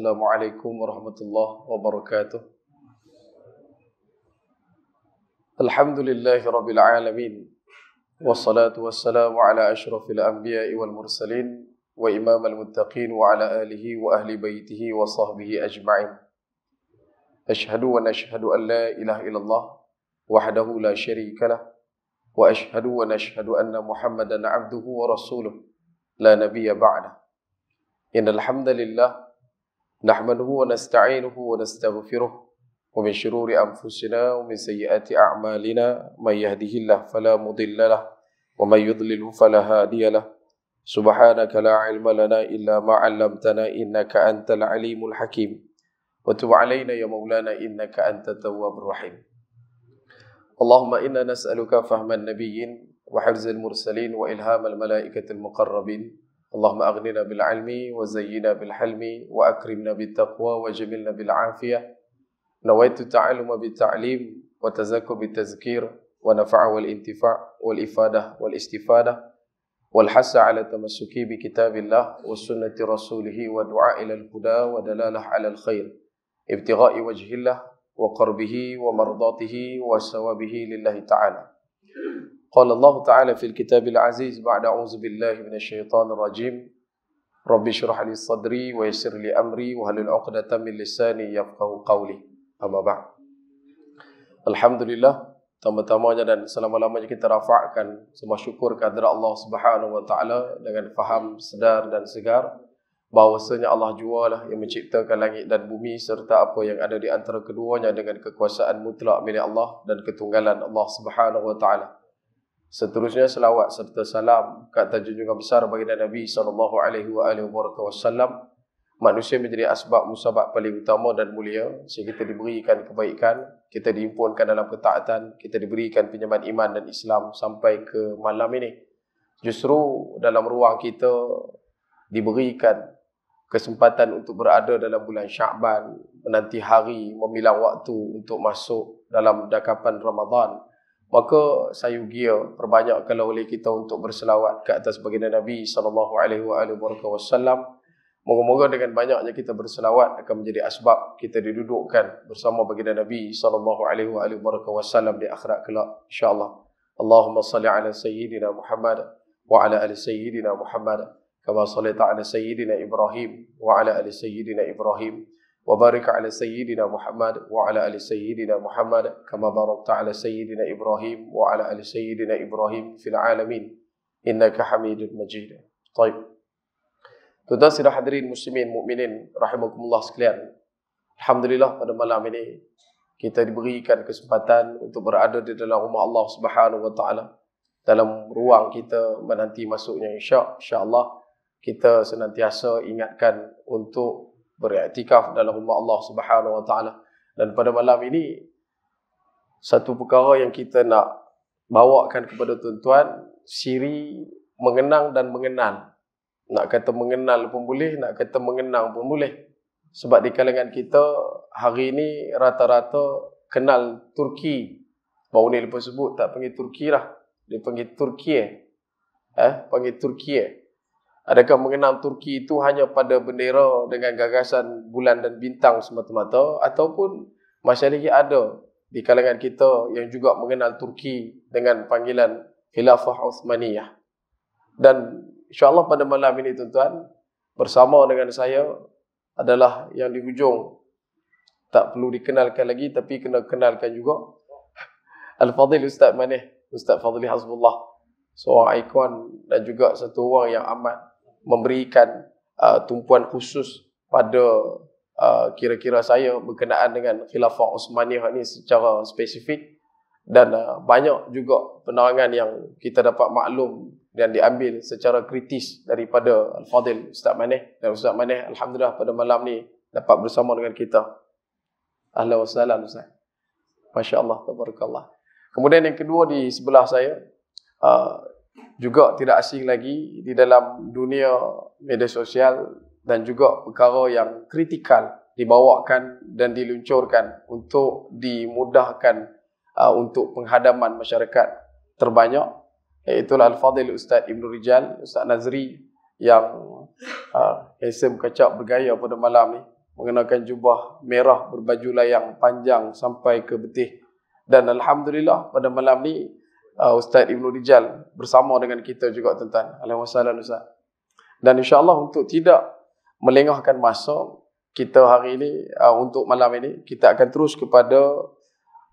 Assalamualaikum warahmatullahi wabarakatuh. Alhamdulillahi rabbil alamin. Wassalatu wassalamu ala ashrafil anbiya'i wal mursalin wa imamal muttaqin wa ala alihi wa ahli baitihi wa sahbihi ajma'in. Ashhadu wa nashhadu an la ilaha illallah wahdahu la syarika lah wa ashhadu wa nashhadu anna Muhammadan abduhu wa rasuluh la nabiyya ba'dah. Innal hamdalillah nahmaduhu wa nasta'inuhu wa nastaghfiruh wa min shururi anfusina wa min sayyiati a'malina may yahdihillahu fala mudilla lahu wa may yudlilhu fala hadiya lahu. Subhanaka la ilma lana illa ma 'allamtana innaka antal alimul hakim. Wa tub 'alaina ya maulana innaka antat tawwabur rahim. Allahumma inna nas'aluka fahman nabiyyin wa hifzal mursalin wa ilhamal malaikatil muqarrabin. Allahumma aghnina bil ilmi wa zayyina bil hilmi wa akrimna bit taqwa wa jamilna bil afiyah. Nawaitu ta'alluma bit ta'lim wa tazakkur bit tazkir wa nafa'a wal intifa' wal ifadah wal istifadah wal hasa ala tamassuki bi kitabillah wa sunnati rasulih wa du'a ila al huda wa dalalah ala al khair ibtigha'i wajhillah wa qarbihi wa mardatihi wa sawabihi lillahi ta'ala. قال الله تعالى في الكتاب العزيز بعد أعوذ بالله من الشيطان الرجيم رب اشرح لي صدري ويسر لي أمري واحلل عقدة من لساني يفقهوا قولي أما بعد. Alhamdulillah, pertama-tamanya dan selama-lamanya kita rafa'kan semua syukur kehadirat Allah Subhanahu wa taala dengan faham, sedar dan segar bahwasanya Allah jualah yang menciptakan langit dan bumi serta apa yang ada di antara keduanya dengan kekuasaan mutlak milik Allah dan ketunggalan Allah Subhanahu wa taala. Seterusnya selawat serta salam ke atas junjungan besar baginda Nabi sallallahu alaihi wasallam, manusia menjadi asbab musabab paling utama dan mulia sehingga kita diberikan kebaikan, kita dihimpunkan dalam ketaatan, kita diberikan pinjaman iman dan Islam sampai ke malam ini. Justru dalam ruang kita diberikan kesempatan untuk berada dalam bulan Sya'ban, menanti hari, memilah waktu untuk masuk dalam dakapan Ramadan. Maka sayugia perbanyakkanlah oleh kita untuk berselawat ke atas baginda Nabi sallallahu alaihi wasallam. Moga-moga dengan banyaknya kita berselawat akan menjadi asbab kita didudukkan bersama baginda Nabi sallallahu alaihi wasallam di akhirat kelak insya-Allah. Allahumma salli ala sayyidina Muhammad wa ala ali sayyidina Muhammad kama shallaita ala sayyidina Ibrahim wa ala ali sayyidina Ibrahim. وبارك على سيدنا محمد وعلى آل سيدنا محمد كما باركت على سيدنا إبراهيم وعلى آل سيدنا إبراهيم في العالمين إنك حميد مجيد. طيب. Tuan-tuan sidang hadirin muslimin mukminin rahimakumullah sekalian. Alhamdulillah pada malam ini kita diberikan kesempatan untuk berada di dalam rumah Allah Subhanahu wa taala. Dalam ruang kita menanti masuknya insya-Allah kita senantiasa ingatkan untuk beriktikaf dalam rumah Allah Subhanahu wa taala. Dan pada malam ini satu perkara yang kita nak bawakan kepada tuan-tuan, siri mengenang dan mengenal. Nak kata mengenal pun boleh, nak kata mengenang pun boleh. Sebab di kalangan kita hari ini rata-rata kenal Turki. Baru ni lepas sebut tak panggil Turki lah, dia panggil Turkiye. Panggil Turkiye. Adakah mengenal Turki itu hanya pada bendera dengan gagasan bulan dan bintang semata-mata, ataupun masih lagi ada di kalangan kita yang juga mengenal Turki dengan panggilan Khilafah Uthmaniyah. Dan insya-Allah pada malam ini tuan-tuan bersama dengan saya adalah yang di hujung, tak perlu dikenalkan lagi tapi kena kenalkan juga, Al-Fadhil Ustaz Maneh, Ustaz Fadhli Hasbullah, seorang ikon dan juga satu orang yang amat memberikan tumpuan khusus pada kira-kira saya berkenaan dengan Khilafah Uthmaniyah ini secara spesifik. Dan banyak juga penerangan yang kita dapat maklum dan diambil secara kritis daripada Al-Fadhil Ustaz Maneh. Dan Ustaz Maneh alhamdulillah pada malam ni dapat bersama dengan kita. Ahlan wa sahlan Ustaz. Masya-Allah, tabarakallah. Kemudian yang kedua di sebelah saya juga tidak asing lagi di dalam dunia media sosial dan juga perkara yang kritikal dibawakan dan diluncurkan untuk dimudahkan untuk penghadaman masyarakat terbanyak, iaitu Al-Fadhil Ustaz Ibn Rijal, Ustaz Nazri yang handsome, kacak, bergaya pada malam ni. mengenakan jubah merah berbaju layang panjang sampai ke betih. Dan alhamdulillah pada malam ni Ustaz Ibnu Rijal bersama dengan kita juga tuan-tuan. Alhamdulillah Ustaz. Dan insya-Allah untuk tidak melengahkan masa kita hari ini, untuk malam ini kita akan terus kepada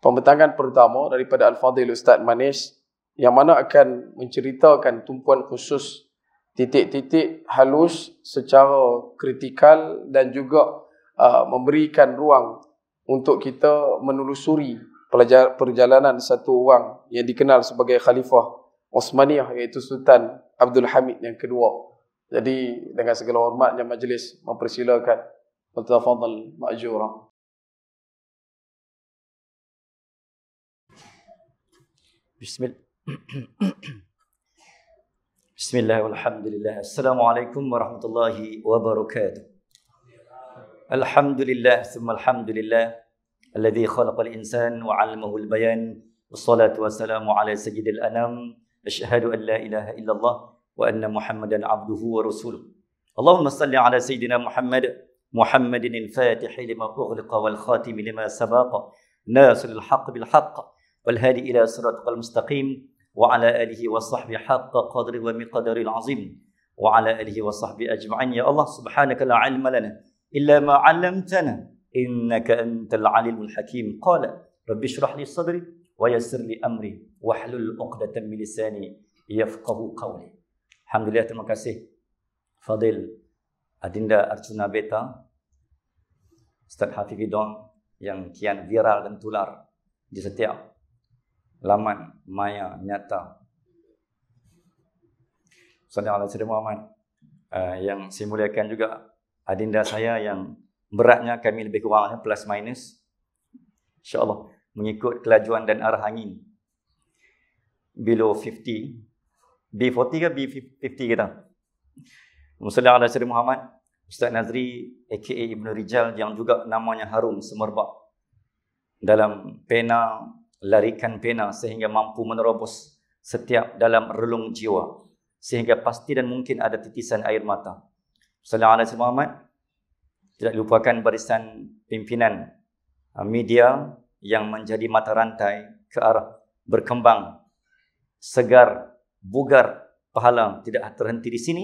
pembentangan pertama daripada Al-Fadhil Ustaz Manis, yang mana akan menceritakan tumpuan khusus titik-titik halus secara kritikal dan juga memberikan ruang untuk kita menelusuri perjalanan satu orang yang dikenal sebagai Khalifah Osmaniyah, iaitu Sultan Abdul Hamid yang kedua. Jadi dengan segala hormatnya majlis mempersilakan, tafadhal ma'jura. Bismillah walhamdulillah. Assalamualaikum warahmatullahi wabarakatuh. Alhamdulillah thumma alhamdulillah alladhi khalaqal insan wa 'allamahu al-bayan. Wassalatu wassalamu ala sayyidil anam. Asyhadu an la ilaha illallah wa anna Muhammadan 'abduhu wa rasuluh. Allahumma salli ala sayyidina Muhammadin al-fatih lima ughliqa wal khatim lima sabaqa nasiril haqq bil haqq wal hadi ila siratal mustaqim wa ala alihi wa sahbihi haqqa qadri wa miqdaril azim wa ala alihi wa sahbihi ajma'in. Ya Allah, subhanaka la ilma lana illa ma 'allamtana innaka antal alimul hakim. Qala rabbi shrah li sadri wa yassir li amri wahlul 'uqdatam min lisani yafqahu qawli. Alhamdulillah, terima kasih Fadil Adinda Arjuna Beta, Ustaz Hafifidon yang kian viral dan tular di setiap laman maya nyata. Sallallahu alaihi Muhammad. Yang saya muliakan juga adinda saya yang beratnya kami lebih kurangnya plus minus, insya-Allah mengikut kelajuan dan arah angin below 50, B40 ke B50 kita. Sallallahu alaihi Muhammad. Ustaz Nazri aka Ibnu Rijal yang juga namanya harum semerbak dalam pena, larikan pena sehingga mampu menerobos setiap dalam relung jiwa, sehingga pasti dan mungkin ada titisan air mata. Sallallahu alaihi Muhammad. Tidak lupakan barisan pimpinan media yang menjadi mata rantai ke arah berkembang, segar, bugar, pahala tidak terhenti di sini,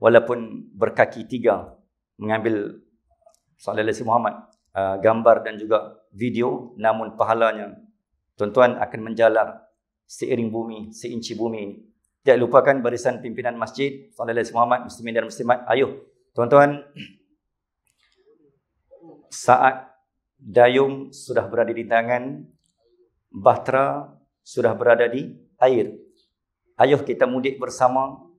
walaupun berkaki tiga mengambil sallallahu alaihi Muhammad gambar dan juga video, namun pahalanya tuan-tuan akan menjalar seiring bumi, seinci bumi ini. Tidak lupakan barisan pimpinan masjid sallallahu alaihi Muhammad, muslimin dan muslimat. Ayo tuan-tuan, saat dayung sudah berada di tangan, bahtera sudah berada di air. Ayuh kita mudik bersama,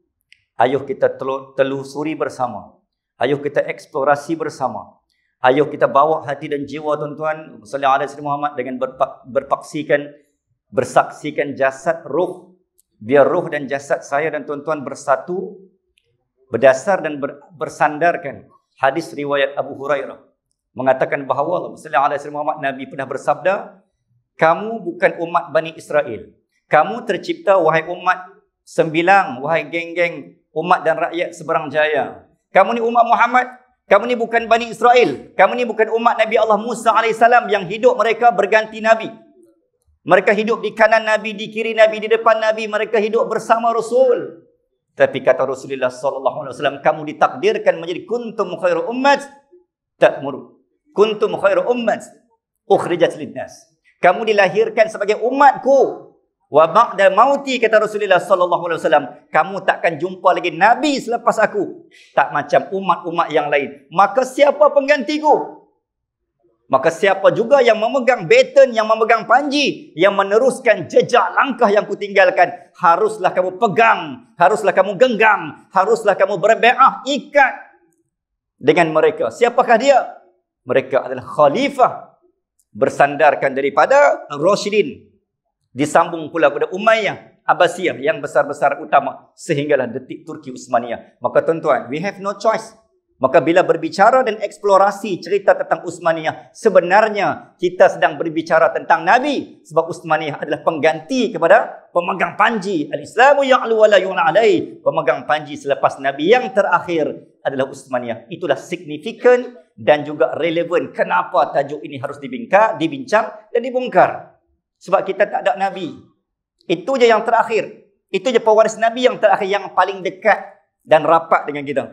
ayuh kita telusuri bersama, ayuh kita eksplorasi bersama, ayuh kita bawa hati dan jiwa tuan-tuan sallallahu alaihi Muhammad dengan bersaksikan jasad ruh, biar ruh dan jasad saya dan tuan-tuan bersatu berdasar dan bersandarkan hadis riwayat Abu Hurairah mengatakan bahawa sallallahu alaihi Muhammad, Nabi pernah bersabda, kamu bukan umat Bani Israel. Kamu tercipta wahai umat sembilang, wahai geng-geng umat dan rakyat seberang jaya. Kamu ni umat Muhammad, kamu ni bukan Bani Israel. Kamu ni bukan umat Nabi Allah Musa AS yang hidup mereka berganti Nabi. Mereka hidup di kanan Nabi, di kiri Nabi, di depan Nabi. Mereka hidup bersama Rasul. Tapi kata Rasulullah SAW, kamu ditakdirkan menjadi kuntum khairu ummat ta'muru. Kuntum khairu ummat ukhrijat linnas. Kamu dilahirkan sebagai umatku. Wa ba'da mauti, kata Rasulullah SAW, kamu takkan jumpa lagi Nabi selepas aku. Tak macam umat-umat yang lain. Maka siapa penggantiku? Maka siapa juga yang memegang baton, yang memegang panji, yang meneruskan jejak langkah yang kutinggalkan, haruslah kamu pegang, haruslah kamu genggam, haruslah kamu berbai'ah, ikat dengan mereka. Siapakah dia? Mereka adalah khalifah, bersandarkan daripada Rasyidin, disambung pula pada Umayyah, Abbasiyah yang besar-besar utama, sehinggalah detik Turki Utsmaniyah. Maka tuan-tuan, we have no choice. Maka bila berbicara dan eksplorasi cerita tentang Utsmaniyah, sebenarnya kita sedang berbicara tentang Nabi, sebab Utsmaniyah adalah pengganti kepada pemegang panji. Al-Islamu ya'lu wa la yu'la alaih. Pemegang panji selepas Nabi yang terakhir adalah Utsmaniyah. Itulah signifikan dan juga relevan kenapa tajuk ini harus dibincang dan dibongkar. Sebab kita tak ada Nabi. Itu je yang terakhir. Itu je pewaris Nabi yang terakhir, yang paling dekat dan rapat dengan kita.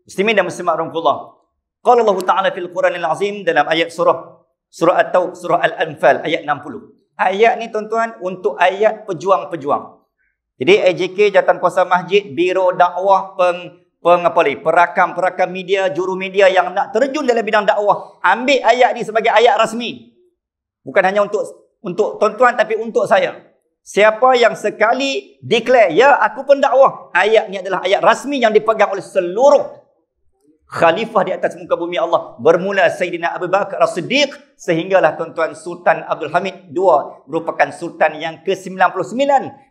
Muslimin dan muslimat rahmatullah. Qala Allah Ta'ala fil Quranil Azim dalam ayat surah Al-Anfal ayat 60. Ayat ni tuan-tuan untuk ayat pejuang-pejuang. Jadi AJK, Jawatankuasa Masjid, Biro Dakwah, perakam media, juru media yang nak terjun dalam bidang dakwah, ambil ayat ni sebagai ayat rasmi. Bukan hanya untuk tuan-tuan tapi untuk saya. Siapa yang sekali declare, ya aku pendakwah, ayat ni adalah ayat rasmi yang dipegang oleh seluruh khalifah di atas muka bumi Allah. Bermula Sayyidina Abu Bakar As-Siddiq sehinggalah tuan-tuan Sultan Abdul Hamid II merupakan sultan yang ke-99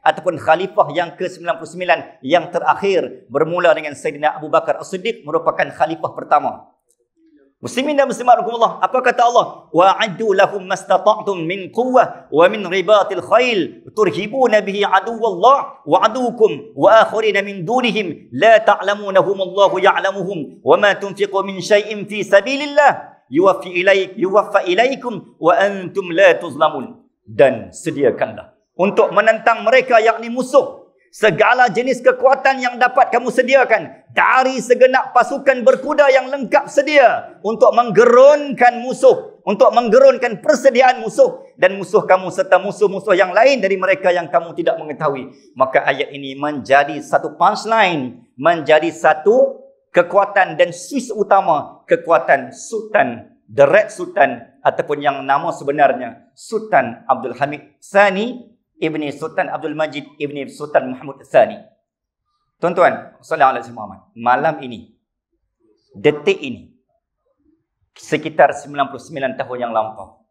ataupun khalifah yang ke-99 yang terakhir, bermula dengan Sayyidina Abu Bakar As-Siddiq merupakan khalifah pertama. Muslimin dan muslimat rahimakumullah, apa kata Allah? Wa'addu lahum mastata'tum min quwwah wa min ribatil khail turhibuna bihi aduwallah wa aduwukum wa akharina min dunihim la ta'lamunahum Allahu ya'lamuhum wa ma tunfiqu min syai'in fi sabilillah yuwaffa ilaikum wa antum la tuzlamun. Dan sediakanlah untuk menentang mereka, yakni musuh, segala jenis kekuatan yang dapat kamu sediakan, dari segenap pasukan berkuda yang lengkap sedia untuk menggerunkan musuh, untuk menggerunkan persediaan musuh dan musuh kamu serta musuh-musuh yang lain dari mereka yang kamu tidak mengetahui. Maka ayat ini menjadi satu punchline, menjadi satu kekuatan dan switch utama kekuatan Sultan, the Red Sultan, ataupun yang nama sebenarnya Sultan Abdul Hamid Tsani Ibni Sultan Abdul Majid Ibni Sultan Mahmud Tsani. Tuan-tuan, sallallahu alaihi wasallam, malam ini, detik ini, sekitar 99 tahun yang lampau,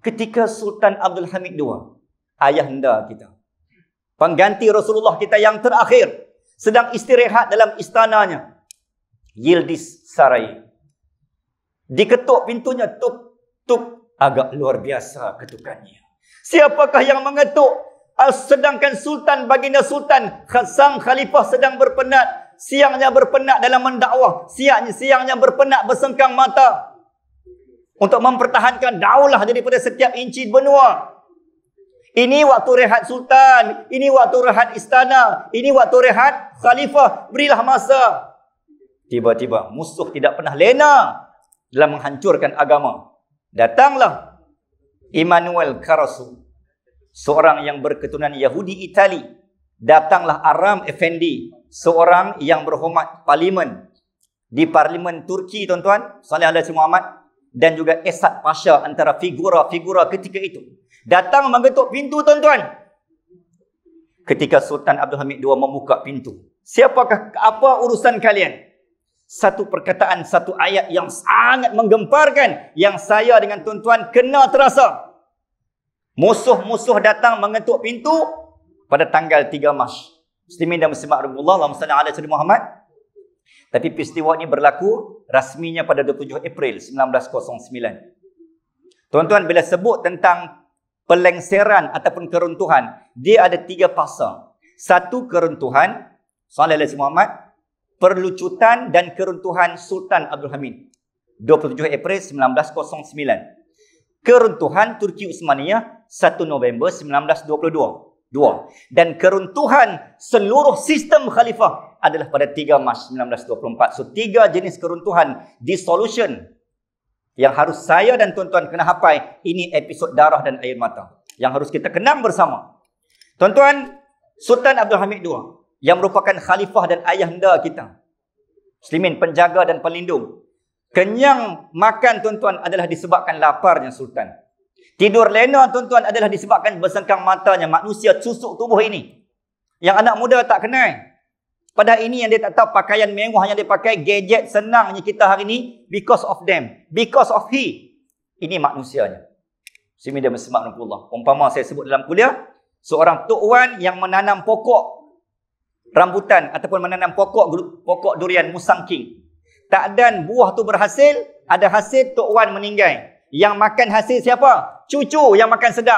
ketika Sultan Abdul Hamid II, ayahanda kita, pengganti Rasulullah kita yang terakhir, sedang istirahat dalam istananya, Yildiz Sarai. Diketuk pintunya, tuk, tuk, agak luar biasa ketukannya. Siapakah yang mengetuk? Sedangkan Sultan, baginda Sultan, sang khalifah sedang berpenat. Siangnya berpenat dalam mendakwah. Siangnya berpenat bersengkang mata untuk mempertahankan daulah daripada setiap inci benua. Ini waktu rehat Sultan. Ini waktu rehat istana. Ini waktu rehat khalifah. Berilah masa. Tiba-tiba musuh tidak pernah lena dalam menghancurkan agama. Datanglah Immanuel Karasu, seorang yang berketurunan Yahudi Itali. Datanglah Aram Effendi, seorang yang berhormat parlimen di parlimen Turki, tuan-tuan, Salih Alaihi Muhammad, dan juga Esad Pasha, antara figura-figura ketika itu. Datang mengetuk pintu, tuan-tuan. Ketika Sultan Abdul Hamid II membuka pintu, siapakah, apa urusan kalian? Satu perkataan, satu ayat yang sangat menggemparkan, yang saya dengan tuan-tuan kena terasa. Musuh-musuh datang mengetuk pintu pada tanggal 3 Mac. Muslimin dan muslimat rahimahullah, Allahumma salli ala sayyidina Muhammad. Tapi peristiwa ini berlaku rasminya pada 27 April 1909. Tuan-tuan, bila sebut tentang pelengseran ataupun keruntuhan, dia ada 3 fasa. Satu, keruntuhan, sallallahu alaihi Muhammad, perlucutan dan keruntuhan Sultan Abdul Hamid. 27 April 1909. Keruntuhan Turki Utsmaniyah 1 November 1922. Dan keruntuhan seluruh sistem khalifah adalah pada 3 Mac 1924. So 3 jenis keruntuhan, dissolution, yang harus saya dan tuan-tuan kena hafal. Ini episod darah dan air mata yang harus kita kenang bersama. Tuan-tuan, Sultan Abdul Hamid II yang merupakan khalifah dan ayahanda kita, muslimin, penjaga dan pelindung. Kenyang makan, tuan-tuan, adalah disebabkan laparnya Sultan. Tidur lena, tuan-tuan, adalah disebabkan bersengkang matanya manusia susuk tubuh ini, yang anak muda tak kenal. Pada ini yang dia tak tahu, pakaian mewah yang dia pakai, gadget senangnya kita hari ini, because of them, because of he. Ini manusianya. Muslimin dan muslimat rahmatullah. Umpama saya sebut dalam kuliah, seorang Tok Wan yang menanam pokok rambutan ataupun menanam pokok durian musangking. Tak dan buah tu berhasil, ada hasil, Tok Wan meninggal. Yang makan hasil siapa? Cucu yang makan sedap.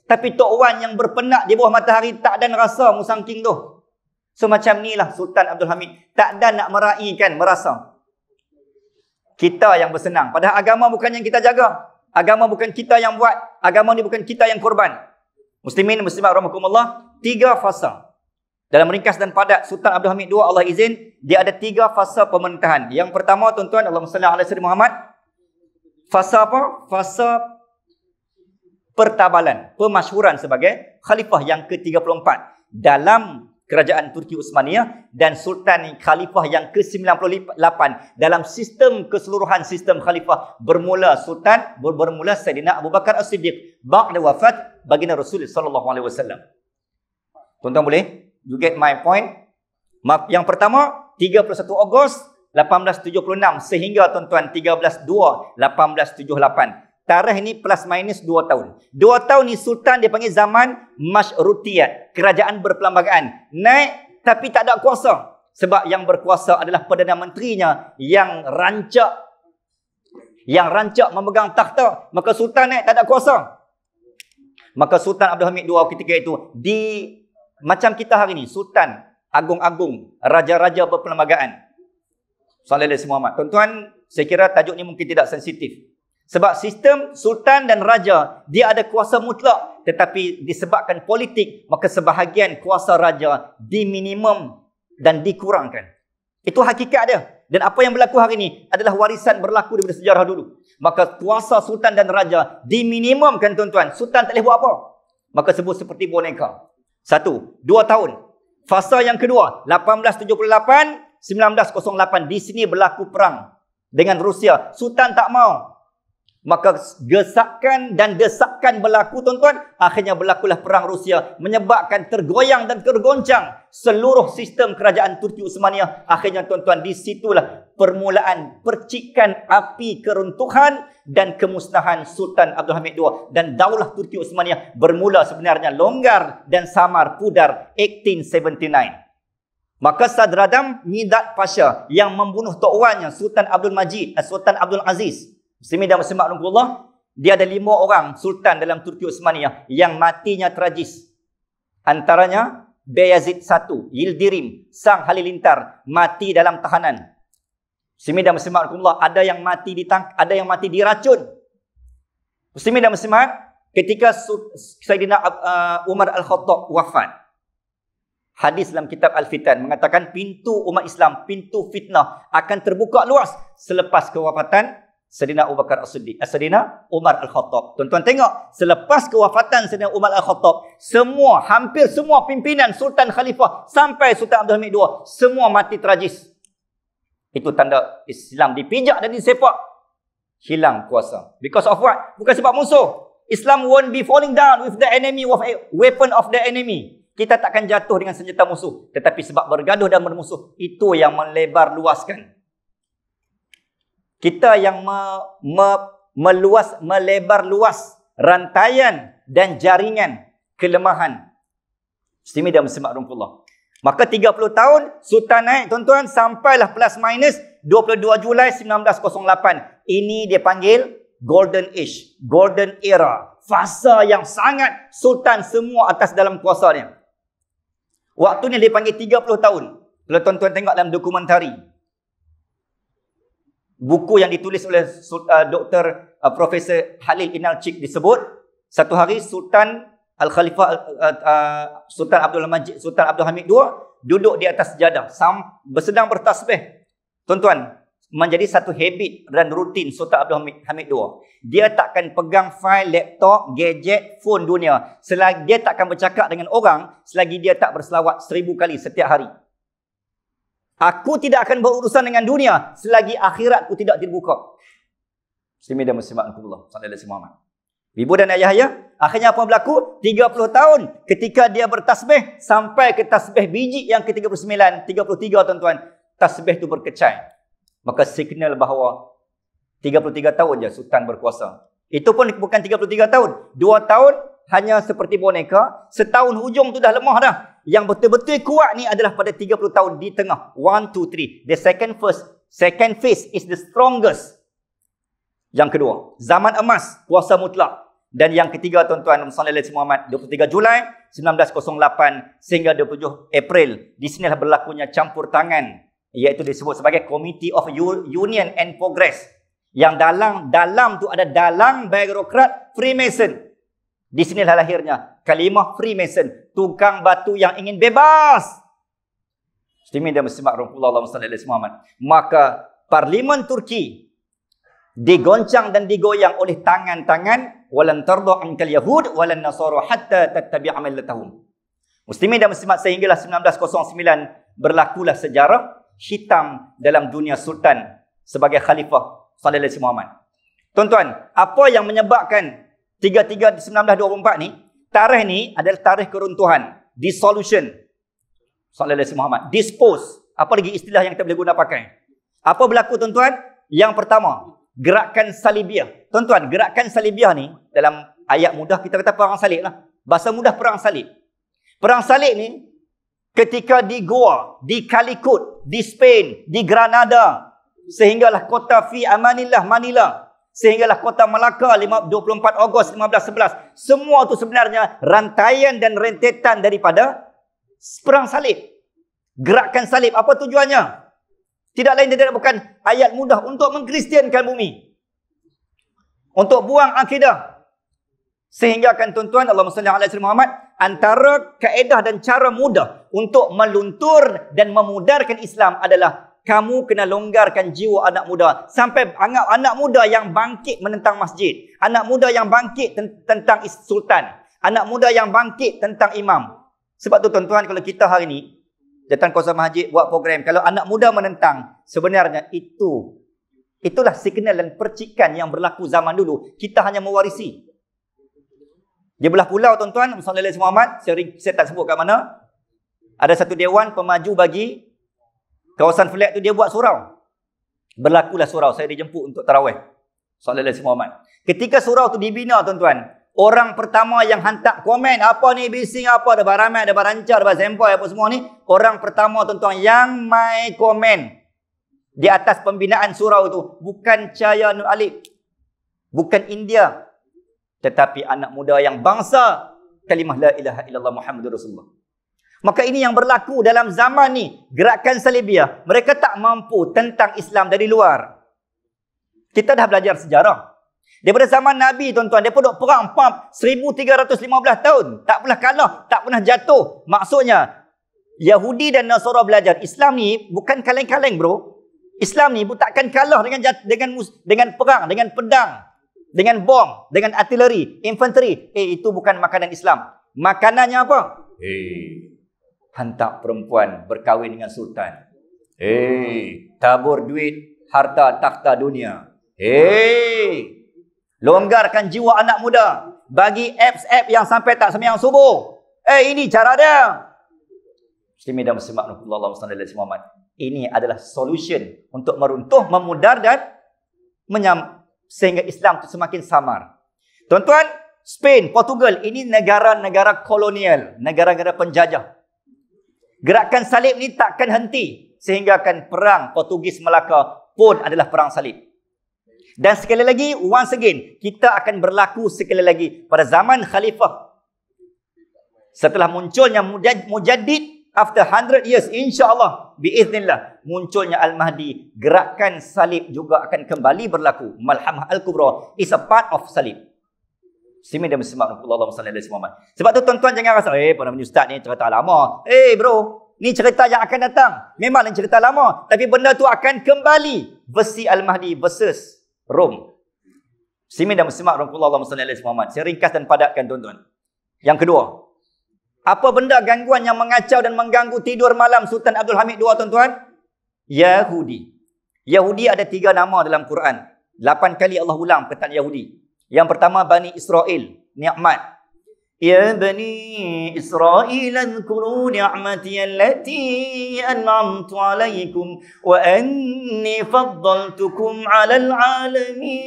Tapi Tok Wan yang berpenat di bawah matahari tak dan rasa musangking tu. So macam ni lah Sultan Abdul Hamid. Tak ada nak meraihkan, merasa kita yang bersenang. Padahal agama bukan yang kita jaga. Agama bukan kita yang buat. Agama ni bukan kita yang korban. Muslimin, muslimat rahmatullah, 3 fasa. Dalam ringkas dan padat, Sultan Abdul Hamid II, Allah izin, dia ada 3 fasa pemerintahan. Yang pertama, tuan-tuan, Allahumma salli ala sayyidina Muhammad. Fasa apa? Fasa pertabalan, pemasyhuran sebagai khalifah yang ke-34 dalam kerajaan Turki Uthmaniyah, dan Sultan Khalifah yang ke-98 dalam sistem keseluruhan sistem khalifah. Bermula Sayyidina Abu Bakar As-Siddiq ba'da wafat baginda Rasul sallallahu alaihi wasallam. Tuan-tuan boleh you get my point? Yang pertama 31 Ogos 1876 sehingga tuan-tuan 13/2/1878. Tarikh ini plus minus 2 tahun. 2 tahun ni Sultan dia panggil zaman Masyrutiyat. Kerajaan berperlembagaan. Naik tapi tak ada kuasa. Sebab yang berkuasa adalah Perdana Menterinya yang rancak memegang takhta. Maka Sultan naik tak ada kuasa. Maka Sultan Abdul Hamid II ketika itu macam kita hari ni, Sultan Agung-Agung, Raja-Raja berperlembagaan. Sallallahu alaihi wasallam. Tuan-tuan, saya kira tajuk ni mungkin tidak sensitif. Sebab sistem Sultan dan Raja, dia ada kuasa mutlak. Tetapi disebabkan politik, maka sebahagian kuasa Raja diminimum dan dikurangkan. Itu hakikat dia. Dan apa yang berlaku hari ini adalah warisan berlaku daripada sejarah dulu. Maka kuasa Sultan dan Raja diminimumkan, tuan-tuan. Sultan tak boleh buat apa. Maka sebut seperti boneka. 1, 2 tahun. Fasa yang kedua, 1878-1908. Di sini berlaku perang dengan Rusia. Sultan tak mau. Maka gesakan dan desakan berlaku, tuan-tuan. Akhirnya berlakulah perang Rusia. Menyebabkan tergoyang dan tergoncang seluruh sistem kerajaan Turki Uthmaniyah. Akhirnya, tuan-tuan, di situlah permulaan percikan api keruntuhan dan kemusnahan Sultan Abdul Hamid II. Dan daulah Turki Uthmaniyah bermula sebenarnya longgar dan samar pudar 1879. Maka Sadradam Midat Pasha yang membunuh tok wannya Sultan Abdul Aziz. Muslimin dan muslimat rahmatullah, dia ada 5 orang sultan dalam Turki Uthmaniyah yang matinya tragis. Antaranya Bayazid I, Yildirim, Sang Halilintar mati dalam tahanan. Muslimin dan muslimat rahmatullah, ada yang mati diracun. Muslimin dan muslimat, ketika Sayyidina Umar Al-Khattab wafat, hadis dalam kitab Al-Fitan mengatakan pintu umat Islam, pintu fitnah akan terbuka luas selepas kewafatan Sayyidina Abu Bakar As-Siddiq, Sayyidina Umar Al-Khattab. Tuan-tuan tengok, selepas kewafatan Sayyidina Umar Al-Khattab, hampir semua pimpinan Sultan Khalifah sampai Sultan Abdul Hamid II, semua mati tragis. Itu tanda Islam dipijak dan disepak. Hilang kuasa. Because of what? Bukan sebab musuh. Islam won't be falling down with the enemy, with a weapon of the enemy. Kita takkan jatuh dengan senjata musuh. Tetapi sebab bergaduh dan bermusuh, itu yang melebar luaskan. Kita yang melebar luas rantaian dan jaringan kelemahan. Muslimin dan muslimat rahmatullah. Maka 30 tahun Sultan naik, tuan-tuan, sampailah plus minus 22 Julai 1908. Ini dia panggil Golden Age, Golden Era. Fasa yang sangat Sultan semua atas dalam kuasanya. Waktu ni dia panggil 30 tahun. Kalau tuan-tuan tengok dalam dokumentari, buku yang ditulis oleh Dr. Profesor Halil Inalcik disebut, satu hari Sultan Al-Khalifah Sultan Abdul Hamid II duduk di atas sejadah sedang bertasbih. Tuan-tuan, menjadi satu habit dan rutin Sultan Abdul Hamid II. Dia takkan pegang fail, laptop, gadget, phone dunia. Selagi dia takkan bercakap dengan orang selagi dia tak berselawat 1000 kali setiap hari. Aku tidak akan berurusan dengan dunia selagi akhiratku tidak dibuka. Muslimin dan muslimat rahmatullah sallallahu alaihi wasallam. Ibu dan ayah, akhirnya apa berlaku? 30 tahun ketika dia bertasbih sampai ke tasbih biji yang ke-39, 33, tuan-tuan. Tasbih itu berkecai. Maka signal bahawa 33 tahun je Sultan berkuasa. Itu pun bukan 33 tahun. 2 tahun hanya seperti boneka. Setahun hujung tu dah lemah dah. Yang betul-betul kuat ni adalah pada 30 tahun di tengah. 1, 2, 3. The second phase is the strongest. Yang kedua, zaman emas, kuasa mutlak. Dan yang ketiga, tuan-tuan, sallallahu alaihi wasallam, 23 Julai 1908 sehingga 27 April. Di sinilah berlakunya campur tangan, iaitu disebut sebagai Committee of Union and Progress. Yang dalam tu ada dalang birokrat Freemason. Di sinilah lahirnya kalimah Freemason, tukang batu yang ingin bebas. Muslimin dan muslimat rahimahullah sallallahu alaihi wasallam. Maka Parlimen Turki digoncang dan digoyang oleh tangan-tangan walan tarda ankal yahud walan nasara hatta tattabi'a millatahum. Muslimin dan muslimat, sehinggalah 1909 berlakulah sejarah hitam dalam dunia sultan sebagai khalifah sallallahu alaihi wasallam. Tuan-tuan, apa yang menyebabkan 1924 ni? Tarikh ni adalah tarikh keruntuhan, dissolution. Sallallahu alaihi wasallam. Dispose. Apa lagi istilah yang kita boleh guna pakai? Apa berlaku, tuan-tuan? Yang pertama, gerakan Salibiyah. Tuan-tuan, gerakan Salibiyah ni dalam ayat mudah kita kata perang salib lah. Bahasa mudah perang salib. Perang salib ni ketika di Goa, di Calicut, di Spain, di Granada, sehinggalah kota fi amanillah Manila, sehinggalah kota Melaka 24 Ogos 1511. Semua itu sebenarnya rantaian dan rentetan daripada perang salib. Gerakan salib. Apa tujuannya? Tidak lain dan tidak bukan ayat mudah untuk mengkristiankan bumi. Untuk buang akidah. Sehingga kan tuan-tuan, Allahumma salli ala sayyidina Muhammad, antara kaedah dan cara mudah untuk meluntur dan memudarkan Islam adalah kamu kena longgarkan jiwa anak muda. Sampai anggap anak muda yang bangkit menentang masjid. Anak muda yang bangkit tentang sultan. Anak muda yang bangkit tentang imam. Sebab tu tuan-tuan, kalau kita hari ni Jatan Kuasa Masjid buat program, kalau anak muda menentang, sebenarnya itulah signal dan percikan yang berlaku zaman dulu. Kita hanya mewarisi. Di belah pulau, tuan-tuan, Sallallahu alaihi Muhammad, saya tak sebut kat mana, ada satu dewan pemaju bagi kawasan flat tu, dia buat surau. Berlakulah surau, saya dijemput untuk tarawih. Sallallahu alaihi Muhammad. Ketika surau tu dibina, tuan-tuan, orang pertama yang hantar komen, apa ni bising, apa, ada baramai, ada barancar, ada sempoi, apa semua ni. Orang pertama, tuan-tuan, yang mai komen di atas pembinaan surau itu, bukan Cahaya Nur Alif, bukan India, tetapi anak muda yang bangsa kalimah la ilaha illallah Muhammadur Rasulullah. Maka ini yang berlaku dalam zaman ni. Gerakan Salibiyah, mereka tak mampu tentang Islam dari luar. Kita dah belajar sejarah. Daripada zaman Nabi, tuan-tuan, dia duk perang 1315 tahun. Tak pernah kalah, tak pernah jatuh. Maksudnya, Yahudi dan Nasara belajar. Islam ni bukan kaleng-kaleng, bro. Islam ni takkan kalah dengan perang, dengan pedang, dengan bom, dengan artileri, infanteri. Itu bukan makanan Islam. Makanannya apa? Hantar perempuan berkahwin dengan sultan. Tabur duit, harta takhta dunia. Longgarkan jiwa anak muda. Bagi apps yang sampai tak sembahyang subuh. Ini cara dia. Muslimin dan muslimat rahimahullah sallallahu alaihi wasallam. Ini adalah solution untuk meruntuh, memudar dan sehingga Islam itu semakin samar. Tuan-tuan, Spain, Portugal, ini negara-negara kolonial, negara-negara penjajah. Gerakan salib ni takkan henti sehingga akan perang Portugis Melaka pun adalah perang salib. Dan sekali lagi, once again, kita akan berlaku sekali lagi pada zaman khalifah. Setelah munculnya Mujaddid, after 100 years, insyaAllah, biiznillah, munculnya Al-Mahdi, gerakan salib juga akan kembali berlaku. Malhamah Al-Kubra is a part of salib. Muslimin dan muslimat rahimahullah sallallahu alaihi wasallam. Sebab tu tuan-tuan jangan rasa, pada ustaz ni cerita lama. Bro, ni cerita yang akan datang. Memang ni cerita lama, tapi benda tu akan kembali. Versi Al-Mahdi versus Rom. Muslimin dan muslimat rahimahullah sallallahu alaihi wasallam. Saya ringkas dan padatkan, tuan-tuan. Yang kedua, apa benda gangguan yang mengacau dan mengganggu tidur malam Sultan Abdul Hamid II, tuan-tuan? Yahudi. Yahudi ada 3 nama dalam Quran. 8 kali Allah ulang perkataan Yahudi. Yang pertama, Bani Israel, nikmat. Ya Bani Israel, adhkuru ni'mati allati an'amtu alaikum wa anni faddaltukum 'alal 'alamin.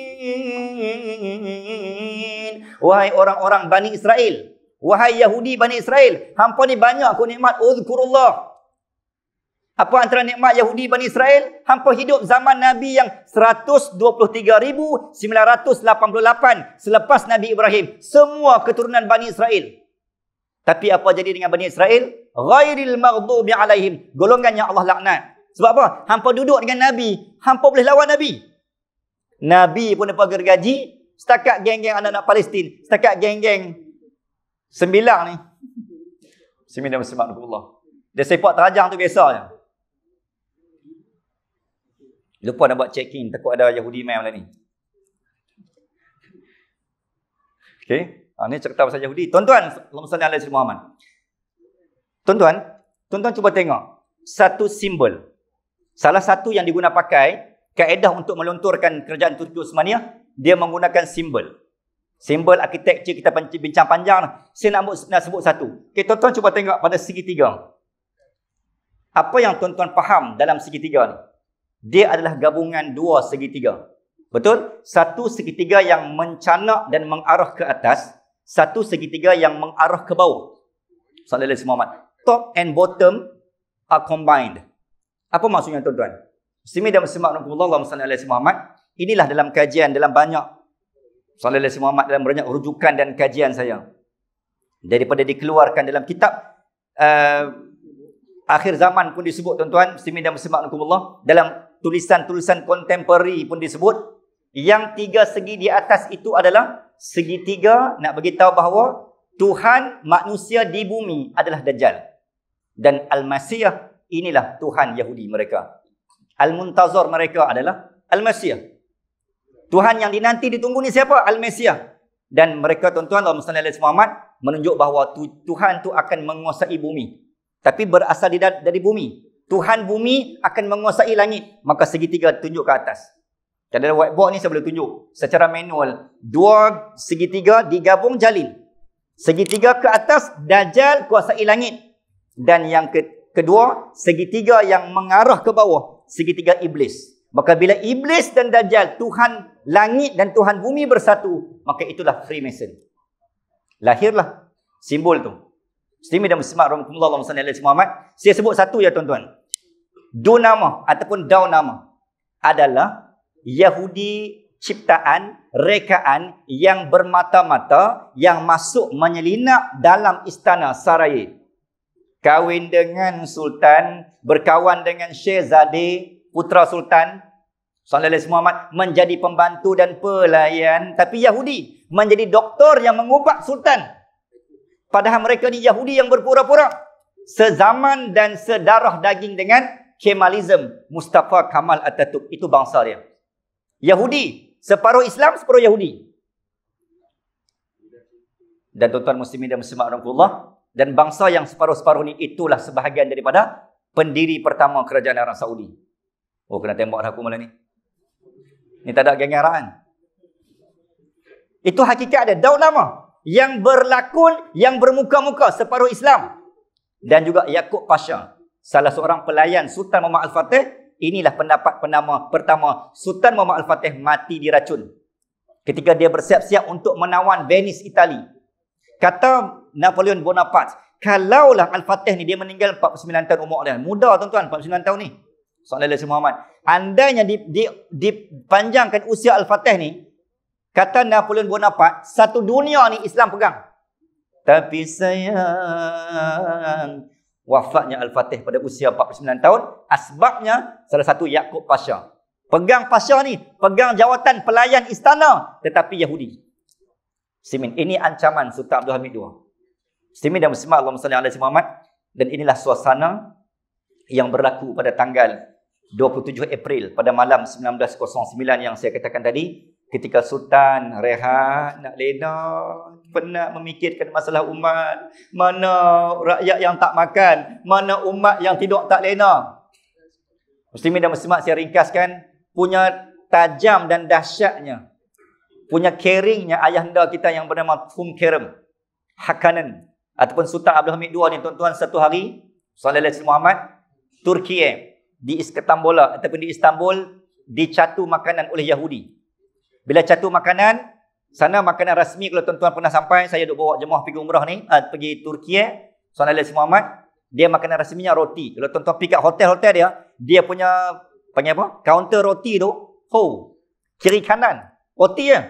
Wahai orang-orang Bani Israel, wahai Yahudi Bani Israel, hampa ni banyak aku nikmat. Uzkurullah. Apa antara nikmat Yahudi Bani Israel? Hampa hidup zaman Nabi yang 123,988 selepas Nabi Ibrahim. Semua keturunan Bani Israel. Tapi apa jadi dengan Bani Israel? Ghairil maghdubi alaihim. Golongan yang Allah laknat. Sebab apa? Hampa duduk dengan Nabi. Hampa boleh lawan Nabi. Nabi pun dapat gergaji. Setakat geng-geng anak-anak Palestin. Setakat geng-geng 9 ni. 9 Allah. Dia sepak terajang tu biasa je. Lupa nak buat check-in. Takut ada Yahudi main malam ni. Okay. Ini cerita pasal Yahudi. Tuan-tuan, Allahumma salli ala sayyidina Muhammad. Tuan-tuan cuba tengok. Satu simbol. Salah satu yang diguna pakai, kaedah untuk melunturkan kerajaan Turki Uthmaniyah, dia menggunakan simbol. Simbol arkitektur kita bincang panjang. Saya nak sebut satu. Okay, tuan-tuan cuba tengok pada segitiga. Apa yang tuan-tuan faham dalam segitiga ni? Dia adalah gabungan dua segitiga. Betul? Satu segitiga yang mencanak dan mengarah ke atas. Satu segitiga yang mengarah ke bawah. Sallallahu alaihi wasallam. Top and bottom are combined. Apa maksudnya tuan-tuan? Muslimin dan muslimat Allahumma salli ala Muhammad. Inilah dalam kajian, dalam banyak sallallahu alaihi Muhammad, dalam banyak rujukan dan kajian saya. Daripada dikeluarkan dalam kitab akhir zaman pun disebut tuan-tuan, muslimin dan muslimat Allah, dalam tulisan-tulisan kontemporari pun disebut, yang tiga segi di atas itu adalah segitiga nak beritahu bahawa Tuhan manusia di bumi adalah Dajjal. Dan Al-Masih inilah Tuhan Yahudi mereka. Al-Muntazar mereka adalah Al-Masih. Tuhan yang dinanti ditunggu ni siapa? Al-Masih. Dan mereka tuan-tuan Allahumma salli ala Muhammad menunjuk bahawa Tuhan tu akan menguasai bumi. Tapi berasal dari bumi. Tuhan bumi akan menguasai langit. Maka segitiga tunjuk ke atas. Kalau ada whiteboard ni saya boleh tunjuk secara manual. Dua segitiga digabung jalin. Segitiga ke atas Dajjal kuasai langit. Dan yang kedua segitiga yang mengarah ke bawah, segitiga iblis. Maka bila iblis dan Dajjal, Tuhan langit dan Tuhan bumi bersatu, maka itulah Freemason. Lahirlah simbol tu. Muslimin dan muslimat rahmatullah Muhammad. Saya sebut satu ya tuan-tuan. Dunama ataupun Daunama adalah Yahudi ciptaan, rekaan yang bermata-mata yang masuk menyelinap dalam istana Saraya. Kahwin dengan sultan, berkawan dengan Syehzade, putra sultan sallallahu alaihi Muhammad, menjadi pembantu dan pelayan, tapi Yahudi menjadi doktor yang mengubah sultan. Padahal mereka ni Yahudi yang berpura-pura. Sezaman dan sedarah daging dengan Kemalism, Mustafa Kamal Atatürk. Itu bangsa dia. Yahudi, separuh Islam, separuh Yahudi. Dan tuan-tuan muslimin dan muslimat rahmatullah, dan bangsa yang separuh-separuh ni itulah sebahagian daripada pendiri pertama kerajaan Arab Saudi. Oh, kena tembak aku malam ni. Ni tak ada geng-gengaraan. Itu hakikat ada. Daunama yang berlakon, yang bermuka-muka separuh Islam. Dan juga Yaqub Pasha, salah seorang pelayan Sultan Muhammad Al-Fatih. Inilah pendapat pertama. Sultan Muhammad Al-Fatih mati diracun ketika dia bersiap-siap untuk menawan Venice, Itali. Kata Napoleon Bonaparte, kalaulah Al-Fatih ni dia meninggal 49 tahun umur dia. Muda tuan-tuan, 49 tahun ni. Sallallahu alaihi Muhammad. Andainya dipanjangkan usia Al-Fatih ni, kata Napoleon Bonaparte, satu dunia ni Islam pegang. Tapi sayang, wafatnya Al-Fatih pada usia 49 tahun. Asbabnya salah satu Yaqub Pasha. Pegang Pasha ni, pegang jawatan pelayan istana, tetapi Yahudi. Muslimin, ini ancaman Sultan Abdul Hamid II. Muslimin dan muslimat Allahumma salli ala Muhammad. Dan inilah suasana yang berlaku pada tanggal 27 April pada malam 1909 yang saya katakan tadi, ketika Sultan rehat, nak lena, penat memikirkan masalah umat, mana rakyat yang tak makan, mana umat yang tidur tak lena. Muslimin dan muslimat, saya ringkaskan, punya tajam dan dahsyatnya, punya caringnya ayahanda kita yang bernama Kerem Hakanan ataupun Sultan Abdul Hamid II ni tuan-tuan, satu hari sallallahu alaihi Muhammad, Turki di Istanbul ataupun di Istanbul dicatu makanan oleh Yahudi. Bila catu makanan, sana makanan rasmi kalau tuan-tuan pernah sampai, saya duk bawa jemaah pergi umrah ni, pergi Turki, sallallahu alaihi Muhammad, dia makanan rasminya roti. Kalau tuan-tuan pergi kat hotel-hotel dia punya panggil apa? Kaunter roti tu, kiri kanan, roti je.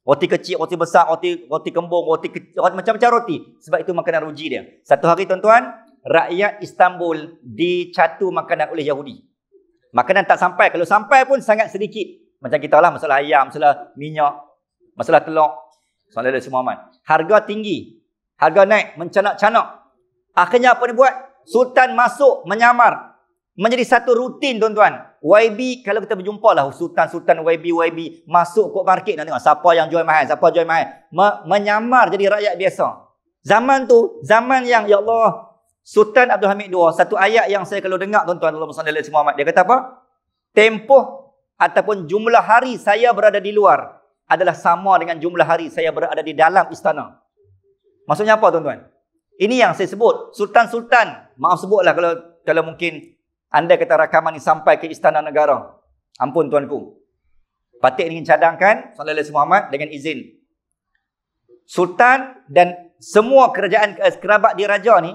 Roti kecil, roti besar, roti kembung, macam-macam roti. Sebab itu makanan ruji dia. Satu hari tuan-tuan, rakyat Istanbul dicatu makanan oleh Yahudi. Makanan tak sampai. Kalau sampai pun sangat sedikit. Macam kita lah, masalah ayam, masalah minyak, masalah telur. Sallallahu alaihi Muhammad. Harga tinggi. Harga naik, mencanak-canak. Akhirnya apa dia buat? Sultan masuk, menyamar. Menjadi satu rutin tuan-tuan. YB, kalau kita berjumpa lah Sultan YB masuk kod market nak tengok siapa yang jual mahal, siapa jual mahal. Menyamar jadi rakyat biasa. Zaman tu, zaman yang ya Allah, Sultan Abdul Hamid II, satu ayat yang saya kalau dengar tuan-tuan Allahumma salli alaihi Muhammad, dia kata apa? Tempoh ataupun jumlah hari saya berada di luar adalah sama dengan jumlah hari saya berada di dalam istana. Maksudnya apa tuan-tuan? Ini yang saya sebut, sultan-sultan. Maaf sebutlah kalau mungkin anda kata rakaman ini sampai ke istana negara. Ampun tuanku. Patut ingin cadangkan sallallahu alaihi Muhammad dengan izin. Sultan dan semua kerajaan kerabat diraja ni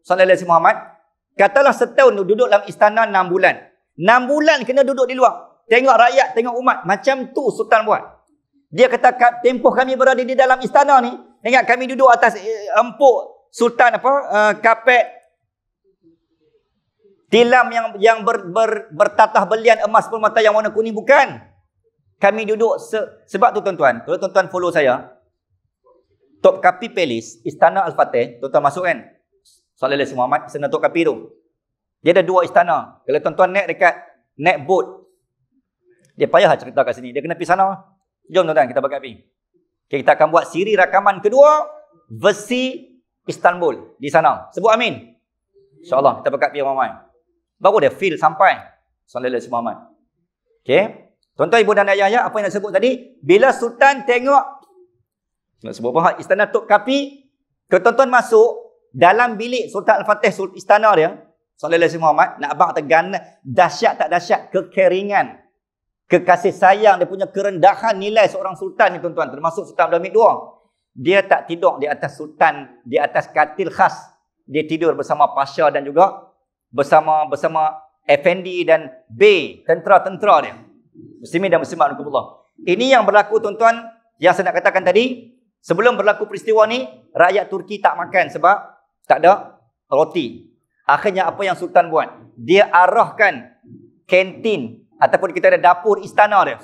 sallallahu alaihi Muhammad, katalah setahun duduk dalam istana 6 bulan. 6 bulan kena duduk di luar. Tengok rakyat, tengok umat. Macam tu sultan buat. Dia kata tempoh kami berada di dalam istana ni, ingat kami duduk atas empuk sultan kapet tilam yang bertatah belian emas permata yang warna kuning, bukan. Kami duduk sebab tu tuan-tuan. Kalau tuan-tuan follow saya, Topkapi Palace, Istana Al-Fatih, tuan-tuan masuk kan? Sallallahu alaihi Muhammad, istana Topkapi tu. Dia ada 2 istana. Kalau tuan-tuan naik boat, dia payah cerita kat sini. Dia kena pergi sana. Jom tuan-tuan, kita pergi. Okay, kita akan buat siri rakaman kedua versi Istanbul di sana. Sebut amin. InsyaAllah kita pergi ramai. Baru dia feel sampai. Sallallahu alaihi Muhammad. Okay. Tuan-tuan, ibu dan ayah, apa yang nak sebut tadi? Bila Sultan tengok, nak sebut apa? Istana Topkapi, kalau tuan-tuan masuk dalam bilik Sultan Al-Fatih, istana dia, sallallahu alaihi Muhammad, nak abang tegan, dahsyat tak dahsyat, kekeringan, kekasih sayang, dia punya kerendahan nilai seorang sultan ni tuan-tuan, termasuk Sultan Abdul Hamid II. Dia tak tidur di atas sultan, di atas katil khas. Dia tidur bersama pasha dan juga bersama Effendi dan Bey, tentera-tentera dia. Muslimin dan muslimat rahimakumullah. Ini yang berlaku tuan-tuan, yang saya nak katakan tadi. Sebelum berlaku peristiwa ni, rakyat Turki tak makan sebab tak ada roti. Akhirnya apa yang sultan buat? Dia arahkan kantin ataupun kita ada dapur istana dia.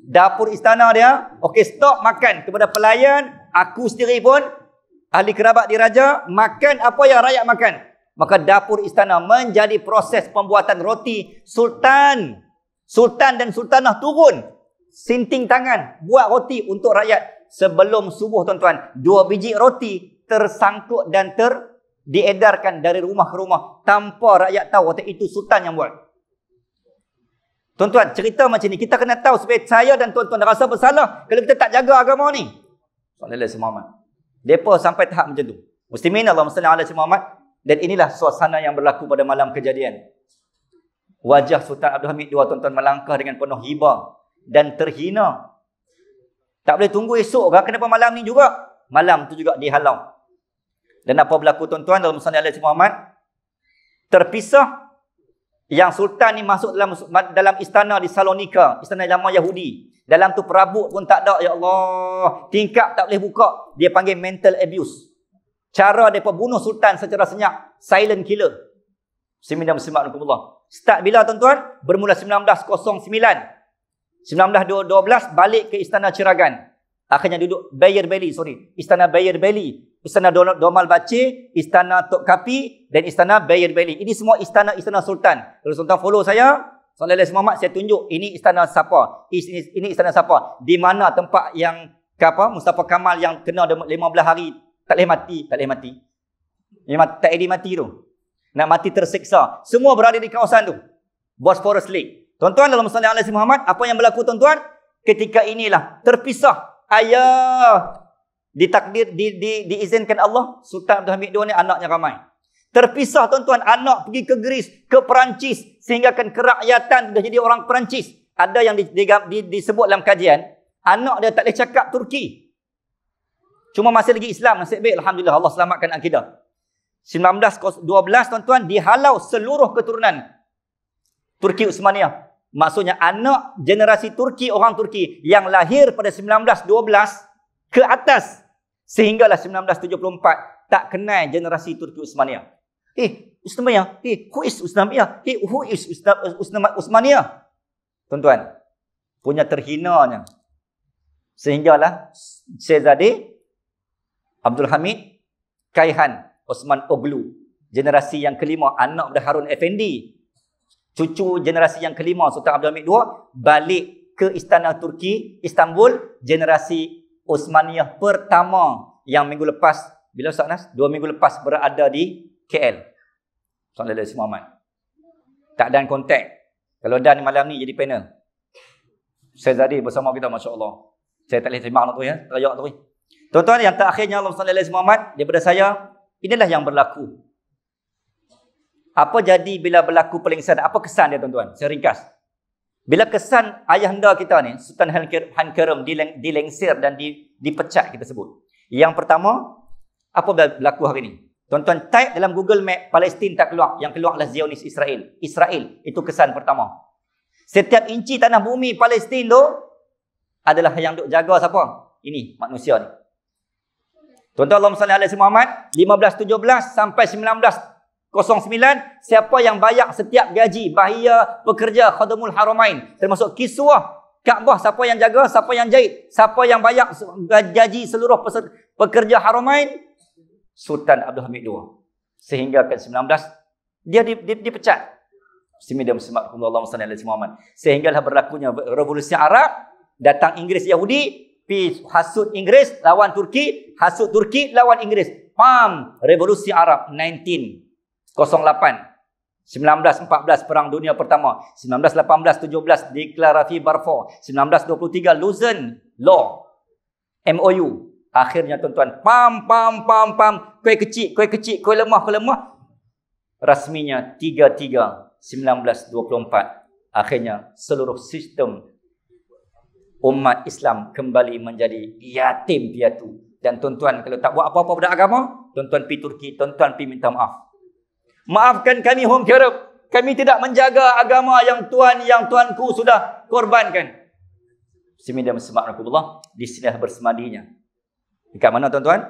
Dapur istana dia, okey, stop makan kepada pelayan, aku sendiri pun ahli kerabat diraja, makan apa yang rakyat makan. Maka dapur istana menjadi proses pembuatan roti. Sultan dan sultanah turun, sinting tangan, buat roti untuk rakyat. Sebelum subuh tuan-tuan, 2 biji roti tersangkut dan diedarkan dari rumah ke rumah tanpa rakyat tahu. Waktu itu sultan yang buat. Tuan-tuan, cerita macam ni kita kena tahu supaya saya dan tuan-tuan rasa bersalah kalau kita tak jaga agama ni. Sallallahu alaihi Muhammad. Depa sampai tahap macam tu. Muslimin, Allahumma salli ala Muhammad. Dan inilah suasana yang berlaku pada malam kejadian. Wajah Sultan Abdul Hamid II tuan-tuan melangkah dengan penuh hibah dan terhina. Tak boleh tunggu esok ke? Kenapa malam ni juga? Malam tu juga dihalau. Dan apa berlaku tuan-tuan? Allahumma salli ala Muhammad. Terpisah. Yang sultan ni masuk dalam istana di Salonika, istana lama Yahudi. Dalam tu perabot pun tak ada, ya Allah. Tingkap tak boleh buka. Dia panggil mental abuse. Cara mereka bunuh sultan secara senyap, silent killer. Muslimin dan muslimat rahimakumullah. Start bila tuan-tuan? Bermula 1909. 1912 balik ke istana Ciragan. Akhirnya duduk istana Bayer Beli, istana Domal Bace, istana Topkapi dan istana Bayer Beli. Ini semua istana sultan. Kalau sultan follow saya, sallallahu alaihi Muhammad, saya tunjuk ini istana siapa, ini istana siapa, di mana tempat yang Mustafa Kamal yang kena 15 hari tak boleh mati. Tak boleh mati tu. Nak mati tersiksa. Semua berada di kawasan tu. Bosphorus Lake. Tuan-tuan, dalam sallallahu alaihi Muhammad, apa yang berlaku tuan-tuan? Ketika inilah terpisah. Ayah ditakdir diizinkan Allah, Sultan Abdul Hamid II ni anaknya ramai. Terpisah tuan-tuan, anak pergi ke Greece, ke Perancis, sehinggakan kerakyatan dah jadi orang Perancis. Ada yang disebut dalam kajian, anak dia tak boleh cakap Turki. Cuma masih lagi Islam, nasib baik, alhamdulillah, Allah selamatkan akidah. 1912 tuan-tuan, dihalau seluruh keturunan Turki Uthmaniyah. Maksudnya anak generasi Turki, orang Turki yang lahir pada 1912 ke atas sehinggalah 1974 tak kenal generasi Turki Uthmaniyah. Uthmaniyah, who is Uthmaniyah? Who is Uthmaniyah? Tuan-tuan, punya terhinanya. Sehinggalah Syekh Abdul Hamid Kaihan Osman Oglu, generasi yang kelima, anak dari Harun Effendi, cucu generasi yang kelima Sultan Abdul Hamid II, balik ke istana Turki, Istanbul, generasi Uthmaniyah pertama yang minggu lepas, bila Ustaz Nas? 2 minggu lepas berada di KL. Sallallahu Alaihi Wasallam. Tak ada kontak. Kalau dah ni malam ni jadi panel. Syekh Zadi bersama kita, Masya Allah. Saya tak boleh terima tu ya, terayak tu. Tuan-tuan, yang terakhirnya Allah Sallallahu Alaihi Wasallam daripada saya, inilah yang berlaku. Apa jadi bila berlaku pelengseran? Apa kesan dia, tuan-tuan? Saya ringkas. Bila kesan ayahanda kita ni, Sultan Hankerem dilengsir dan dipecat, kita sebut. Yang pertama, apa berlaku hari ini? Tuan-tuan, type dalam Google Map, Palestin tak keluar. Yang keluar adalah Zionis Israel. Israel, itu kesan pertama. Setiap inci tanah bumi Palestin tu adalah yang duk jaga siapa? Ini, manusia ni. Tuan-tuan, Allahumma salli ala Muhammad, 1517 sampai 1909, siapa yang bayar setiap gaji, bahia, pekerja, khadamul haramain, termasuk kiswah, Kaabah, siapa yang jaga, siapa yang jahit, siapa yang bayar gaji seluruh pekerja haramain? Sultan Abdul Hamid II. Sehingga ke 19, dia dipecat. Sehinggalah berlakunya revolusi Arab, datang Inggeris Yahudi, pi hasut Inggeris lawan Turki, hasut Turki lawan Inggeris. Pam, revolusi Arab 1908. 1914 Perang Dunia Pertama, 1918-17 Deklarasi Balfour, 1923 Lausanne Law, MOU. Akhirnya tuan-tuan, pam, kuih kecil, kuih lemah. Rasminya 3/3/1924. Akhirnya seluruh sistem umat Islam kembali menjadi yatim piatu. Dan tuan-tuan, kalau tak buat apa-apa pada agama, tuan-tuan pergi Turki, tuan-tuan pergi minta maaf. Maafkan kami Home Kerep. Kami tidak menjaga agama yang tuanku sudah korbankan. Bismillahirrahmanirrahim. Di sini bersemadinya. Dekat mana tuan-tuan?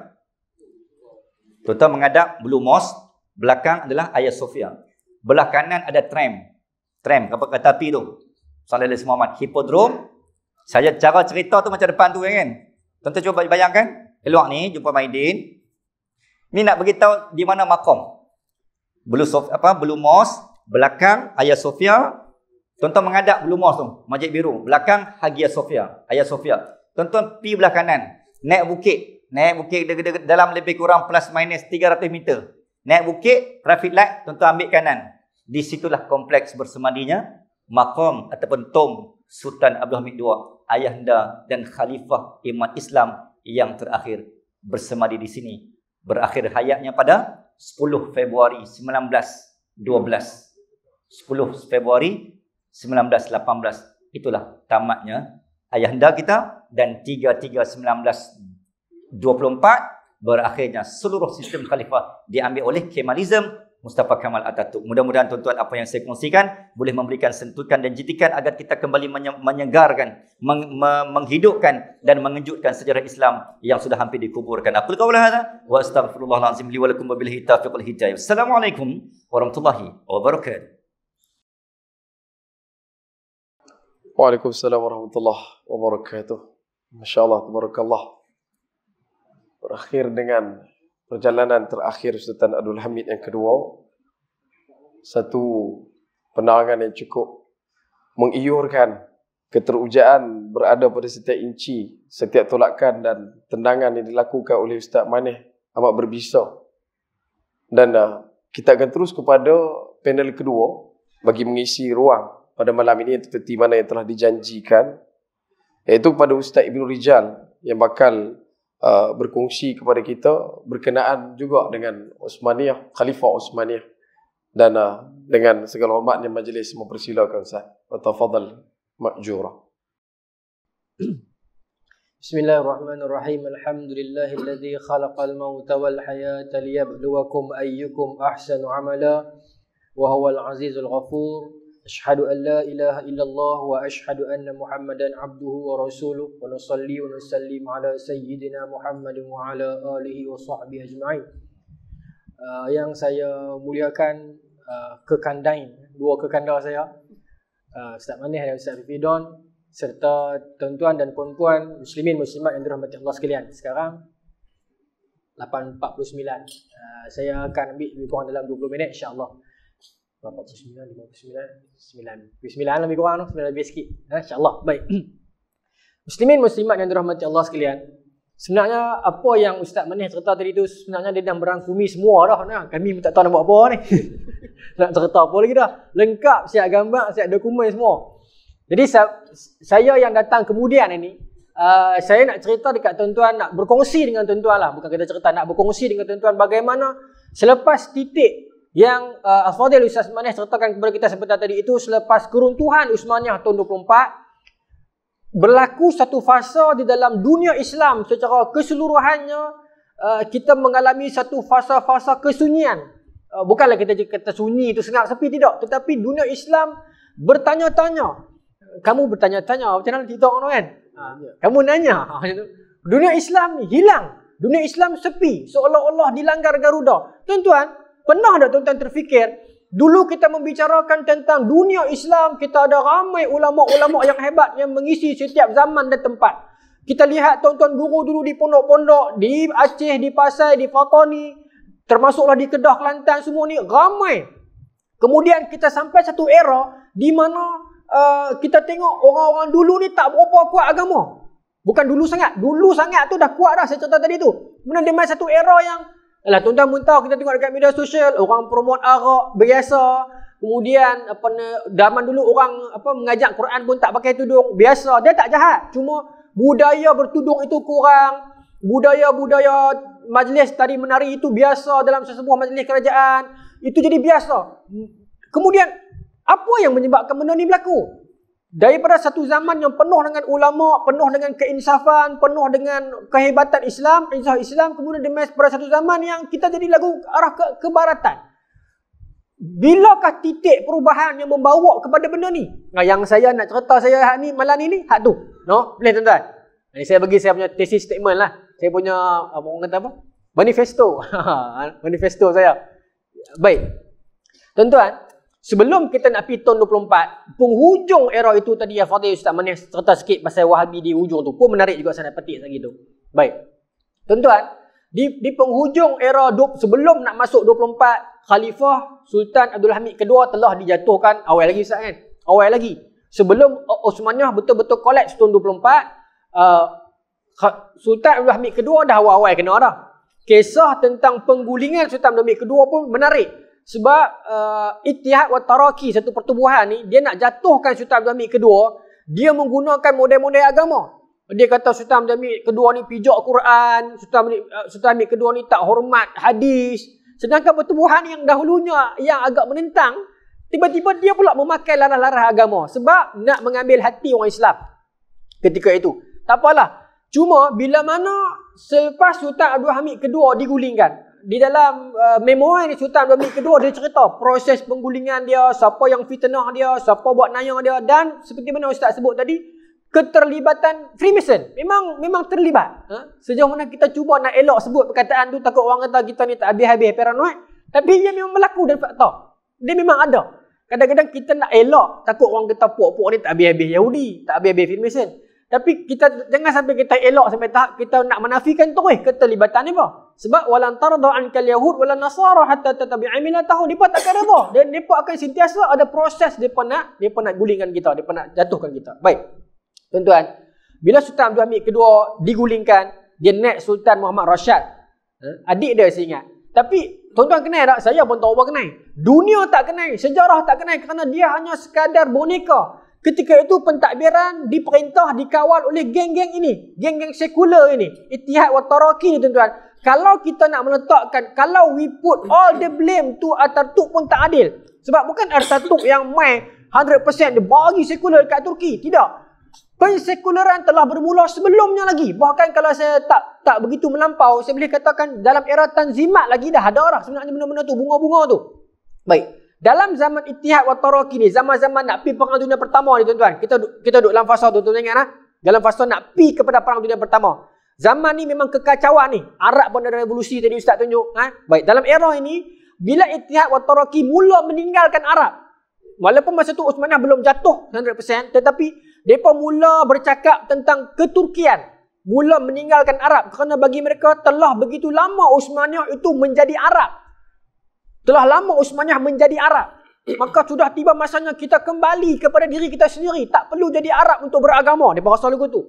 Tuan-tuan menghadap Blue Mosque. Belakang adalah Hagia Sophia. Belah kanan ada tram. Tram, kereta api tu. Sallallahu Alaihi Wasallam. Hippodrome. Saya cara cerita tu macam depan tu kan. Tuan-tuan cuba bayangkan. Keluar ni, jumpa Maidin. Ni nak beritahu di mana makom. Blue Mosque. Belakang Hagia Sophia. Tuan-tuan menghadap Blue Mosque tu. Masjid Biru. Belakang Hagia Sophia. Tuan-tuan pergi belah kanan. Naik bukit dalam lebih kurang plus minus 300 meter. Naik bukit, traffic light, tuan-tuan ambil kanan. Di situlah kompleks bersemadinya maqam ataupun tomb Sultan Abdul Hamid II, ayahanda dan khalifah umat Islam yang terakhir bersemadi di sini. Berakhir hayatnya pada 10 Februari 1912. 10 Februari 1918. Itulah tamatnya ayahanda kita, dan 3/3/1924 berakhirnya seluruh sistem khalifah diambil oleh Kemalism Mustafa Kemal Atatürk. Mudah-mudahan tuan-tuan apa yang saya kongsikan boleh memberikan sentuhan dan jitikan agar kita kembali menyegarkan, menghidupkan dan mengejutkan sejarah Islam yang sudah hampir dikuburkan. Aqul qawla hadza wa astaghfirullahalazim li wa lakum wa billahi taufiq wal hidayah. Assalamualaikum warahmatullahi wabarakatuh. Waalaikumsalam warahmatullahi wabarakatuh. Masya-Allah, tabarakallah. Berakhir dengan perjalanan terakhir Sultan Abdul Hamid yang kedua. Satu penerangan yang cukup mengiurkan keterujaan berada pada setiap inci, setiap tolakan dan tendangan yang dilakukan oleh Ustaz Maneh amat berbisa. Dan kita akan terus kepada panel kedua bagi mengisi ruang pada malam ini seperti mana yang telah dijanjikan, iaitu kepada Ustaz Ibnu Rijal yang bakal berkongsi kepada kita berkenaan juga dengan Uthmaniyah, Khalifah Uthmaniyah, dan dengan segala hormatnya majlis mempersilakan Ustaz. Tafadhal ma'jura. Bismillahirrahmanirrahim. Alhamdulillahilladzi khalaqal mauta wal hayata liyabluwakum ayyukum ahsanu amala wa huwal azizul ghafur. Asyhadu an la ilaha illallah wa asyhadu anna Muhammadan abduhu wa rasuluh wa nusalli wa nusallim ala sayyidina Muhammadin wa ala alihi wa sahbihi ajma'in. Yang saya muliakan kekandain, dua kekanda saya, Ustaz Manis dan Ustaz Fifidon, serta tuan-tuan dan puan-puan muslimin muslimat yang dirahmati Allah sekalian. Sekarang 8.49. Saya akan ambil lebih kurang dalam 20 minit insya-Allah. 49, 59 lebih kurang, 9 lebih sikit, insya-Allah. Baik. Muslimin muslimat yang dirahmati Allah sekalian, sebenarnya apa yang Ustaz Manis cerita tadi tu sebenarnya dia dah merangkumi semua dah. Nah, kami tak tahu nak buat apa ni. Nak cerita apa lagi dah. Lengkap, siap gambar, siap dokumen semua. Jadi saya yang datang kemudian ini, saya nak cerita dekat tuan-tuan, nak berkongsi dengan tuan-tuan lah. Bukan kita cerita, nak berkongsi dengan tuan-tuan bagaimana selepas titik yang Al-Fadhil Ustaz Manis ceritakan kepada kita sebentar tadi itu, selepas keruntuhan Uthmaniyah tahun 24, berlaku satu fasa di dalam dunia Islam secara keseluruhannya. Kita mengalami satu fasa-fasa kesunyian. Bukanlah kita kata sunyi itu sengat sepi, tidak. Tetapi dunia Islam bertanya-tanya. Kamu bertanya-tanya, macam mana TikTok tu kan? Kamu nanya. Dunia Islam hilang. Dunia Islam sepi. Seolah-olah dilanggar Garuda. Tuan-tuan, pernah tak tuan-tuan terfikir, dulu kita membicarakan tentang dunia Islam, kita ada ramai ulama-ulama yang hebat yang mengisi setiap zaman dan tempat. Kita lihat tuan-tuan guru dulu di pondok-pondok, di Aceh, di Pasai, di Fatani, termasuklah di Kedah, Kelantan, semua ni ramai. Kemudian kita sampai satu era di mana kita tengok orang-orang dulu ni tak berapa kuat agama. Bukan dulu sangat tu dah kuat dah, saya cerita tadi tu. Kemudian dia main satu era yang, alah, tuan-tuan pun tahu, kita tengok dekat media sosial, orang promote arak biasa. Kemudian zaman dulu orang mengajak Quran pun tak pakai tudung, biasa. Dia tak jahat, cuma budaya bertudung itu kurang. Budaya-budaya majlis tari menari itu biasa dalam sesebuah majlis kerajaan. Itu jadi biasa. Kemudian apa yang menyebabkan benda ni berlaku? Daripada satu zaman yang penuh dengan ulama, penuh dengan keinsafan, penuh dengan kehebatan Islam, Islam, kemudian demes pada satu zaman yang kita jadi lagu arah ke baratan. Bilakah titik perubahan yang membawa kepada benda ni? Nah, yang saya nak cerita saya ni malam ni hak tu. No, boleh tuan-tuan. Ini saya bagi saya punya thesis statement lah. Saya punya orang kata apa? Manifesto. Manifesto saya. Baik. Tuan-tuan, sebelum kita nak pergi tahun 24, penghujung era itu tadi yang Fadhil Ustaz Manis cerita sikit pasal Wahabi di hujung tu. Pun menarik juga saya nak petik lagi tu. Baik. Tuan-tuan, di penghujung era sebelum nak masuk 24, Khalifah Sultan Abdul Hamid kedua telah dijatuhkan. Awal lagi Ustaz kan? Awal lagi. Sebelum Uthmaniyah betul-betul kolaps tahun 24, Sultan Abdul Hamid kedua dah awal-awal kena dah. Kisah tentang penggulingan Sultan Abdul Hamid kedua pun menarik. Sebab Ittihad wa Taraqi, satu pertubuhan ni, dia nak jatuhkan Sultan Abdul Hamid kedua, dia menggunakan model-model agama. Dia kata Sultan Abdul Hamid kedua ni pijak Quran, Sultan Hamid kedua ni tak hormat hadis. Sedangkan pertubuhan yang dahulunya yang agak menentang, tiba-tiba dia pula memakai laras-laras agama sebab nak mengambil hati orang Islam ketika itu. Tak apalah. Cuma bila mana selepas Sultan Abdul Hamid kedua digulingkan, di dalam memori Sultan Abdul Hamid kedua, dia cerita proses penggulingan dia, siapa yang fitnah dia, siapa buat nayang dia, dan seperti mana Ustaz sebut tadi, keterlibatan Freemason. Memang terlibat. Sejauh mana kita cuba nak elok sebut perkataan tu, takut orang kata kita ni tak habis-habis paranoid, tapi dia memang berlaku dan fakta. Dia memang ada. Kadang-kadang kita nak elok, takut orang kata puak-puak ni tak habis-habis Yahudi, tak habis-habis Freemason. Tapi kita jangan sampai kita elok sampai tahap kita nak menafikan terus keterlibatan ni apa. Sebab walan tarda ankal yahud walan nasara hatta tattabi'a millatahum. Depa takkan redha. Dan depa akan sentiasa ada proses depa nak gulingkan kita, depa nak jatuhkan kita. Baik. Tuan-tuan, bila Sultan Abdul Hamid kedua digulingkan, dia naik Sultan Muhammad Rashad. Adik dia saya ingat. Tapi tuan-tuan kenal tak? Saya pun tahu apa kenal. Dunia tak kenal, sejarah tak kenal kerana dia hanya sekadar boneka. Ketika itu pentadbiran diperintah, dikawal oleh geng-geng ini, geng-geng sekular ini, Ittihad wa Taraqi ni tuan-tuan. Kalau kita nak meletakkan, kalau we put all the blame to Ataturk pun tak adil. Sebab bukan Ataturk yang main 100% dia bagi sekular dekat Turki, tidak. Pensekularan telah bermula sebelumnya lagi. Bahkan kalau saya tak begitu melampau, saya boleh katakan dalam era Tanzimat lagi dah ada dah sebenarnya benda-benda tu, bunga-bunga tu. Baik. Dalam zaman Ittihad wa Taraqi ni, zaman-zaman nak pi perang dunia pertama ni tuan-tuan. Kita duduk dalam fasa tuan-tuan ingat lah. Dalam fasa nak pi kepada perang dunia pertama. Zaman ni memang kekacauan ni. Arab pun ada revolusi tadi Ustaz tunjuk. Baik, dalam era ini, bila Ittihad wa Taraqi mula meninggalkan Arab. Walaupun masa tu Uthmaniyah belum jatuh 100%, tetapi mereka mula bercakap tentang keturkian. Mula meninggalkan Arab. Kerana bagi mereka telah begitu lama Uthmaniyah itu menjadi Arab. Telah lama Uthmaniyah menjadi Arab. Maka sudah tiba masanya kita kembali kepada diri kita sendiri. Tak perlu jadi Arab untuk beragama. Dia rasa lagu tu.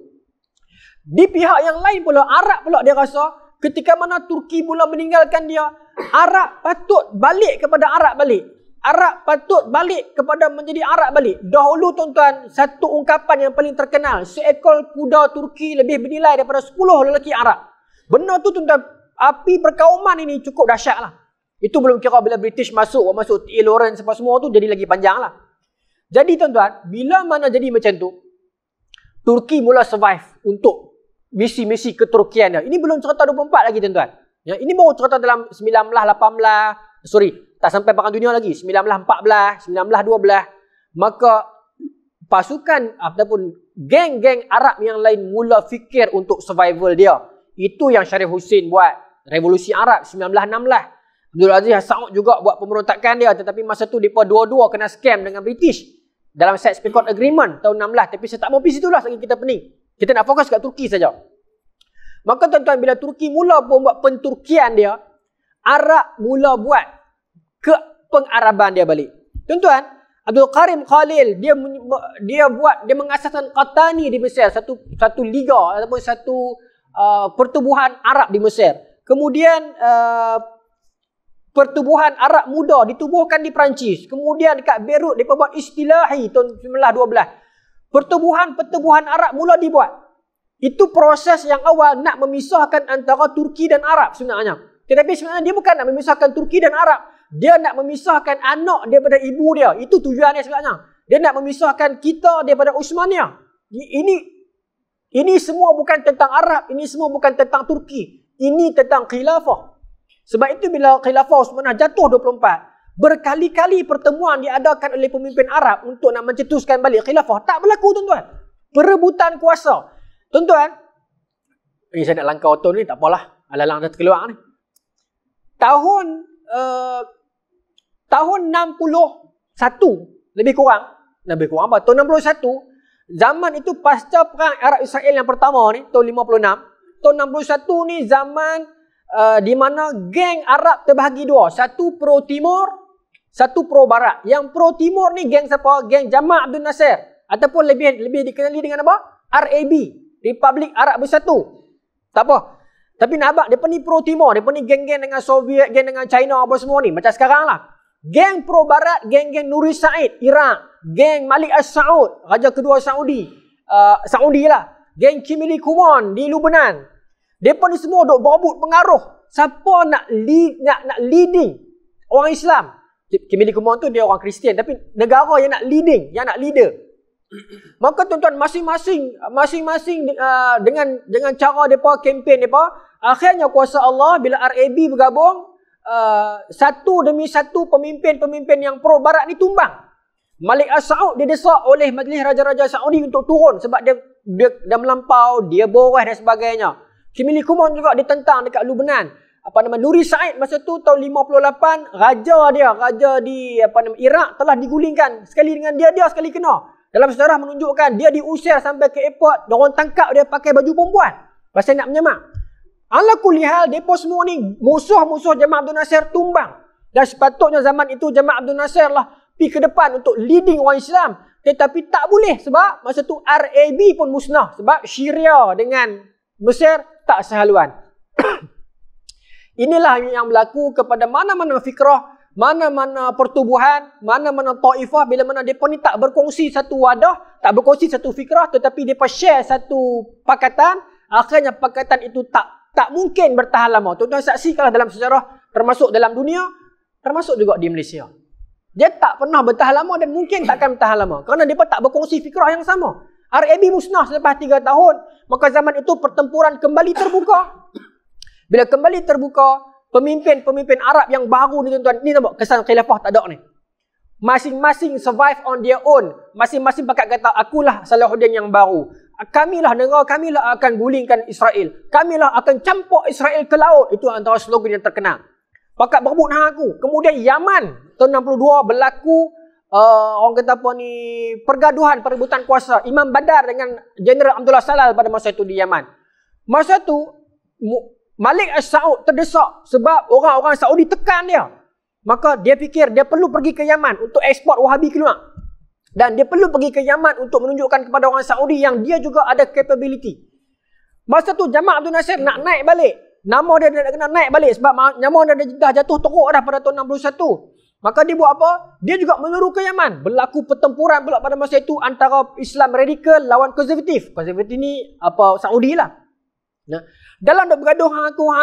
Di pihak yang lain pula, Arab pula dia rasa ketika mana Turki mula meninggalkan dia, Arab patut balik kepada Arab balik. Arab patut balik kepada menjadi Arab balik. Dahulu tuan-tuan, satu ungkapan yang paling terkenal, seekor kuda Turki lebih bernilai daripada 10 lelaki Arab. Benar tu tuan-tuan, api perkauman ini cukup dahsyat lah. Itu belum kira bila British masuk T.A. Lawrence apa semua tu jadi lagi panjang lah. Jadi tuan-tuan, bila mana jadi macam tu, Turki mula survive untuk misi-misi keturkian dia. Ini belum cerita 24 lagi tuan-tuan. Ya, ini baru cerita dalam 1918, tak sampai perang dunia lagi, 1914, 1912. Maka pasukan ataupun geng-geng Arab yang lain mula fikir untuk survival dia. Itu yang Syarif Hussein buat. Revolusi Arab 1916. Abdul Aziz Saud juga buat pemberontakan dia, tetapi masa tu mereka dua-dua kena scam dengan British dalam Sykes-Picot Agreement tahun 16. Tapi saya tak mau pergi situ lah, lagi kita pening. Kita nak fokus kat Turki saja. Maka tuan-tuan, bila Turki mula pun buat penturkian dia, Arab mula buat ke pengaraban dia balik. Tuan-tuan, Abdul Karim Khalil dia mengasaskan Qahtani di Mesir, satu liga ataupun satu pertubuhan Arab di Mesir. Kemudian pertubuhan Arab Muda ditubuhkan di Perancis. Kemudian dekat Beirut mereka buat Istilahi tahun 1912. Pertubuhan Arab mula dibuat. Itu proses yang awal nak memisahkan antara Turki dan Arab sebenarnya. Tetapi sebenarnya dia bukan nak memisahkan Turki dan Arab. Dia nak memisahkan anak daripada ibu dia. Itu tujuannya sebenarnya. Dia nak memisahkan kita daripada Uthmaniyah. Ini semua bukan tentang Arab. Ini semua bukan tentang Turki. Ini tentang khilafah. Sebab itu bila khilafah Uthmaniyah jatuh 24, berkali-kali pertemuan diadakan oleh pemimpin Arab untuk nak mencetuskan balik khilafah. Tak berlaku tuan-tuan. Perebutan kuasa. Tuan-tuan, ini saya nak langkah auto ni, tak apalah. Alang-alang dah terkeluar ni. Tahun 61, lebih kurang apa? Tahun 61, zaman itu pasca perang Arab Israel yang pertama ni, tahun 56. Tahun 61 ni zaman di mana geng Arab terbahagi dua. Satu pro Timur, satu pro Barat. Yang pro Timur ni geng siapa? Geng Jamal Abdul Nasser. Ataupun lebih dikenali dengan apa? RAB. Republik Arab Bersatu. Tak apa. Tapi nak abang, mereka ni pro Timur. Mereka ni geng-geng dengan Soviet, geng dengan China apa semua ni. Macam sekarang lah. Geng pro Barat, geng-geng Nuri Said, Iraq. Geng Malik As-Saud, Raja kedua Saudi. Saudi lah. Geng Kimili Kumon di Lebanon. Mereka ni semua duk berebut pengaruh. Siapa nak leading orang Islam? Kimili Kumon tu dia orang Kristian. Tapi negara yang nak leading, yang nak leader. Maka tuan-tuan, masing-masing dengan cara mereka, kempen mereka, akhirnya kuasa Allah bila RAB bergabung, satu demi satu pemimpin-pemimpin yang pro Barat ni tumbang. Malik As-Saud didesak oleh Majlis Raja-Raja Saudi untuk turun sebab dia dah melampau, dia boras dan sebagainya. Kimili Kumon juga ditentang dekat Lebanon. Nuri Said masa tu tahun 58, raja di Iraq telah digulingkan. Sekali dengan dia sekali kena. Dalam sejarah menunjukkan dia diusir sampai ke airport, orang tangkap dia pakai baju perempuan pasal nak menyemak. Ala kulli hal, depa semua ni musuh-musuh Jamal Abdul Nasser tumbang. Dan sepatutnya zaman itu Jamal Abdul Nasser lah pergi ke depan untuk leading orang Islam. Tetapi tak boleh sebab masa tu RAB pun musnah. Sebab Syria dengan Mesir tak sehaluan. Inilah yang berlaku kepada mana-mana fikrah, mana-mana pertubuhan, mana-mana taifah, bila mana mereka ni tak berkongsi satu wadah, tak berkongsi satu fikrah, tetapi mereka share satu pakatan, akhirnya pakatan itu tak mungkin bertahan lama. Tuan-tuan saksikanlah dalam sejarah, termasuk dalam dunia, termasuk juga di Malaysia. Dia tak pernah bertahan lama dan mungkin takkan bertahan lama. Kerana mereka tak berkongsi fikrah yang sama. RAB musnah selepas 3 tahun, maka zaman itu pertempuran kembali terbuka. Bila kembali terbuka, pemimpin-pemimpin Arab yang baru ni tuan-tuan, ni nampak kesan khilafah tak ada ni. Masing-masing survive on their own. Masing-masing pakat kata, akulah Salahuddin yang baru. Kamilah negara, kamilah akan gulingkan Israel. Kamilah akan campur Israel ke laut. Itu antara slogan yang terkenal. Pakat berebut dengan aku. Kemudian Yaman, tahun 62 berlaku orang kata apa ni, pergaduhan, perebutan kuasa. Imam Badar dengan Jeneral Abdullah Salal pada masa itu di Yaman. Masa tu Malik As-Saud terdesak sebab orang-orang Saudi tekan dia. Maka dia fikir dia perlu pergi ke Yaman untuk ekspor Wahabi keluar. Dan dia perlu pergi ke Yaman untuk menunjukkan kepada orang Saudi yang dia juga ada capability. Masa tu Jamal Abdul Nasir nak naik balik. Nama dia nak kena naik balik sebab nama dia dah jatuh teruk dah pada tahun 61. Maka dia buat apa? Dia juga menyeru ke Yaman. Berlaku pertempuran pula pada masa itu antara Islam radikal lawan konservatif. Konservatif ni apa, Saudi lah. Nah, dalam dok bergaduh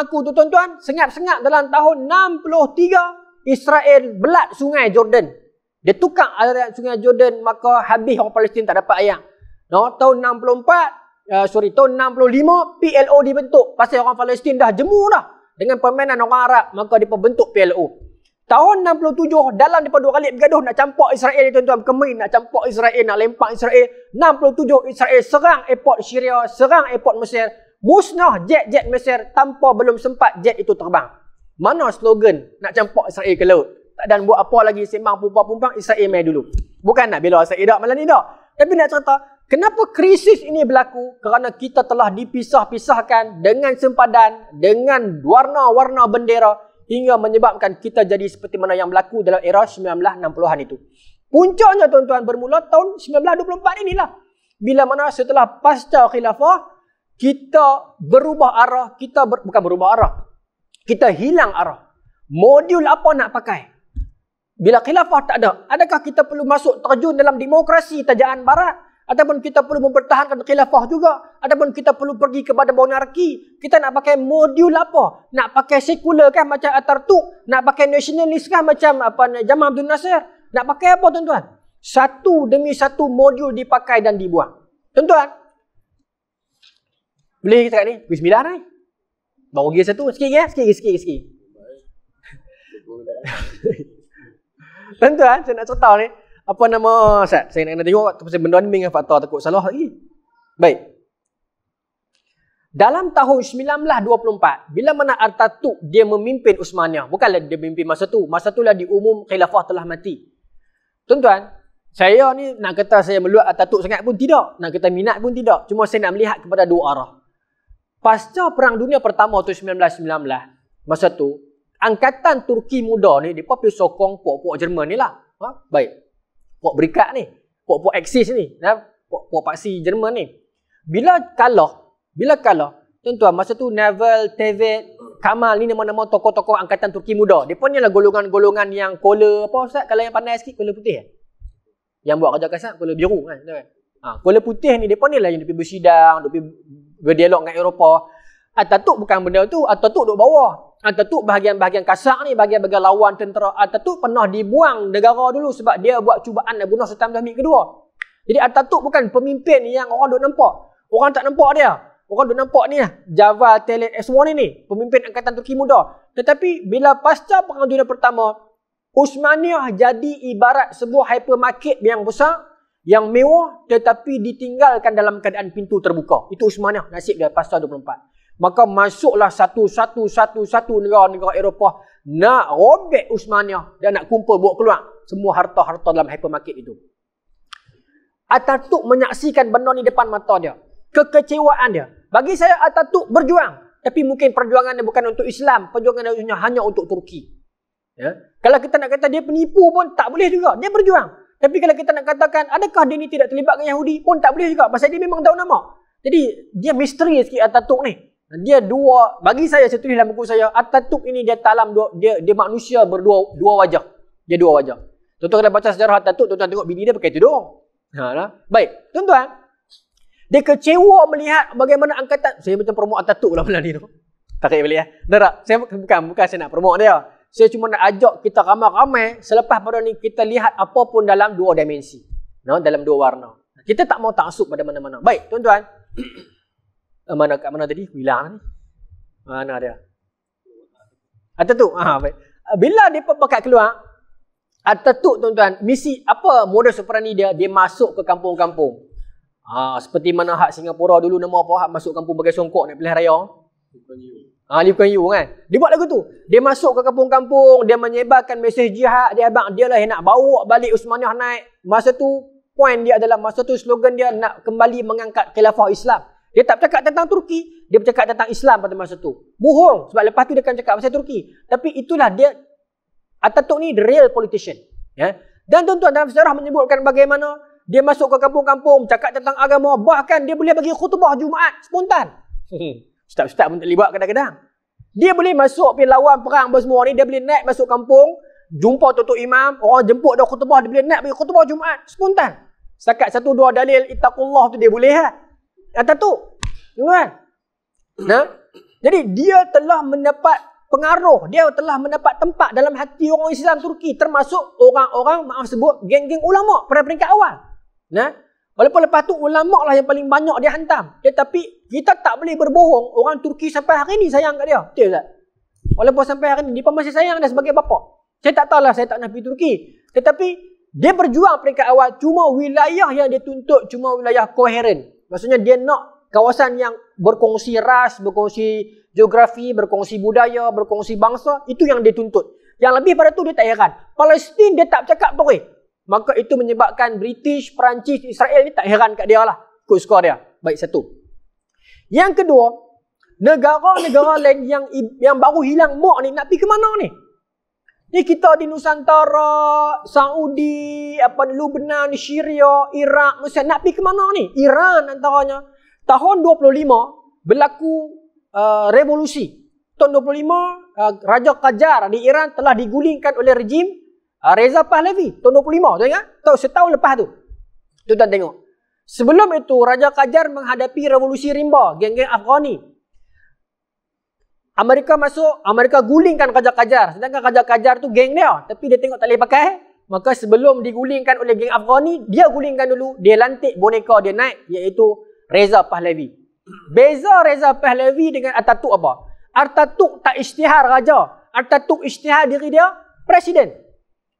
aku tu tuan-tuan, sengap-sengap dalam tahun 63 Israel belat sungai Jordan. Dia tukar aliran sungai Jordan, maka habis orang Palestin tak dapat air. No, tahun 65 PLO dibentuk. Pasal orang Palestin dah jemu dah dengan permainan orang Arab, maka dibentuk PLO. Tahun 67 dalam daripada 2 kali bergaduh nak campur Israel, tuan-tuan, Kemin nak campur Israel, nak lempar Israel. 67 Israel serang airport Syria, serang airport Mesir, musnah jet-jet Mesir tanpa belum sempat jet itu terbang. Mana slogan nak campur Israel ke laut? Dan buat apa lagi sembang pumpang-pumpang Israel mai dulu. Bukan nak bela Israel dak, malah ni dak. Tapi nak cerita, kenapa krisis ini berlaku? Kerana kita telah dipisah-pisahkan dengan sempadan, dengan warna-warna bendera, hingga menyebabkan kita jadi seperti mana yang berlaku dalam era 1960-an itu. Puncaknya tuan-tuan bermula tahun 1924 inilah. Bila mana setelah pasca khilafah, kita berubah arah, bukan berubah arah. Kita hilang arah. Modul apa nak pakai? Bila khilafah tak ada, adakah kita perlu masuk terjun dalam demokrasi tajaan barat? Ataupun kita perlu mempertahankan khilafah juga? Ataupun kita perlu pergi kepada monarki? Kita nak pakai modul apa? Nak pakai sekular kah macam Atatürk? Nak pakai nasionalis kah macam Jamal Abdul Nasir? Nak pakai apa tuan-tuan? Satu demi satu modul dipakai dan dibuang. Tuan-tuan, boleh kita kat ni? Bismillah ni. Baru lagi satu. Sikit ya? Sikit. Tuan-tuan, saya nak cerita ni. Apa nama Ustaz? Saya nak tengok pasal benda ni dengan fakta takut salah lagi. Baik. Dalam tahun 1924, bila mana Atatürk dia memimpin Uthmaniyah, bukanlah dia memimpin masa tu. Masa itulah diumum khilafah telah mati. Tuan-tuan, saya ni nak kata saya meluat Atatürk sangat pun tidak. Nak kata minat pun tidak. Cuma saya nak melihat kepada dua arah. Pasca Perang Dunia Pertama tahun 1919, masa tu, Angkatan Turki muda ni, dia pergi sokong puak-puak Jerman ni lah. Baik. Puak berikat ni, puak Axis ni, puak paksi Jerman ni. Bila kalah, tuan-tuan, masa tu Naval, Tevet, Kamal ni nama-nama tokoh-tokoh Angkatan Turki muda. Dia pun ni lah golongan-golongan yang kola apa Ustaz? Kalau yang pandai sikit, kola putih. Yang buat kerja kasar, kola biru kan. Kola putih ni, dia pun ni lah yang dia pergi bersidang, dia pergi berdialog dengan Eropah. Atatürk bukan benda tu, Atatürk duduk bawah. Atatürk bahagian-bahagian kasar ni, bahagian-bahagian lawan tentera. Atatürk pernah dibuang negara dulu sebab dia buat cubaan nak bunuh Sultan Abdul Hamid kedua. Jadi Atatürk bukan pemimpin yang orang duk nampak. Orang tak nampak dia. Orang duk nampak ni lah. Java, Telet, semua ni. Pemimpin Angkatan Turki muda. Tetapi bila pasca Perang Dunia Pertama, Uthmaniyah jadi ibarat sebuah hypermarket yang besar, yang mewah, tetapi ditinggalkan dalam keadaan pintu terbuka. Itu Uthmaniyah, nasib dia pasca 24. Maka masuklah satu negara-negara Eropah nak robek Uthmaniyah dan nak kumpul bawa keluar semua harta-harta dalam hypermarket itu. Atatürk menyaksikan benda ni depan mata dia. Kekecewaan dia. Bagi saya Atatürk berjuang. Tapi mungkin perjuangannya bukan untuk Islam. Perjuangannya hanya untuk Turki. Ya? Kalau kita nak kata dia penipu pun tak boleh juga. Dia berjuang. Tapi kalau kita nak katakan adakah dia ni tidak terlibat dengan Yahudi pun tak boleh juga. Pasal dia memang tahu nama. Jadi dia misteri sikit Atatürk ni. Dia dua, bagi saya tulis dalam buku saya, Atatürk ini dia talam dia manusia berdua wajah. Dia dua wajah. Tuan-tuan kalau baca sejarah Atatürk, tuan-tuan tengok bini dia pakai tudung. Baik, tuan-tuan. Dia kecewa melihat bagaimana angkatan, saya macam promote Atatürk lah malam ni tu. Tak kaya boleh ya. Tak, saya bukan saya nak promote dia. Saya cuma nak ajak kita ramai-ramai selepas pada ni kita lihat apa pun dalam dua dimensi. Dalam dua warna. Kita tak mau taksub pada mana-mana. Baik, tuan-tuan. Kat mana tadi? Hilang ni. Mana dia? Atatürk. Baik. Bila dia pakat keluar, Ataturk tuan-tuan, misi apa modus operandi dia? Dia masuk ke kampung-kampung. Seperti mana hak Singapura dulu nama apa? Hak masuk kampung bagi songkok nak pilihan raya. Lee Kuan Yew kan. Dia buat lagu tu. Dia masuk ke kampung-kampung, dia menyebarkan mesej jihad, dia lah yang nak bawa balik Uthmaniyah naik. Masa tu point dia adalah, masa tu slogan dia nak kembali mengangkat khilafah Islam. Dia tak bercakap tentang Turki, dia bercakap tentang Islam pada masa tu. Bohong, sebab lepas tu dia akan cakap pasal Turki. Tapi itulah dia, Ataturk ni the real politician. Ya. Dan tuan-tuan dalam sejarah menyebutkan bagaimana dia masuk ke kampung-kampung, cakap tentang agama, bahkan dia boleh bagi khutbah Jumaat spontan. Ustaz-ustaz pun tak boleh buat kadang-kadang. Dia boleh masuk pergi lawan perang semua ni, dia boleh naik masuk kampung, jumpa tutup imam, orang jemput dah khutbah, dia boleh naik bagi khutbah Jumaat spontan. Setakat 1-2 dalil ittaqullah tu dia boleh Ataturk. Kan? Nah, jadi dia telah mendapat pengaruh, dia telah mendapat tempat dalam hati orang Islam Turki, termasuk orang-orang, maaf sebut, geng-geng ulama pada peringkat awal. Nah, walaupun lepas tu ulama lah yang paling banyak dia hantam. Tetapi kita tak boleh berbohong, orang Turki sampai hari ni sayang kat dia. Betul tak? Walaupun sampai hari ni dia pun masih sayang dia sebagai bapa. Saya tak tahulah, saya tak nak pergi Turki. Tetapi dia berjuang peringkat awal, cuma wilayah yang dia tuntut cuma wilayah koheren. Maksudnya dia nak kawasan yang berkongsi ras, berkongsi geografi, berkongsi budaya, berkongsi bangsa. Itu yang dia tuntut. Yang lebih pada tu dia tak heran. Palestin dia tak bercakap betul. Maka itu menyebabkan British, Perancis, Israel ni tak heran kat dia lah. Ikut skor dia. Baik, satu. Yang kedua, negara-negara lain yang baru hilang mak ni nak pergi ke mana ni? Ni kita di Nusantara, Saudi, Lebanon, Syria, Iraq, Mesir, nak pergi ke mana ni? Iran antaranya. Tahun 25 berlaku revolusi. Tahun 25 Raja Qajar di Iran telah digulingkan oleh rejim Reza Pahlavi. Tahun 25 tu ingat? Tahu setahun lepas tu. Tuan tengok. Sebelum itu Raja Qajar menghadapi revolusi rimba, geng-geng Afghani. Amerika masuk, Amerika gulingkan Raja Qajar. Sedangkan Raja Qajar tu geng dia, tapi dia tengok tak boleh pakai. Maka sebelum digulingkan oleh geng Afghani, dia gulingkan dulu, dia lantik boneka dia naik, iaitu Reza Pahlavi. Beza Reza Pahlavi dengan Ataturk apa? Ataturk tak isytihar raja. Ataturk isytihar diri dia presiden.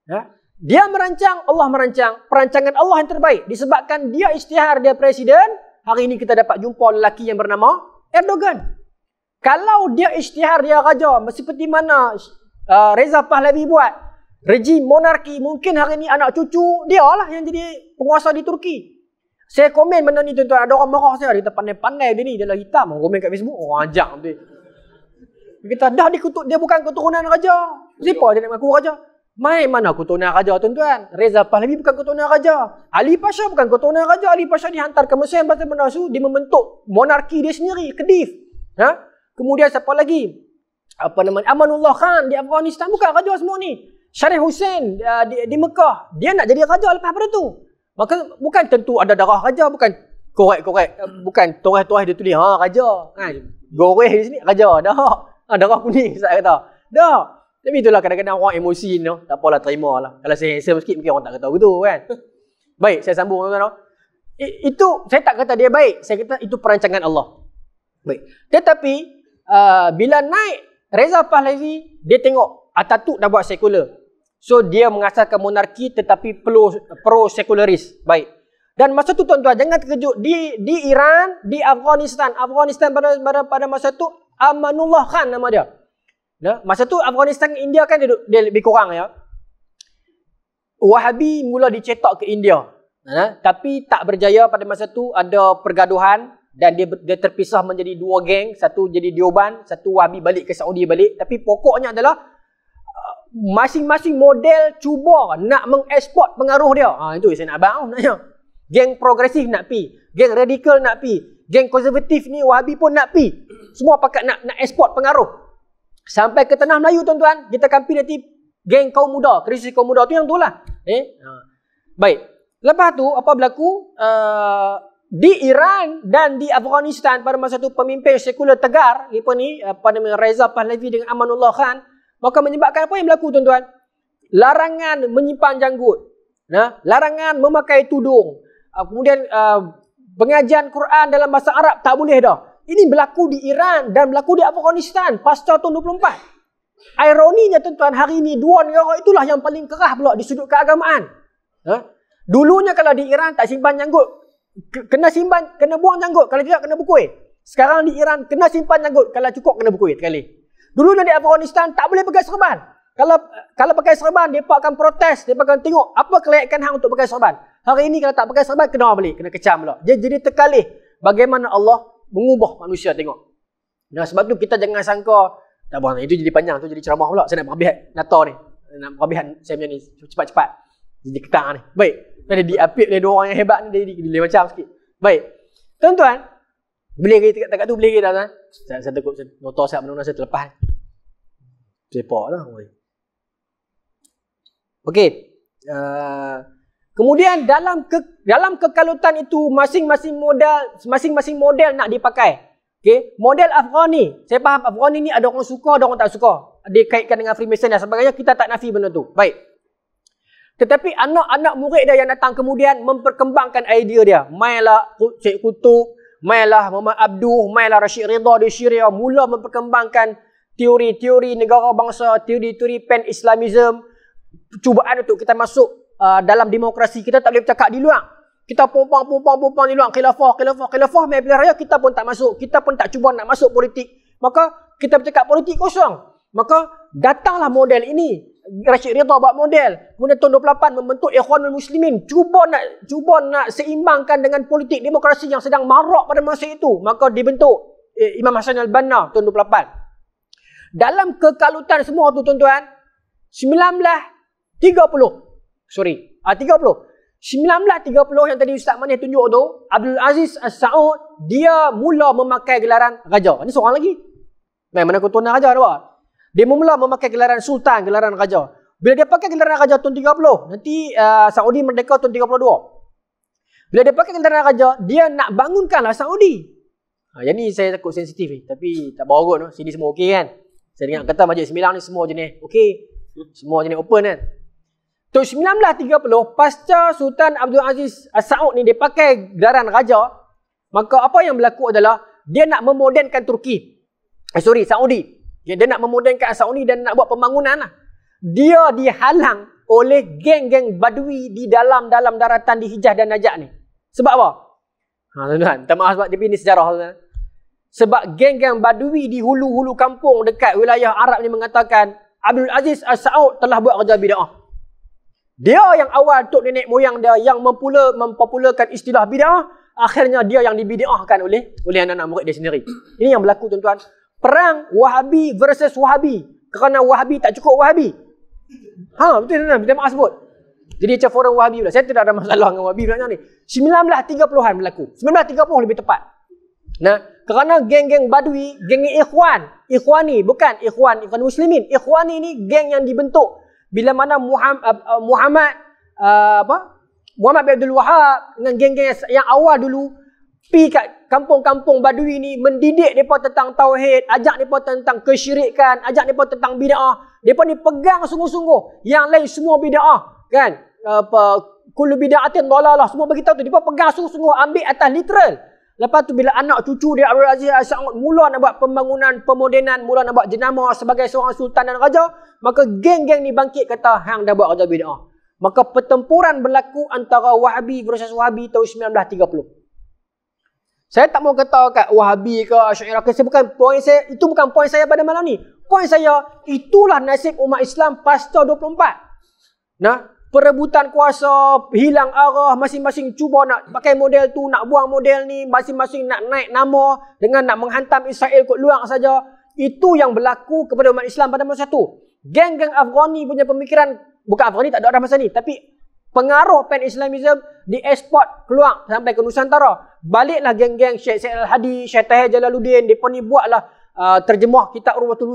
Ya? Dia merancang, Allah merancang. Perancangan Allah yang terbaik. Disebabkan dia isytihar dia presiden, hari ini kita dapat jumpa lelaki yang bernama Erdogan. Kalau dia isytihar dia raja, seperti mana Reza Pahlavi buat, rejim monarki, mungkin hari ini anak cucu dia lah yang jadi penguasa di Turki. Saya komen benda ni tuan-tuan, ada orang marah saya, dia pandai-pandai dia ni, dia lah hitam, orang komen kat Facebook, orang ajak nanti. Kita dah dia bukan keturunan raja. Siapa dia nak mengaku raja? Mai mana keturunan raja tuan-tuan? Reza Pahlavi bukan keturunan raja. Ali Pasha bukan keturunan raja. Ali Pasha dihantar ke Mesir pada Menasu, dia membentuk monarki dia sendiri, Kedif. Kemudian siapa lagi? Amanullah Khan di Afghanistan, bukan raja semua ni. Sharif Hussein di Mekah, dia nak jadi raja lepas pada tu. Maka bukan tentu ada darah raja, bukan korek-korek, bukan toreh-toreh dia tulis raja. Goreh di sini raja, dah. Darah kuning saya kata. Dah. Tapi itulah kadang-kadang orang emosi tu, tak apalah, terima lah. Kalau saya handsome sikit mungkin orang tak kata begitu kan. Baik, saya sambung tuan-tuan. Itu saya tak kata dia baik, saya kata itu perancangan Allah. Baik. Tetapi bila naik Reza Pahlavi, dia tengok Ataturk dah buat sekular. So dia mengasaskan monarki tetapi pro-sekularis. Baik. Dan masa tu tuan-tuan jangan terkejut, di Iran, di Afghanistan pada masa tu Amanullah Khan nama dia. Masa tu Afghanistan India kan dia lebih kurang ya. Wahabi mula dicetak ke India. Tapi tak berjaya pada masa tu, ada pergaduhan dan dia terpisah menjadi dua geng, satu jadi Dioban, satu Wahabi balik ke Saudi balik. Tapi pokoknya adalah masing-masing model cuba nak mengeksport pengaruh dia. Itu saya nak abang nanya. Geng progresif nak pi, geng radikal nak pi, geng konservatif ni Wahabi pun nak pi. Semua pakat nak eksport pengaruh. Sampai ke tanah Melayu tuan-tuan, kita akan pi nanti geng kaum muda, krisis kaum muda tu yang tu lah. Baik. Lepas tu apa berlaku? Di Iran dan di Afghanistan pada masa tu pemimpin sekular tegar, Reza Pahlavi dengan Amanullah Khan, maka menyebabkan apa yang berlaku tuan-tuan? Larangan menyimpan janggut, larangan memakai tudung, kemudian pengajian Quran dalam bahasa Arab tak boleh dah. Ini berlaku di Iran dan berlaku di Afghanistan pasca tahun 24. Ironinya tuan-tuan, hari ini dua negara itulah yang paling kerah pula di sudut keagamaan. Dulunya kalau di Iran tak simpan janggut, kena simpan, kena buang janggut, kalau tidak kena bukui. Sekarang di Iran kena simpan janggut, kalau cukup kena bukui sekali. Dulunya di Afghanistan tak boleh pakai serban. Kalau pakai serban, mereka akan protes, mereka akan tengok apa kelayakan hang untuk pakai serban. Hari ini kalau tak pakai serban, kena balik, kena kecam pula. Jadi terkalih bagaimana Allah mengubah manusia tengok. Nah, sebab tu kita jangan sangka, tak boleh, itu jadi panjang, tu jadi ceramah pula. Saya nak perabihat NATO ni. Nak perabihat saya punya ni, cepat-cepat. Jadi ketang ni. Baik. Ada diapit oleh dua orang yang hebat ni, dia macam sikit. Baik. Tuan-tuan, boleh ke dekat tu, boleh ke tuan-tuan? Saya takut, motor saya benar-benar saya terlepas. Sepak lah. Okey. Kemudian dalam kekalutan itu masing-masing model nak dipakai. Okey, model Afghani. Saya faham Afghani ni ada orang suka, ada orang tak suka. Dia kaitkan dengan Freemason dan sebagainya, kita tak nafi benda tu. Baik. Tetapi anak-anak murid dia yang datang kemudian memperkembangkan idea dia. Mailah Syed Qutub, mailah Muhammad Abduh, mailah Rashid Ridha di Syria, mula memperkembangkan teori-teori negara bangsa, teori-teori pan-Islamism. Cubaan untuk kita masuk dalam demokrasi. Kita tak boleh bercakap di luar. Kita pompang di luar. Khilafah. Mai pilihan raya kita pun tak masuk. Kita pun tak cuba nak masuk politik. Maka kita bercakap politik kosong. Maka datanglah model ini. Rashid Ridha buat model. Kemudian tahun 28 membentuk Ikhwanul Muslimin. Cuba nak seimbangkan dengan politik demokrasi yang sedang marak pada masa itu. Maka dibentuk Imam Hassan Al-Banna tahun 28. Dalam kekalutan semua tu tuan-tuan, 1930 yang tadi Ustaz Manis tunjuk tu, Abdul Aziz As-Saud, dia mula memakai gelaran raja. Ini seorang lagi. Mana ketuanan raja ada. Dia mula memakai gelaran sultan, gelaran raja. Bila dia pakai gelaran raja tahun 30, nanti Saudi merdeka tahun 32. Bila dia pakai gelaran raja, dia nak bangunkanlah Saudi. Yang ni saya takut sensitif ni, tapi tak bawa kot. Sini semua okey kan? Saya dengar kata Majlis Sembilan ni semua jenis okey. Semua jenis open kan? Tahun 1930, pasca Sultan Abdul Aziz As-Saud ni dia pakai gelaran raja, maka apa yang berlaku adalah dia nak memodenkan Turki. Saudi. Dia nak memodenkan Saudi dan nak buat pembangunan lah. Dia dihalang oleh geng-geng Badui di dalam daratan di Hijaz dan Najaf ni. Sebab apa? Tuan-tuan, minta maaf sebab ini sejarah tuan. Sebab geng-geng Badui di hulu-hulu kampung dekat wilayah Arab ni mengatakan Abdul Aziz As-Saud telah buat kerja bid'ah. Dia yang awal tok nenek moyang dia yang mempopularkan istilah bid'ah, akhirnya dia yang dibid'ahkan oleh anak-anak murid dia sendiri. Ini yang berlaku tuan-tuan. Perang Wahabi versus Wahabi. Kerana Wahabi tak cukup Wahabi. Betul tuan-tuan, minta maaf sebut. Jadi macam forum Wahabi pula. Saya tidak ada masalah dengan Wahabi pula ni. 1930-an berlaku. 1930 lebih tepat. Nah, kerana geng-geng Badui, geng Ikhwani, bukan Ikhwan Muslimin. Ikhwani ni geng yang dibentuk bila mana Muhammad bin Abdul Wahab dengan geng-geng yang awal dulu pi kat kampung-kampung Badui ni mendidik depa tentang tauhid, ajak depa tentang kesyirikan, ajak depa tentang bid'ah. Depa ni pegang sungguh-sungguh. Yang lain semua bid'ah, kan? Kullu bid'atin dhalalah, semua bagi tahu tu. Depa pegang sungguh-sungguh, ambil atas literal. Lepas tu bila anak cucu dia Abdul Aziz As-Saud mula nak buat pembangunan, pemodenan, mula nak buat jenama sebagai seorang sultan dan raja, maka geng-geng ni bangkit kata hang dah buat kerja bid'ah. Maka pertempuran berlaku antara Wahabi versus Wahabi tahun 1930. Saya tak mau kata kat Wahabi ke Asy'ariyah ke, itu bukan poin saya pada malam ni. Poin saya, itulah nasib umat Islam pasca 24. Nah, perebutan kuasa, hilang arah, masing-masing cuba nak pakai model tu, nak buang model ni, masing-masing nak naik nama dengan nak menghantam Israel kot luar saja. Itu yang berlaku kepada umat Islam pada masa tu. Geng-geng Afghani punya pemikiran, bukan Afghani tak ada masa ni, tapi pengaruh pan-Islamism dieksport keluar sampai ke Nusantara. Baliklah geng-geng Syekh Said Al-Hadi, Syekh Tahir Jalaluddin, mereka ni buatlah terjemah kitab Urwatul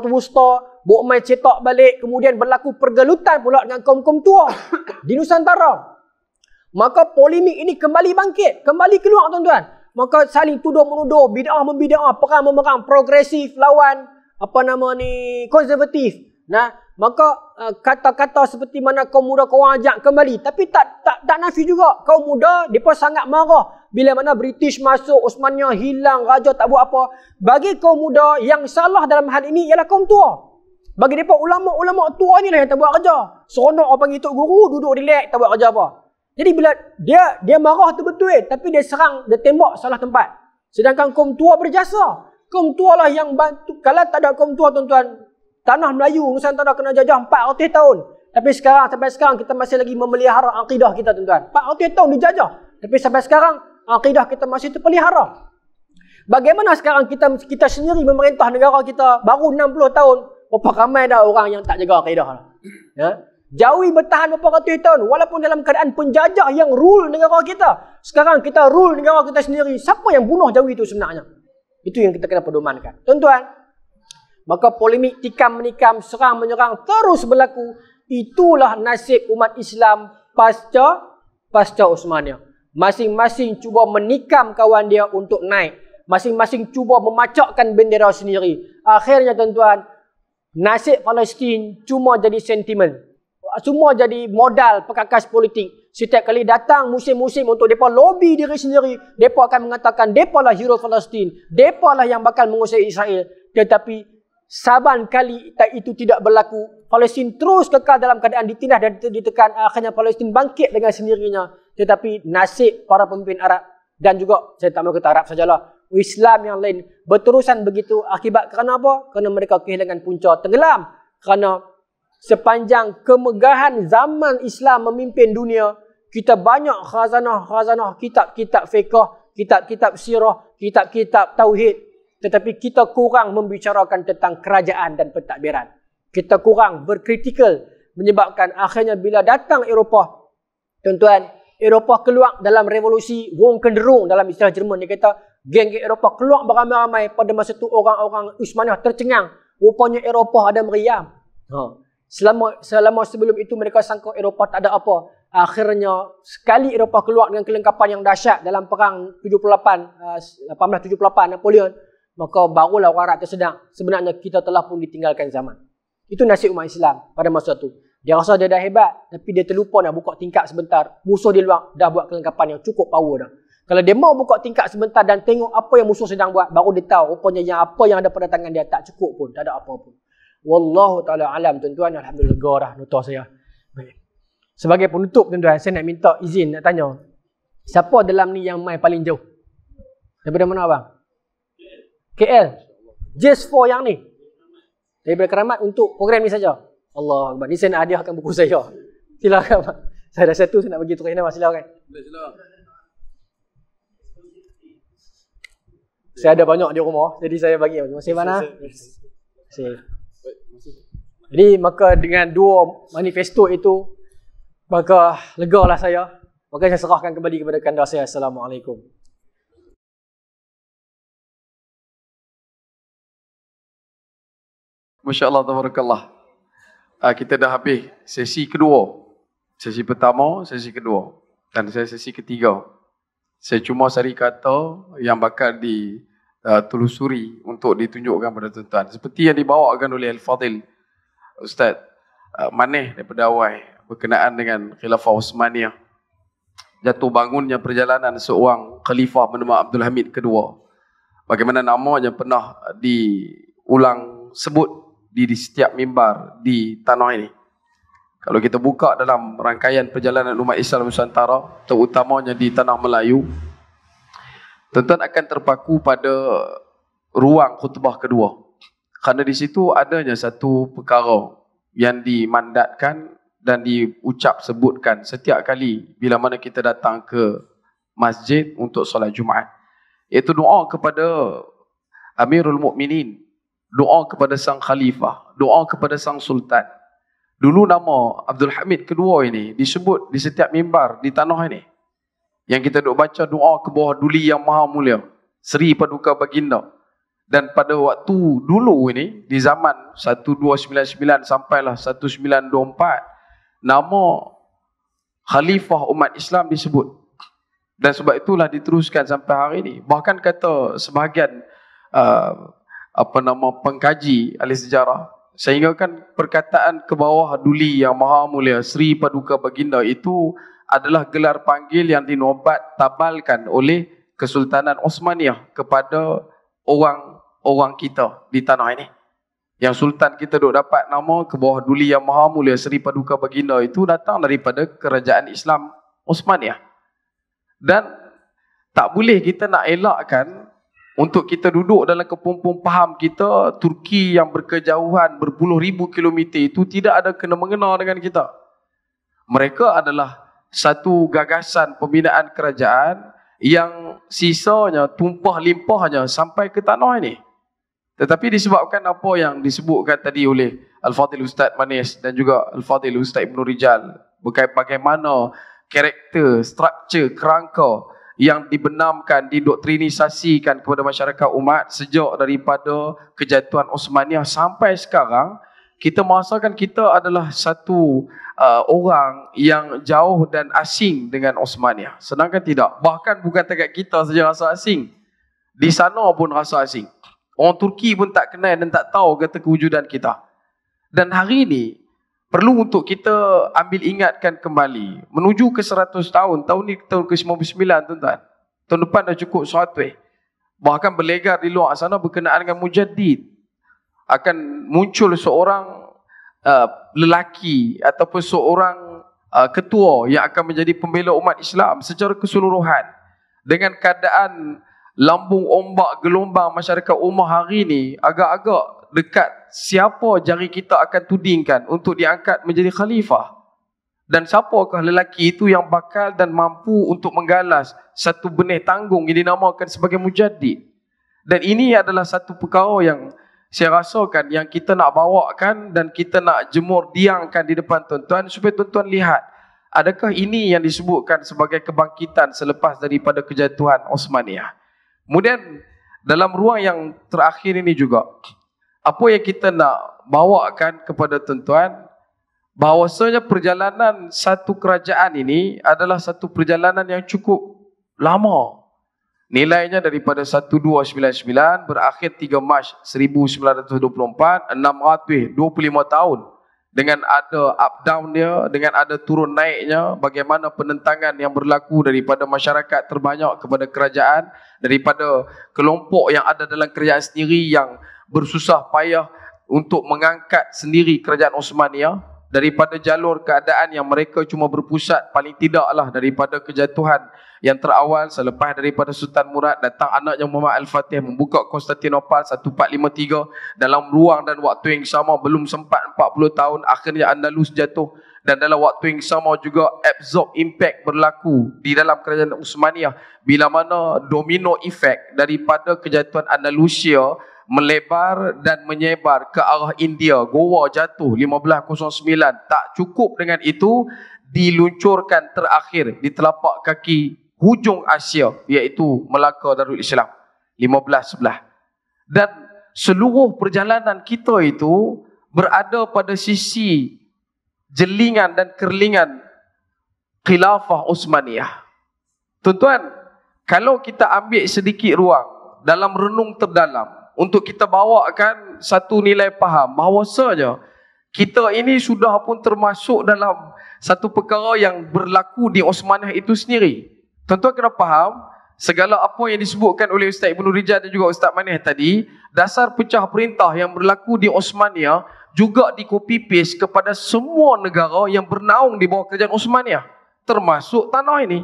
Wusta, Bok Mai cetak balik, kemudian berlaku pergelutan pula dengan kaum-kaum tua di Nusantara. Maka polemik ini kembali bangkit, kembali keluar tuan-tuan. Maka saling tuduh-menuduh, bid'ah membid'ah, perang-memerang, progresif lawan konservatif. Nah, Maka kata-kata seperti mana kaum muda kau ajak kembali, tapi tak nafi juga. Kaum muda depa sangat marah bila mana British masuk, Osmania hilang, raja tak buat apa. Bagi kaum muda yang salah dalam hal ini ialah kaum tua. Bagi depa ulama-ulama tua ni lah yang tak buat kerja. Seronok orang panggil tok guru, duduk relax tak buat kerja apa. Jadi bila dia marah tu betul tapi dia serang, dia tembak salah tempat. Sedangkan kaum tua berjasa. Kaum tua lah yang bantu. Kalau tak ada kaum tua tuan-tuan, tanah Melayu Nusantara kena jajah 400 tahun. Tapi sampai sekarang kita masih lagi memelihara akidah kita tuan-tuan. 400 tahun dijajah. Tapi sampai sekarang akidah kita masih terpelihara. Bagaimana sekarang kita sendiri memerintah negara kita baru 60 tahun. Berapa ramai dah orang yang tak jaga akidah. Ya? Jawi bertahan berapa ratus tahun walaupun dalam keadaan penjajah yang rule negara kita. Sekarang kita rule negara kita sendiri. Siapa yang bunuh Jawi itu sebenarnya? Itu yang kita kena pedomankan. Tuan-tuan, maka polemik tikam-menikam, serang-menyerang terus berlaku. Itulah nasib umat Islam pasca Uthmaniyah. Masing-masing cuba menikam kawan dia untuk naik. Masing-masing cuba memacakkan bendera sendiri. Akhirnya tuan-tuan, nasib Palestin cuma jadi sentimen. Cuma jadi modal perkakas politik. Setiap kali datang musim-musim untuk mereka lobby diri sendiri, mereka akan mengatakan mereka lah hero Palestin. Mereka lah yang bakal mengusir Israel. Tetapi saban kali itu tidak berlaku. Palestin terus kekal dalam keadaan ditindas dan ditekan. Akhirnya Palestin bangkit dengan sendirinya. Tetapi nasib para pemimpin Arab dan juga, saya tak mahu kata Arab sajalah, Islam yang lain berterusan begitu. Akibat kerana apa? Kerana mereka kehilangan punca, tenggelam. Kerana sepanjang kemegahan zaman Islam memimpin dunia, kita banyak khazanah-khazanah kitab-kitab fiqh, kitab-kitab sirah, kitab-kitab tauhid. Tetapi kita kurang membicarakan tentang kerajaan dan pentadbiran. Kita kurang berkritikal, menyebabkan akhirnya bila datang Eropah, tuan-tuan, Eropah keluar dalam revolusi wong kenderung dalam istilah Jerman. Dia kata, geng-geng Eropah keluar beramai-ramai. Pada masa itu orang-orang Uthmaniyah tercengang. Rupanya Eropah ada meriam. Selama sebelum itu mereka sangka Eropah tak ada apa. Akhirnya sekali Eropah keluar dengan kelengkapan yang dahsyat dalam perang 1878 Napoleon, maka barulah orang Arab tersedar sebenarnya kita telah pun ditinggalkan zaman. Itu nasib umat Islam pada masa itu. Dia rasa dia dah hebat, tapi dia terlupa nak buka tingkap sebentar. Musuh di luar dah buat kelengkapan yang cukup power dah. Kalau dia mau buka tingkap sebentar dan tengok apa yang musuh sedang buat, baru dia tahu rupanya yang apa yang ada pada tangan dia tak cukup pun, tak ada apa pun. Wallahu ta'ala alam tuan-tuan. Alhamdulillah dah nota saya. Baik. Sebagai penutup tuan-tuan, saya nak minta izin nak tanya. Siapa dalam ni yang main paling jauh? Daripada mana abang? KL. Just for yang ni. Daripada Keramat untuk program ni saja. Allah Akbar. Ni saya nak hadiahkan buku saya. Silakan abang. Saya dah satu, saya nak bagi tulis nama. Silakan. Saya ada banyak di rumah, jadi saya bagi. Terima kasih mana? Terima kasih. Jadi maka dengan dua manifesto itu, maka legalah saya. Maka saya serahkan kembali kepada kanda saya. Assalamualaikum. Masya Allah, tabarakallah. Kita dah habis sesi kedua. Sesi pertama, sesi kedua. Dan saya sesi ketiga. Saya cuma cari kata yang bakal ditelusuri untuk ditunjukkan pada tuan-tuan. Seperti yang dibawakan oleh Al-Fadil Ustaz Maneh daripada awal berkenaan dengan Khilafah Uthmaniyah. Jatuh bangunnya perjalanan seorang khalifah bernama Abdul Hamid kedua. Bagaimana namanya pernah diulang sebut di setiap mimbar di tanah ini. Kalau kita buka dalam rangkaian perjalanan umat Islam Nusantara, terutamanya di tanah Melayu, tuan-tuan akan terpaku pada ruang khutbah kedua. Kerana di situ adanya satu perkara yang dimandatkan dan diucap sebutkan setiap kali bila mana kita datang ke masjid untuk solat Jumaat. Iaitu doa kepada Amirul Mukminin, doa kepada sang khalifah, doa kepada sang sultan. Dulu nama Abdul Hamid kedua ini disebut di setiap mimbar di tanah ini. Yang kita duk baca doa ke bawah duli yang maha mulia, Seri Paduka Baginda. Dan pada waktu dulu ini, di zaman 1299 sampailah 1924, nama khalifah umat Islam disebut. Dan sebab itulah diteruskan sampai hari ini. Bahkan kata sebahagian pengkaji ahli sejarah, Sehingga kan perkataan ke bawah duli yang maha mulia Sri Paduka Baginda itu adalah gelar panggil yang dinobat tabalkan oleh Kesultanan Osmaniyah kepada orang kita di tanah ini. Yang Sultan kita duk dapat nama ke bawah duli yang maha mulia Sri Paduka Baginda itu datang daripada kerajaan Islam Osmaniyah. Dan tak boleh kita nak elakkan untuk kita duduk dalam kepompong faham kita Turki yang berkejauhan berpuluh ribu kilometer itu tidak ada kena-mengena dengan kita. Mereka adalah satu gagasan pembinaan kerajaan yang sisanya tumpah limpahnya sampai ke tanah ini. Tetapi disebabkan apa yang disebutkan tadi oleh Al-Fadhil Ustaz Manis dan juga Al-Fadhil Ustaz Ibn Rijal, bagaimana karakter, struktur, kerangka yang dibenamkan, didoktrinisasikan kepada masyarakat umat sejak daripada kejatuhan Osmaniyah sampai sekarang, kita merasakan kita adalah satu orang yang jauh dan asing dengan Osmaniyah. Sedangkan tidak. Bahkan bukan dekat kita saja rasa asing. Di sana pun rasa asing. Orang Turki pun tak kenal dan tak tahu kata kewujudan kita. Dan hari ini, perlu untuk kita ambil ingatkan kembali. Menuju ke 100 tahun. Tahun ni tahun ke-99 tuan-tuan. Tahun depan dah cukup 100. Bahkan berlegar di luar sana berkenaan dengan Mujaddid. Akan muncul seorang lelaki ataupun seorang ketua yang akan menjadi pembela umat Islam secara keseluruhan. Dengan keadaan lambung ombak gelombang masyarakat ummah hari ini agak-agak dekat siapa jari kita akan tudingkan untuk diangkat menjadi khalifah. Dan siapakah lelaki itu yang bakal dan mampu untuk menggalas satu benih tanggung yang dinamakan sebagai Mujaddid. Dan ini adalah satu perkara yang saya rasakan yang kita nak bawakan dan kita nak jemur diangkan di depan tuan-tuan supaya tuan-tuan lihat adakah ini yang disebutkan sebagai kebangkitan selepas daripada kejatuhan Osmaniyah. Kemudian dalam ruang yang terakhir ini juga, apa yang kita nak bawakan kepada tuan-tuan, bahawasanya perjalanan satu kerajaan ini adalah satu perjalanan yang cukup lama. Nilainya daripada 1299 berakhir 3 Mac 1924, 625 tahun. Dengan ada up down dia, dengan ada turun naiknya, bagaimana penentangan yang berlaku daripada masyarakat terbanyak kepada kerajaan, daripada kelompok yang ada dalam kerajaan sendiri yang bersusah payah untuk mengangkat sendiri kerajaan Osmaniyah, daripada jalur keadaan yang mereka cuma berpusat paling tidaklah daripada kejatuhan yang terawal selepas daripada Sultan Murad datang anaknya Muhammad Al-Fatih membuka Konstantinopel 1453 dalam ruang dan waktu yang sama belum sempat 40 tahun akhirnya Andalus jatuh, dan dalam waktu yang sama juga absorb impact berlaku di dalam kerajaan Osmaniyah bila mana domino effect daripada kejatuhan Andalusia melebar dan menyebar ke arah India. Goa jatuh 1509. Tak cukup dengan itu, diluncurkan terakhir di telapak kaki hujung Asia, iaitu Melaka Darul Islam 1511. Dan seluruh perjalanan kita itu berada pada sisi jelingan dan kerlingan khilafah Osmaniyah. Tuan-tuan, kalau kita ambil sedikit ruang dalam renung terdalam untuk kita bawakan satu nilai faham bahawasanya kita ini sudah pun termasuk dalam satu perkara yang berlaku di Osmaniyah itu sendiri. Tuan-tuan kena faham, segala apa yang disebutkan oleh Ustaz Ibn Rijal dan juga Ustaz Manis tadi, dasar pecah perintah yang berlaku di Osmaniyah juga di copy paste kepada semua negara yang bernaung di bawah kerajaan Osmaniyah, termasuk tanah ini.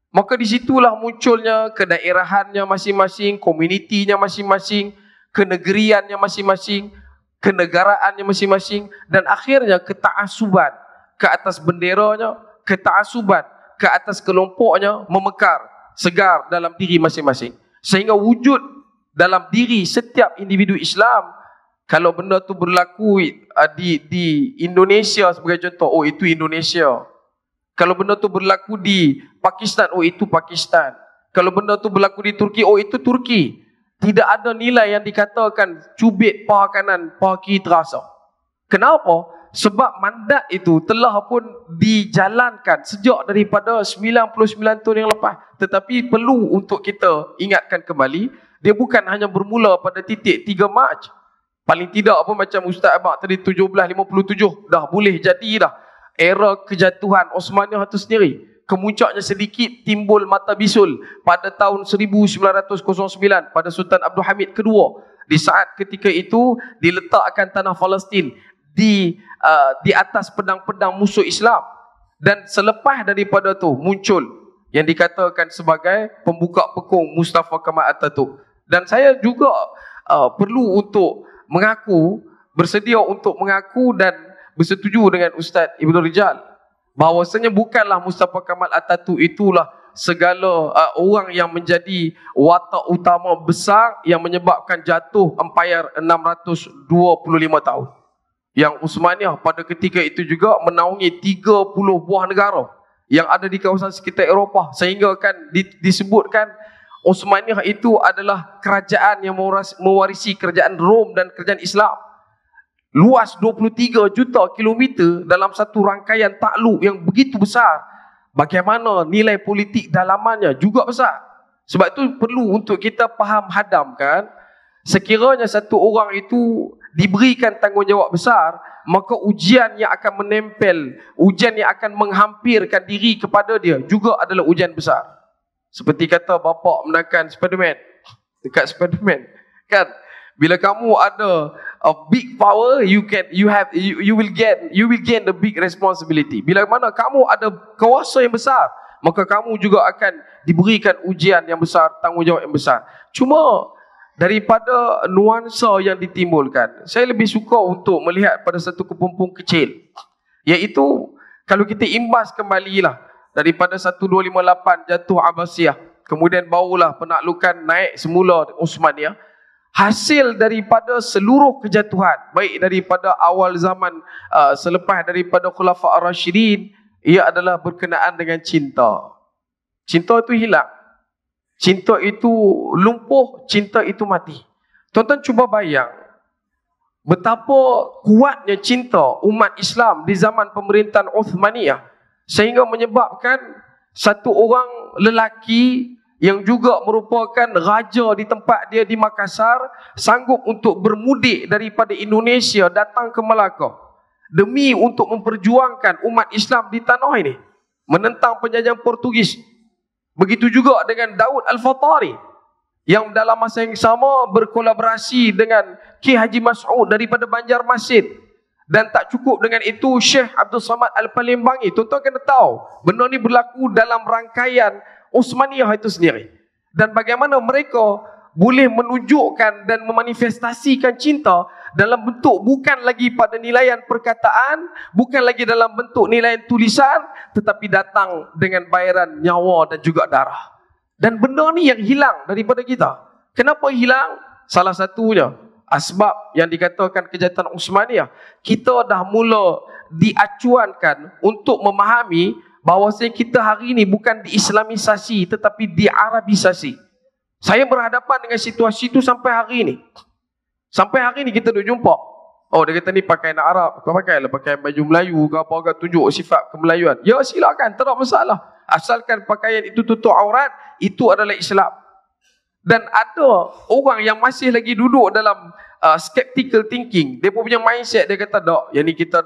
Maka disitulah munculnya kedaerahannya masing-masing, komunitinya masing-masing, kenegeriannya masing-masing, kenegaraannya masing-masing, dan akhirnya ketaasuban ke atas benderanya, ketaasuban ke atas kelompoknya memekar segar dalam diri masing-masing. Sehingga wujud dalam diri setiap individu Islam, kalau benda tu berlaku di Indonesia sebagai contoh, oh itu Indonesia. Kalau benda tu berlaku di Pakistan, oh itu Pakistan. Kalau benda tu berlaku di Turki, oh itu Turki. Tidak ada nilai yang dikatakan cubit paha kanan, paha kiri terasa. Kenapa? Sebab mandat itu telah pun dijalankan sejak daripada 99 tahun yang lepas. Tetapi perlu untuk kita ingatkan kembali, dia bukan hanya bermula pada titik 3 Mac. Paling tidak apa macam Ustaz Abang tadi 1757 dah boleh jadi dah era kejatuhan Osmaniyah itu sendiri. Kemuncaknya sedikit timbul mata bisul pada tahun 1909 pada Sultan Abdul Hamid kedua. Di saat ketika itu diletakkan tanah Palestin di atas pedang-pedang musuh Islam, dan selepas daripada tu muncul yang dikatakan sebagai pembuka pekung Mustafa Kamal Atatürk. Dan saya juga perlu untuk bersedia untuk mengaku dan bersetuju dengan Ustaz Ibnu Rijal bahawasanya bukanlah Mustafa Kamal Atatürk itulah segala orang yang menjadi watak utama besar yang menyebabkan jatuh empayar 625 tahun. Yang Uthmaniyah pada ketika itu juga menaungi 30 buah negara yang ada di kawasan sekitar Eropah, sehingga kan disebutkan Uthmaniyah itu adalah kerajaan yang mewarisi kerajaan Rom dan kerajaan Islam. Luas 23 juta kilometer dalam satu rangkaian takluk yang begitu besar. Bagaimana nilai politik dalamannya juga besar. Sebab itu perlu untuk kita faham hadam kan. Sekiranya satu orang itu diberikan tanggungjawab besar, maka ujian yang akan menempel, ujian yang akan menghampirkan diri kepada dia juga adalah ujian besar. Seperti kata bapak menakan Spiderman dekat Spiderman kan, bila kamu ada a big power, you will gain the big responsibility. Bila mana kamu ada kuasa yang besar, maka kamu juga akan diberikan ujian yang besar, tanggungjawab yang besar. Cuma daripada nuansa yang ditimbulkan, saya lebih suka untuk melihat pada satu kepompong kecil, iaitu kalau kita imbas kembalilah daripada 1258 jatuh Abbasiyah, kemudian barulah penaklukan naik semula Uthmaniyah. Hasil daripada seluruh kejatuhan, baik daripada awal zaman selepas daripada Khulafa' Ar-Rasyidin, ia adalah berkenaan dengan cinta. Cinta itu hilang, cinta itu lumpuh, cinta itu mati. Tuan-tuan cuba bayang betapa kuatnya cinta umat Islam di zaman pemerintahan Uthmaniyah, sehingga menyebabkan satu orang lelaki yang juga merupakan raja di tempat dia di Makassar sanggup untuk bermudik daripada Indonesia datang ke Melaka demi untuk memperjuangkan umat Islam di tanah ini, menentang penjajahan Portugis. Begitu juga dengan Daud Al-Fatari yang dalam masa yang sama berkolaborasi dengan Ki Haji Mas'ud daripada Banjarmasin. Dan tak cukup dengan itu, Syekh Abdul Samad Al-Palembanggi. Tuan-tuan kena tahu, benda ni berlaku dalam rangkaian Uthmaniyah itu sendiri. Dan bagaimana mereka boleh menunjukkan dan memanifestasikan cinta dalam bentuk bukan lagi pada nilaian perkataan, bukan lagi dalam bentuk nilaian tulisan, tetapi datang dengan bayaran nyawa dan juga darah. Dan benda ni yang hilang daripada kita. Kenapa hilang? Salah satunya asbab yang dikatakan kejahatan Uthmaniyah, kita dah mula diacuankan untuk memahami bahawasanya kita hari ini bukan diislamisasi tetapi diarabisasi. Saya berhadapan dengan situasi itu sampai hari ini. Sampai hari ini kita duk jumpa, oh dia kata ni pakai nak Arab, kau pakailah pakai baju Melayu ke apa ke, tunjuk sifat kemelayuan. Ya silakan, tak ada masalah. Asalkan pakaian itu tutup aurat, itu adalah Islam. Dan ada orang yang masih lagi duduk dalam skeptical thinking. Dia punya mindset, dia kata tak, yang ni kita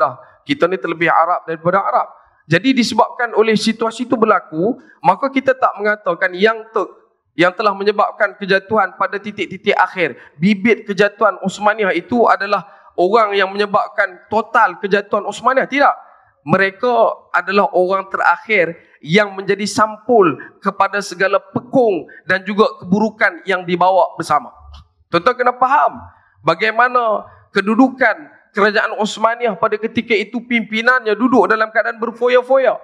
ni terlebih Arab daripada Arab. Jadi disebabkan oleh situasi itu berlaku, maka kita tak mengatakan yang telah menyebabkan kejatuhan pada titik-titik akhir, bibit kejatuhan Uthmaniyah itu adalah orang yang menyebabkan total kejatuhan Uthmaniyah. Tidak. Mereka adalah orang terakhir yang menjadi sampul kepada segala pekung dan juga keburukan yang dibawa bersama. Tuan-tuan kena faham bagaimana kedudukan kerajaan Uthmaniyah pada ketika itu, pimpinannya duduk dalam keadaan berfoya-foya.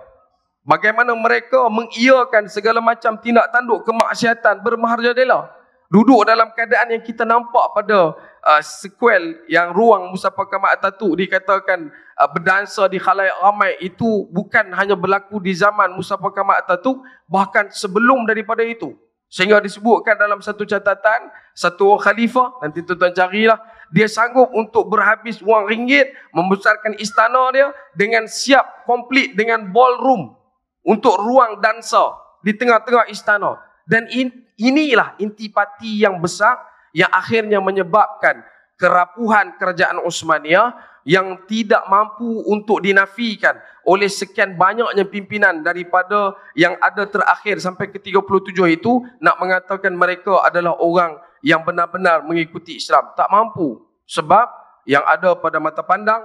Bagaimana mereka mengiyakan segala macam tindak tanduk kemaksiatan bermaharjadela. Duduk dalam keadaan yang kita nampak pada sequel yang ruang Mustafa Kamal Atatürk dikatakan berdansa di khalayak ramai, itu bukan hanya berlaku di zaman Mustafa Kamal Atatürk, bahkan sebelum daripada itu. Sehingga disebutkan dalam satu catatan, satu khalifah, nanti tuan-tuan carilah, dia sanggup untuk berhabis wang ringgit membesarkan istana dia dengan siap komplit dengan ballroom untuk ruang dansa di tengah-tengah istana. Dan inilah intipati yang besar yang akhirnya menyebabkan kerapuhan kerajaan Uthmaniyah yang tidak mampu untuk dinafikan oleh sekian banyaknya pimpinan daripada yang ada terakhir sampai ke 37 itu, nak mengatakan mereka adalah orang yang benar-benar mengikuti Islam. Tak mampu. Sebab yang ada pada mata pandang,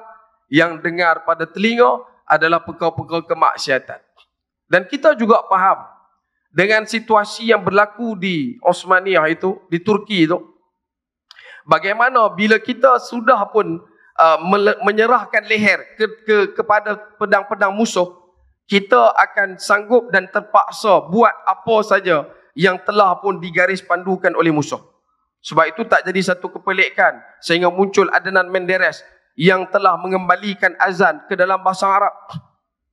yang dengar pada telinga adalah perkara-perkara kemaksiatan. Dan kita juga faham dengan situasi yang berlaku di Uthmaniyah itu, di Turki itu, bagaimana bila kita sudah pun menyerahkan leher kepada pedang-pedang musuh, kita akan sanggup dan terpaksa buat apa saja yang telah pun digaris pandukan oleh musuh. Sebab itu tak jadi satu kepelikan sehingga muncul Adnan Menderes yang telah mengembalikan azan ke dalam bahasa Arab.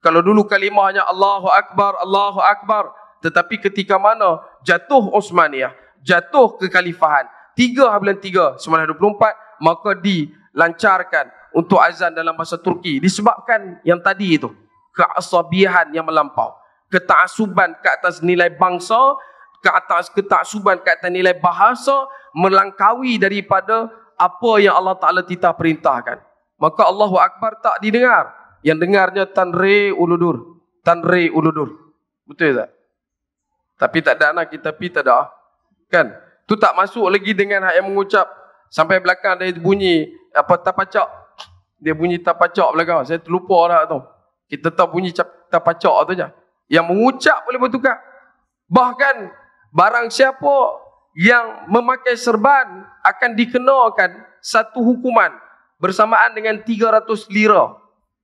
Kalau dulu kalimahnya Allahu Akbar, Allahu Akbar, tetapi ketika mana jatuh Uthmaniyah, jatuh kekhalifahan 3/3 1924, maka dilancarkan untuk azan dalam bahasa Turki, disebabkan yang tadi itu, keasabihan yang melampau, keta'asuban ke atas nilai bangsa, keta'asuban ke atas nilai bahasa, melangkaui daripada apa yang Allah Ta'ala titah perintahkan. Maka Allahu Akbar tak didengar, yang dengarnya tanre uludur, tanre uludur. Betul tak? Tapi tak ada anak kita pi tak ada. Kan? Tu tak masuk lagi dengan hak yang mengucap sampai belakang dia bunyi apa tapacak. Dia bunyi tapacak belakang. Saya terlupa dah tu. Kita tahu bunyi tapacak tu je. Yang mengucap boleh bertukar. Bahkan barang siapa yang memakai serban akan dikenakan satu hukuman bersamaan dengan 300 lira.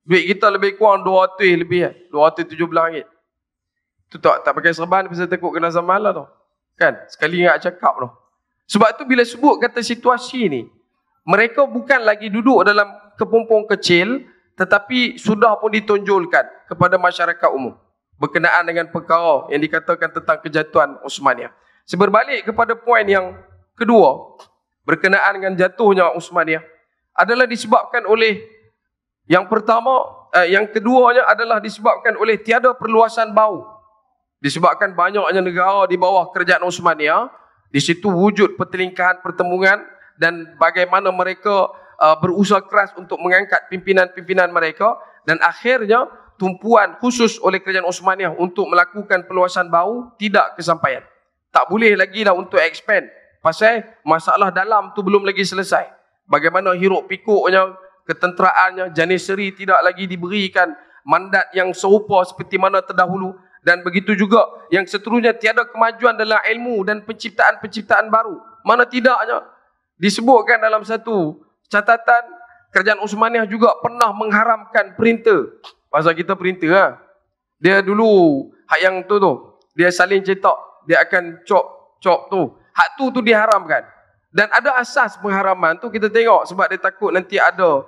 Duit kita lebih kurang 200 lebih, 217 ringgit. Tu tak pakai serban pasal takut kena zaman lah tu. Kan? Sekali ingat cakap tu. Sebab tu bila sebut kata situasi ni, mereka bukan lagi duduk dalam kepompong kecil, tetapi sudah pun ditonjolkan kepada masyarakat umum berkenaan dengan perkara yang dikatakan tentang kejatuhan Uthmaniyah. Seberbalik kepada poin yang kedua, berkenaan dengan jatuhnya Uthmaniyah, adalah disebabkan oleh yang pertama, yang keduanya adalah disebabkan oleh tiada perluasan bau. Disebabkan banyaknya negara di bawah kerajaan Uthmaniyah, di situ wujud pertelingkahan pertemuan dan bagaimana mereka berusaha keras untuk mengangkat pimpinan-pimpinan mereka, dan akhirnya tumpuan khusus oleh kerajaan Uthmaniyah untuk melakukan perluasan bau tidak kesampaian. Tak boleh lagi lah untuk expand pasal masalah dalam tu belum lagi selesai. Bagaimana hiruk pikuknya, ketenteraannya, Janissary tidak lagi diberikan mandat yang serupa seperti mana terdahulu, dan begitu juga yang seterusnya, tiada kemajuan dalam ilmu dan penciptaan-penciptaan baru. Mana tidaknya disebutkan dalam satu catatan, kerajaan Uthmaniyah juga pernah mengharamkan printer. Pasal kita printer lah. Dia dulu hak yang tu dia salin cetak, dia akan cop tu. Hak tu diharamkan. Dan ada asas pengharaman tu kita tengok sebab dia takut nanti ada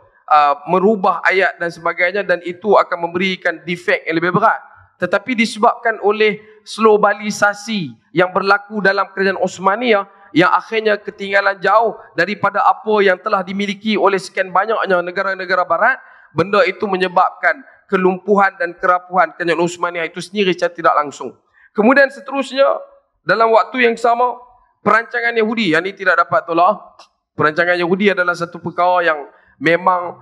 merubah ayat dan sebagainya, dan itu akan memberikan defek yang lebih berat. Tetapi disebabkan oleh globalisasi yang berlaku dalam kerajaan Uthmaniyah, yang akhirnya ketinggalan jauh daripada apa yang telah dimiliki oleh sekian banyaknya negara-negara barat, benda itu menyebabkan kelumpuhan dan kerapuhan kerajaan Uthmaniyah itu sendiri secara tidak langsung. Kemudian seterusnya, dalam waktu yang sama, perancangan Yahudi, yang ini tidak dapat tolak. Perancangan Yahudi adalah satu perkara yang memang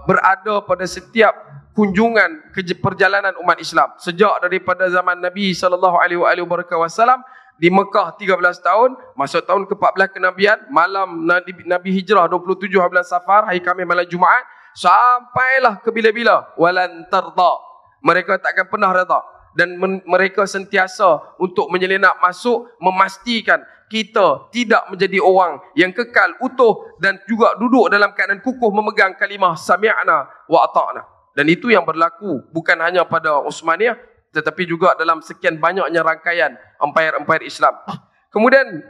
berada pada setiap kunjungan perjalanan umat Islam sejak daripada zaman Nabi SAW di Mekah 13 tahun, masuk tahun ke-14 kenabian, malam Nabi hijrah 27 bulan Safar, hari Khamis malam Jumaat, sampailah ke bila-bila, walan tarda, mereka takkan pernah reda, dan mereka sentiasa untuk menyelinap masuk, memastikan kita tidak menjadi orang yang kekal utuh dan juga duduk dalam keadaan kukuh memegang kalimah sami'na wa ata'na. Dan itu yang berlaku bukan hanya pada Uthmaniyah, tetapi juga dalam sekian banyaknya rangkaian empayar-empayar Islam. Kemudian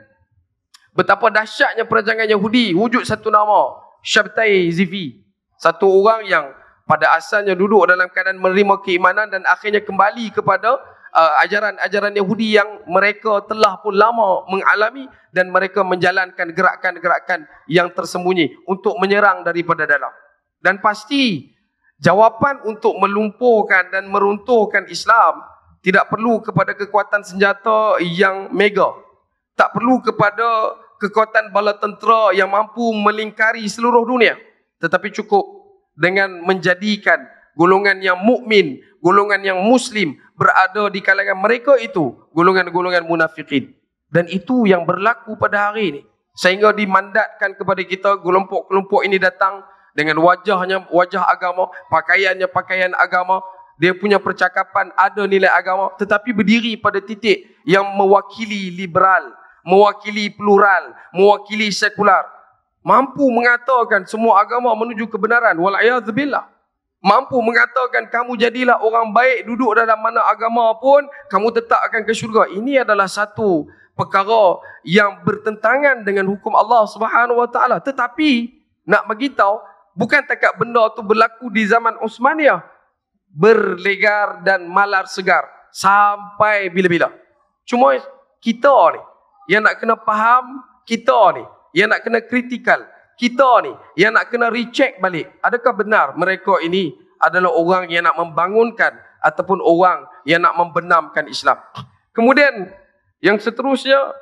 betapa dahsyatnya perancangan Yahudi, wujud satu nama, Shabtai Zivi, satu orang yang pada asalnya duduk dalam keadaan menerima keimanan dan akhirnya kembali kepada ajaran-ajaran Yahudi yang mereka telah pun lama mengalami, dan mereka menjalankan gerakan-gerakan yang tersembunyi untuk menyerang daripada dalam. Dan pasti jawapan untuk melumpuhkan dan meruntuhkan Islam tidak perlu kepada kekuatan senjata yang mega. Tak perlu kepada kekuatan bala tentera yang mampu melingkari seluruh dunia, tetapi cukup dengan menjadikan golongan yang mukmin, golongan yang muslim berada di kalangan mereka itu golongan-golongan munafikin. Dan itu yang berlaku pada hari ini, sehingga dimandatkan kepada kita kelompok-kelompok ini datang dengan wajahnya wajah agama, pakaiannya pakaian agama, dia punya percakapan ada nilai agama, tetapi berdiri pada titik yang mewakili liberal, mewakili plural, mewakili sekular, mampu mengatakan semua agama menuju kebenaran, wal'iyadzubillah, mampu mengatakan kamu jadilah orang baik, duduk dalam mana agama pun kamu tetap akan ke syurga. Ini adalah satu perkara yang bertentangan dengan hukum Allah Subhanahu Wa Taala. Tetapi nak bagi tahu, bukan takat benda tu berlaku di zaman Uthmaniyah, berlegar dan malar segar sampai bila-bila. Cuma kita ni yang nak kena faham, kita ni yang nak kena kritikal, kita ni yang nak kena recheck balik, adakah benar mereka ini adalah orang yang nak membangunkan ataupun orang yang nak membenamkan Islam. Kemudian yang seterusnya,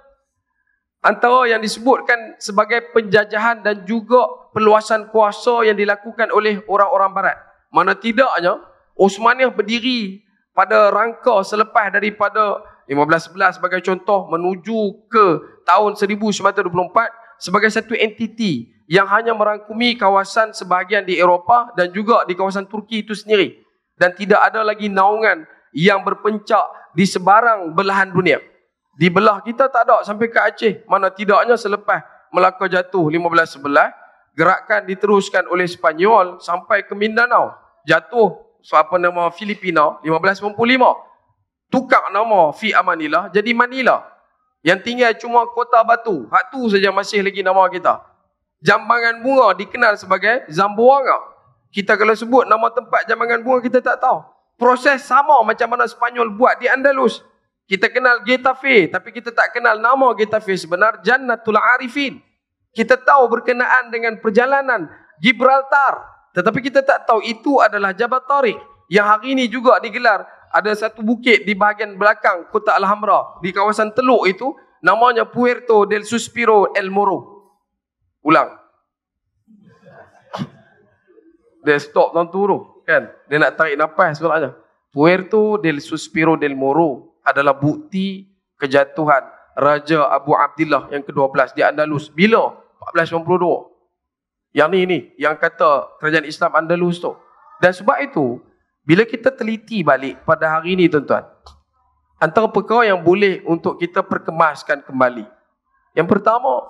antara yang disebutkan sebagai penjajahan dan juga perluasan kuasa yang dilakukan oleh orang-orang barat, mana tidaknya Uthmaniyah berdiri pada rangka selepas daripada 1511 sebagai contoh menuju ke tahun 1924 sebagai satu entiti yang hanya merangkumi kawasan sebahagian di Eropah dan juga di kawasan Turki itu sendiri, dan tidak ada lagi naungan yang berpencak di sebarang belahan dunia. Di belah kita tak ada sampai ke Aceh, mana tidaknya selepas Melaka jatuh 1511, gerakan diteruskan oleh Spanyol sampai ke Mindanao, jatuh apa nama Filipina 1595, tukar nama Fi Amanillah jadi Manila, yang tinggal cuma Kota Batu, hak tu saja masih lagi nama kita. Jambangan Bunga dikenal sebagai Zamboanga. Kita kalau sebut nama tempat Jambangan Bunga kita tak tahu. Proses sama macam mana Spanyol buat di Andalus. Kita kenal Getafe, tapi kita tak kenal nama Getafe sebenar, Jannatul Arifin. Kita tahu berkenaan dengan perjalanan Gibraltar, tetapi kita tak tahu itu adalah Jabal Tariq yang hari ini juga digelar. Ada satu bukit di bahagian belakang Kota Alhambra di kawasan Teluk itu, namanya Puerto del Suspiro El Moro. Ulang. Dia stop tentu tu, kan? Dia nak tarik nafas sebenarnya. Puerto del Suspiro del Moro adalah bukti kejatuhan Raja Abu Abdillah yang ke-12 di Andalus. Bila? 1492. Yang ni yang kata kerajaan Islam Andalus tu. Dan sebab itu, bila kita teliti balik pada hari ini tuan-tuan, antara perkara yang boleh untuk kita perkemaskan kembali, yang pertama,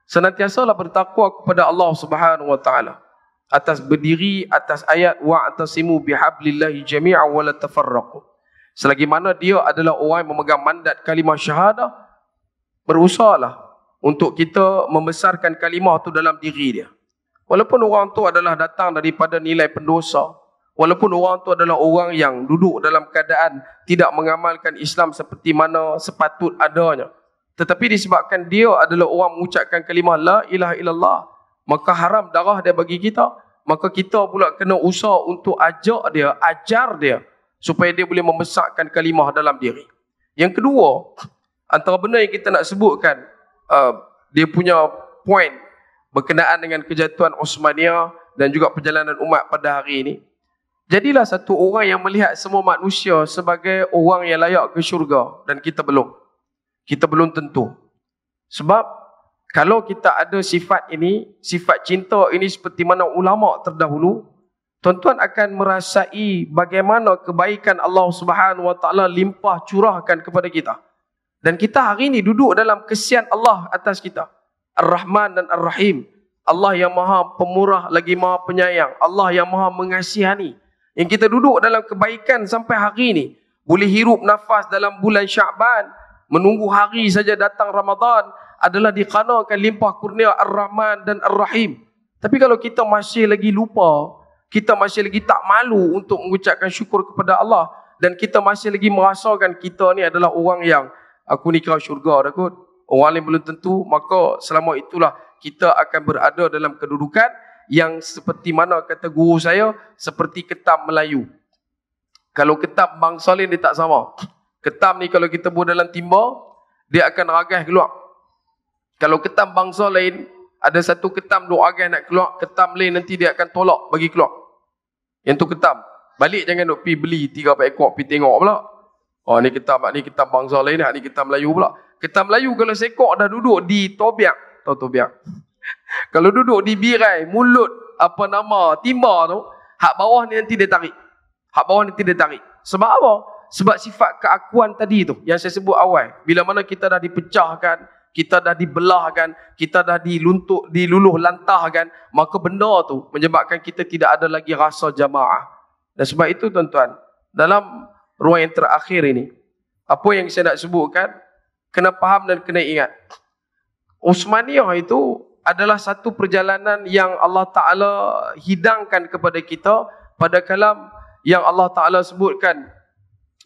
senantiasalah bertakwa kepada Allah Subhanahu Wa Taala, atas berdiri atas ayat wa'tasimu bihablillahi jami'an wa la tafarraqu. Selagi mana dia adalah orang yang memegang mandat kalimah syahadah, berusahalah untuk kita membesarkan kalimah tu dalam diri dia. Walaupun orang tu adalah datang daripada nilai pendosa, walaupun orang tu adalah orang yang duduk dalam keadaan tidak mengamalkan Islam seperti mana sepatut adanya, tetapi disebabkan dia adalah orang mengucapkan kalimah la ilaha illallah, maka haram darah dia bagi kita. Maka kita pula kena usaha untuk ajak dia, ajar dia, supaya dia boleh membesarkan kalimah dalam diri. Yang kedua, antara benda yang kita nak sebutkan, dia punya point berkenaan dengan kejatuhan Uthmaniyah dan juga perjalanan umat pada hari ini. Jadilah satu orang yang melihat semua manusia sebagai orang yang layak ke syurga, dan kita belum. Kita belum tentu. Sebab kalau kita ada sifat ini, sifat cinta ini seperti mana ulama terdahulu, tuan-tuan akan merasai bagaimana kebaikan Allah Subhanahu Wa Taala limpah curahkan kepada kita. Dan kita hari ini duduk dalam kesian Allah atas kita. Ar-Rahman dan Ar-Rahim. Allah yang maha pemurah lagi maha penyayang. Allah yang maha mengasihani. Yang kita duduk dalam kebaikan sampai hari ini. Boleh hirup nafas dalam bulan Sya'ban. Menunggu hari saja datang Ramadan. Adalah dikarenakan limpah kurnia Ar-Rahman dan Ar-Rahim. Tapi kalau kita masih lagi lupa, kita masih lagi tak malu untuk mengucapkan syukur kepada Allah, dan kita masih lagi merasakan kita ni adalah orang yang aku ni kira syurga dah kot, orang lain belum tentu, maka selama itulah kita akan berada dalam kedudukan yang seperti mana kata guru saya, seperti ketam Melayu. Kalau ketam bangsa lain dia tak sama. Ketam ni kalau kita buat dalam timba, dia akan ragas keluar. Kalau ketam bangsa lain, ada satu ketam doakan nak keluar, ketam lain nanti dia akan tolak bagi keluar. Yang tu ketam. Balik jangan nak pergi beli 3-4 ekor, pergi tengok pula. Oh ni ketam bangsa lain, ni ketam Melayu pula. Ketam Melayu kalau sekok dah duduk di tobiak, tahu tobiak? Kalau duduk di birai, mulut, timba tu, hak bawah ni nanti dia tarik. Hak bawah nanti dia tarik. Sebab apa? Sebab sifat keakuan tadi tu, yang saya sebut awal. Bila mana kita dah dipecahkan, kita dah dibelahkan, kita dah diluluh lantahkan, maka benda tu menyebabkan kita tidak ada lagi rasa jamaah. Dan sebab itu tuan-tuan, dalam ruang yang terakhir ini, apa yang saya nak sebutkan, kena faham dan kena ingat. Utsmaniyah itu adalah satu perjalanan yang Allah Ta'ala hidangkan kepada kita pada kalam yang Allah Ta'ala sebutkan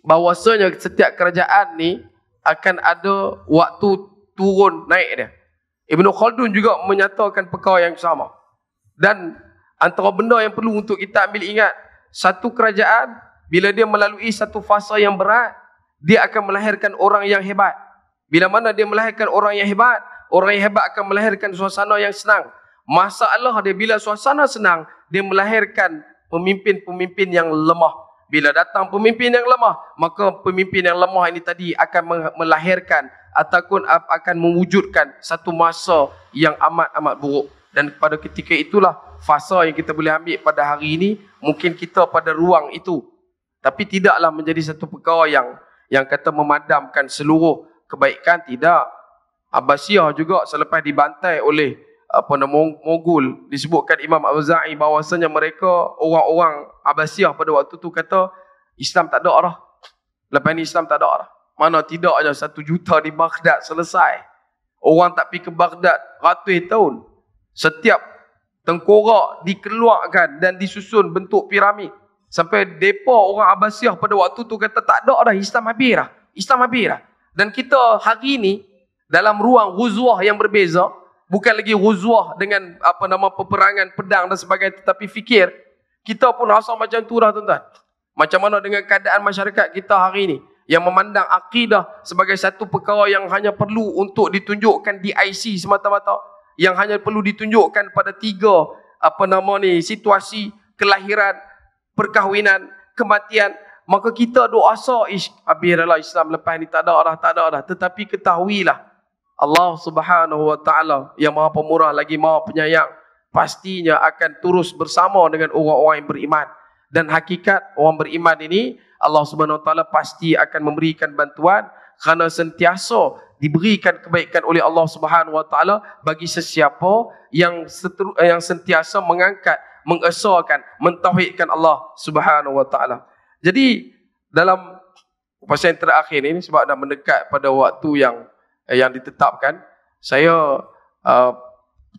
bahawasanya setiap kerajaan ni akan ada waktu turun naik dia. Ibn Khaldun juga menyatakan perkara yang sama. Dan antara benda yang perlu untuk kita ambil ingat, satu kerajaan bila dia melalui satu fasa yang berat, dia akan melahirkan orang yang hebat. Bila mana dia melahirkan orang yang hebat akan melahirkan suasana yang senang. Masalah dia bila suasana senang, dia melahirkan pemimpin-pemimpin yang lemah. Bila datang pemimpin yang lemah, maka pemimpin yang lemah ini tadi akan melahirkan ataupun akan mewujudkan satu masa yang amat-amat buruk. Dan pada ketika itulah fasa yang kita boleh ambil pada hari ini, mungkin kita pada ruang itu. Tapi tidaklah menjadi satu perkara yang kata memadamkan seluruh kebaikan, tidak. Abbasiyah juga selepas dibantai oleh Mogul, disebutkan Imam Auza'i bahawasanya mereka orang-orang Abbasiyah pada waktu tu kata Islam tak ada dah. Lepas ni Islam tak ada dah. Mana tidak aja 1 juta di Baghdad selesai. Orang tak pergi ke Baghdad ratus tahun. Setiap tengkorak dikeluarkan dan disusun bentuk piramid. Sampai depa orang Abbasiyah pada waktu tu kata tak ada dah, Islam habis dah. Islam habis dah. Dan kita hari ni dalam ruang ghuzwah yang berbeza, bukan lagi ghuzwah dengan peperangan pedang dan sebagainya, tetapi fikir, kita pun rasa macam tu dah tuan-tuan. Macam mana dengan keadaan masyarakat kita hari ini yang memandang akidah sebagai satu perkara yang hanya perlu untuk ditunjukkan di IC semata-mata, yang hanya perlu ditunjukkan pada 3 situasi kelahiran, perkahwinan, kematian. Maka kita doa habislah Islam lepas ni tak ada dah. Tetapi ketahuilah Allah Subhanahu wa Ta'ala yang Maha Pemurah lagi Maha Penyayang pastinya akan terus bersama dengan orang-orang yang beriman. Dan hakikat orang beriman ini, Allah Subhanahu wa Ta'ala pasti akan memberikan bantuan kerana sentiasa diberikan kebaikan oleh Allah Subhanahu wa Ta'ala bagi sesiapa yang sentiasa mengangkat, mengesahkan, mentauhidkan Allah Subhanahu wa Ta'ala. Jadi dalam pasal yang terakhir ini, sebab dah mendekat pada waktu yang ditetapkan, saya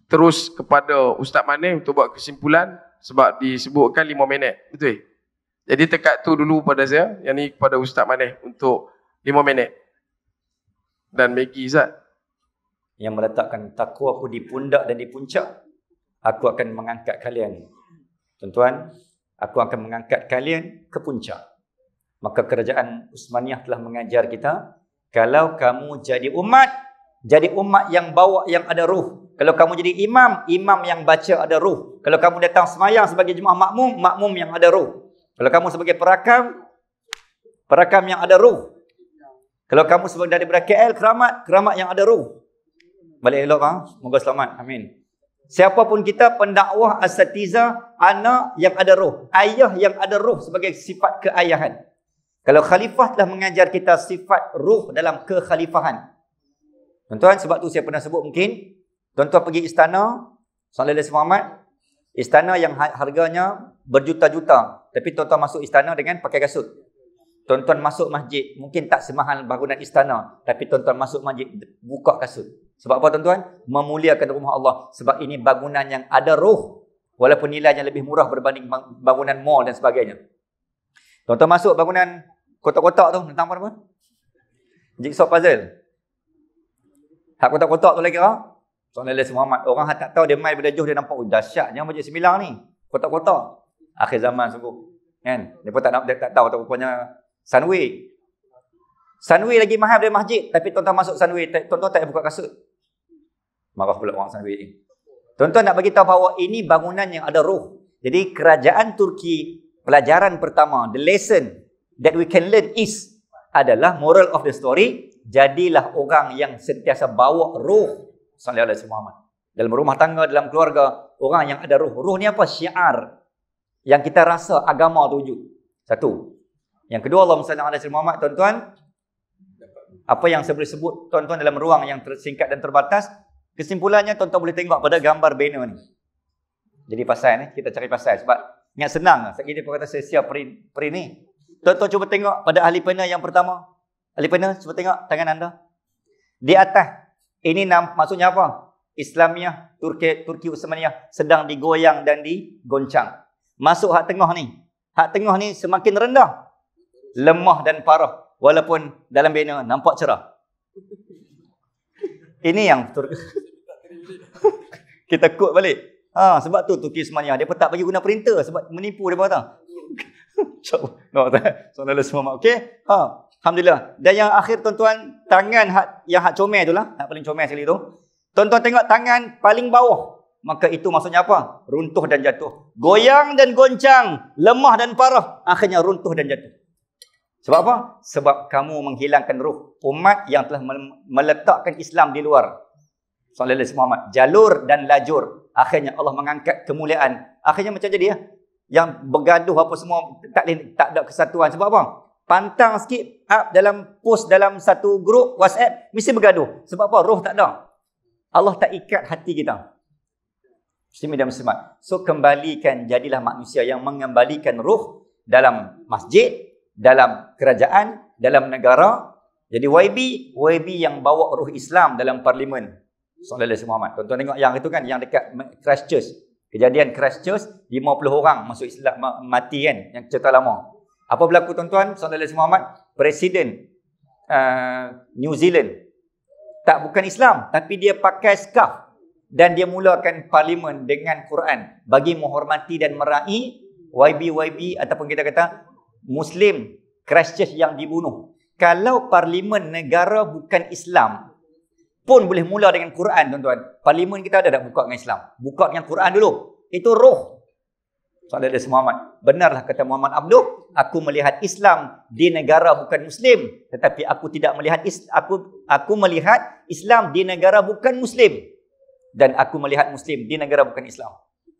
terus kepada Ustaz Maneh untuk buat kesimpulan sebab disebutkan 5 minit. Betul? Jadi tekat tu dulu pada saya, yang ni kepada Ustaz Maneh untuk 5 minit. Dan Maggie Zat yang meletakkan takwaku di pundak dan di puncak, aku akan mengangkat kalian. Tuan-tuan, aku akan mengangkat kalian ke puncak. Maka kerajaan Utsmaniyah telah mengajar kita, kalau kamu jadi umat yang bawa yang ada ruh. Kalau kamu jadi imam yang baca ada ruh. Kalau kamu datang semayang sebagai jemaah makmum yang ada ruh. Kalau kamu sebagai perakam yang ada ruh. Kalau kamu sebagai daripada KL, keramat yang ada ruh. Balik elok bang, semoga selamat. Amin. Siapapun kita, pendakwah, asatiza, anak yang ada ruh, ayah yang ada ruh sebagai sifat keayahan. Kalau khalifah telah mengajar kita sifat ruh dalam kekhalifahan. Tuan-tuan, sebab tu saya pernah sebut mungkin, tuan-tuan pergi istana, Sallallahu Muhammad, istana yang harganya berjuta-juta, tapi tuan-tuan masuk istana dengan pakai kasut. Tuan-tuan masuk masjid, mungkin tak semahal bangunan istana, tapi tuan-tuan masuk masjid, buka kasut. Sebab apa tuan-tuan? Memuliakan rumah Allah. Sebab ini bangunan yang ada ruh, walaupun nilainya lebih murah berbanding bangunan mall dan sebagainya. Tuan-tuan masuk bangunan kotak-kotak tu, tentang apa? Jigsaw puzzle. Hak kotak-kotak tu lagi kira? Sallallahu Muhammad. Orang tak tahu, dia main pada Juh, dia nampak, dahsyatnya Masjid Sembilang ni. Kotak-kotak. Akhir zaman sungguh. Kan? Dia pun tak tahu rupanya Sunway. Sunway lagi mahal dari masjid. Tapi tuan-tuan masuk Sunway, tuan-tuan tak buka kasut. Marah pula orang sana UAE. Tuan-tuan nak bagi tahu bahawa ini bangunan yang ada roh. Jadi kerajaan Turki, pelajaran pertama, the lesson that we can learn is adalah moral of the story, jadilah orang yang sentiasa bawa roh sallallahu alaihi wasallam. Dalam rumah tangga, dalam keluarga, orang yang ada roh. Roh ni apa? Syiar yang kita rasa agama tu wujud. Satu. Yang kedua, Allahumma salli ala sayyidina Muhammad, tuan-tuan, apa yang saya boleh sebut tuan-tuan dalam ruang yang tersingkat dan terbatas, kesimpulannya tuan-tuan boleh tengok pada gambar banner ni. Jadi pasal kita cari pasal sebab ingat senang. Sekali dia kata saya siap print ni. Tuan-tuan cuba tengok pada ahli panel yang pertama. Ahli panel, cuba tengok tangan anda. Di atas, ini maksudnya apa? Islamiah, Turki Utsmaniyah sedang digoyang dan digoncang. Masuk hak tengah ni. Hak tengah ni semakin rendah, lemah dan parah. Walaupun dalam banner nampak cerah. Ini yang kita quote balik. Sebab tu Turki Utsmaniyah dia tak bagi guna printer sebab menipu dia kata. Okey. Alhamdulillah. Dan yang akhir tuan-tuan, tangan yang hak comel itulah, hak paling comel sekali tu. Tuan-tuan tengok tangan paling bawah. Maka itu maksudnya apa? Runtuh dan jatuh. Goyang dan goncang, lemah dan parah, akhirnya runtuh dan jatuh. Sebab apa? Sebab kamu menghilangkan ruh umat yang telah meletakkan Islam di luar. Sallallahu alaihi Muhammad, jalur dan lajur. Akhirnya Allah mengangkat kemuliaan. Akhirnya macam jadi yang bergaduh apa semua tak ada kesatuan. Sebab apa? Pantang sikit up dalam post dalam satu grup WhatsApp mesti bergaduh. Sebab apa? Roh tak ada. Allah tak ikat hati kita. Muslimin dan muslimat. So kembalikan, jadilah manusia yang mengembalikan ruh dalam masjid, dalam kerajaan, dalam negara. Jadi YB yang bawa ruh Islam dalam parlimen. Sallallahu alaihi Muhammad. Tuan-tuan tengok yang itu kan, yang dekat Christchurch. Kejadian Christchurch, 50 orang masuk Islam mati kan, yang cerita lama. Apa berlaku tuan-tuan? Sallallahu alaihi Muhammad, Presiden New Zealand bukan Islam, tapi dia pakai scarf dan dia mulakan parlimen dengan Quran bagi menghormati dan meraih YB ataupun kita kata Muslim Christchurch yang dibunuh. Kalau parlimen negara bukan Islam pun boleh mula dengan Quran, tuan-tuan. Parlimen kita ada tak buka dengan Islam? Buka dengan Quran dulu. Itu roh. Sallallahu alaihi Muhammad. Benarlah kata Muhammad Abduh, aku melihat Islam di negara bukan Muslim, tetapi aku tidak melihat aku melihat Islam di negara bukan Muslim, dan aku melihat Muslim di negara bukan Islam.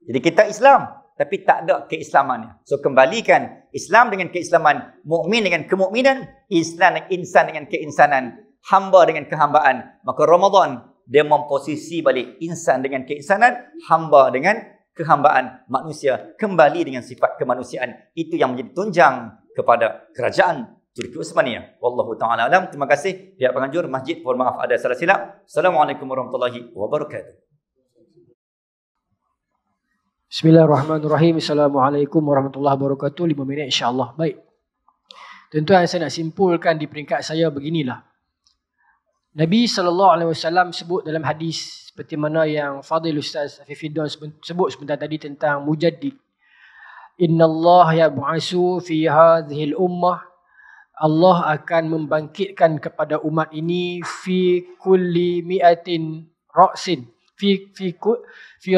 Jadi kita Islam, tapi tak ada keislamannya. So kembalikan Islam dengan keislaman, mukmin dengan kemukminan, insan dengan keinsanan, hamba dengan kehambaan. Maka Ramadan dia memposisi balik insan dengan keinsanan, hamba dengan kehambaan, manusia kembali dengan sifat kemanusiaan. Itu yang menjadi tunjang kepada kerajaan Turki Utsmaniyah. Wallahu taala alam. Terima kasih pihak penganjur masjid. Mohon maaf ada salah silap. Assalamualaikum warahmatullahi wabarakatuh. Bismillahirrahmanirrahim. Assalamualaikum warahmatullahi wabarakatuh. 5 minit insya-Allah. Baik. Tuan-tuan, saya nak simpulkan di peringkat saya beginilah. Nabi SAW sebut dalam hadis seperti mana yang Fadil Ustaz Afifiddin sebut sebentar tadi tentang mujaddid. Innallaha yab'asu fi hadhil ummah. Allah akan membangkitkan kepada umat ini fi kulli mi'atin ra'sin. Fi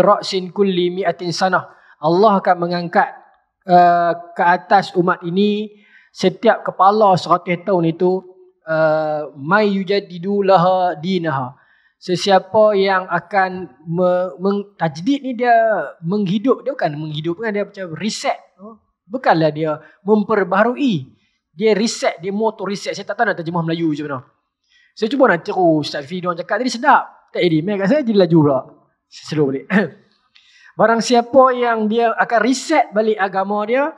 ra'sin kulli mi'atin sanah. Allah akan mengangkat ke atas umat ini setiap kepala 100 tahun itu may yujaddidu laha dinaha. Sesiapa yang akan tajdid ni dia menghidup, dia bukan menghidupkan, dia macam reset. Bukanlah dia memperbaharui. Dia reset, dia motor reset. Saya tak tahu nak terjemah Melayu macam mana. Saya cuba nak terus Ustaz Fido cakap tadi sedap. Tak edit kat saya jadi laju pula. Slow balik. Barang siapa yang dia akan reset balik agama dia,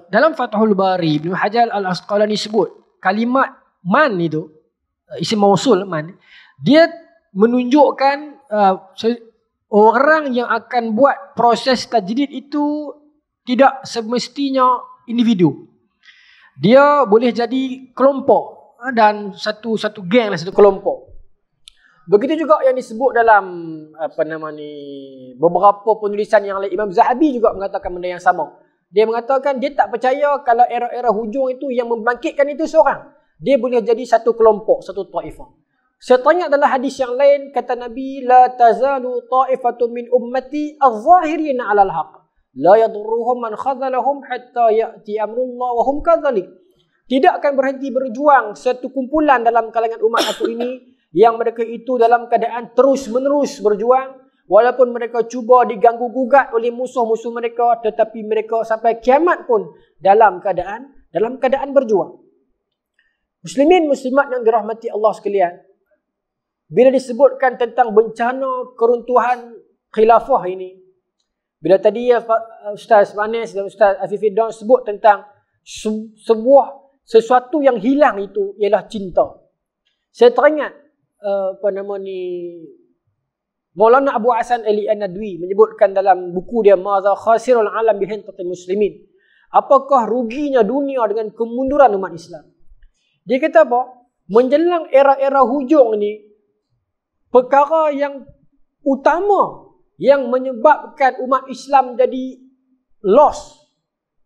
dalam Fathul Bari, Ibn Hajar Al-Asqalani sebut kalimat man itu, isim mausul man, dia menunjukkan orang yang akan buat proses tajdid itu tidak semestinya individu. Dia boleh jadi kelompok dan satu geng lah, satu kelompok. Begitu juga yang disebut dalam beberapa penulisan yang lain. Imam Zahabi juga mengatakan benda yang sama. Dia mengatakan dia tak percaya kalau era-era hujung itu yang membangkitkan itu seorang. dia boleh jadi satu kelompok, satu taifah. Setengah adalah hadis yang lain, kata Nabi, la tazalu ta'ifatun min ummati az-zahirina 'alal haqq. La yadurruhum man khadhalahum hatta ya'ti amrullah wa hum kadzalik. Tidak akan berhenti berjuang satu kumpulan dalam kalangan umat aku ini yang mereka itu dalam keadaan terus-menerus berjuang walaupun mereka cuba diganggu gugat oleh musuh-musuh mereka, tetapi mereka sampai kiamat pun dalam keadaan berjuang. Muslimin muslimat yang dirahmati Allah sekalian, bila disebutkan tentang bencana keruntuhan khilafah ini, bila tadi Ustaz Manis dan Ustaz Afifiddin sebut tentang sesuatu yang hilang itu ialah cinta. Saya teringat Maulana Abu Hasan Ali An-Nadwi menyebutkan dalam buku dia Madza khasirul alam bihintatil muslimin. Apakah ruginya dunia dengan kemunduran umat Islam? Dia kata apa? Menjelang era-era hujung ni, perkara yang utama yang menyebabkan umat Islam jadi lost,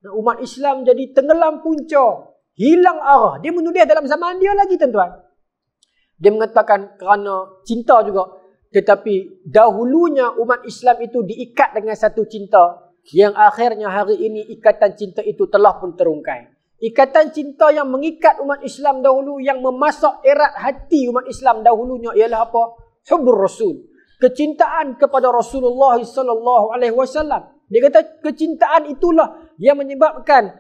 umat Islam jadi tenggelam punca, hilang arah. Dia menulis dalam zaman dia lagi, tuan-tuan. Dia mengatakan kerana cinta juga. Tetapi dahulunya umat Islam itu diikat dengan satu cinta yang akhirnya hari ini ikatan cinta itu telah pun terungkai. Ikatan cinta yang mengikat umat Islam dahulu, yang memasak erat hati umat Islam dahulunya ialah apa? Hubbur Rasul. Kecintaan kepada Rasulullah sallallahu alaihi wasallam. Dia kata kecintaan itulah yang menyebabkan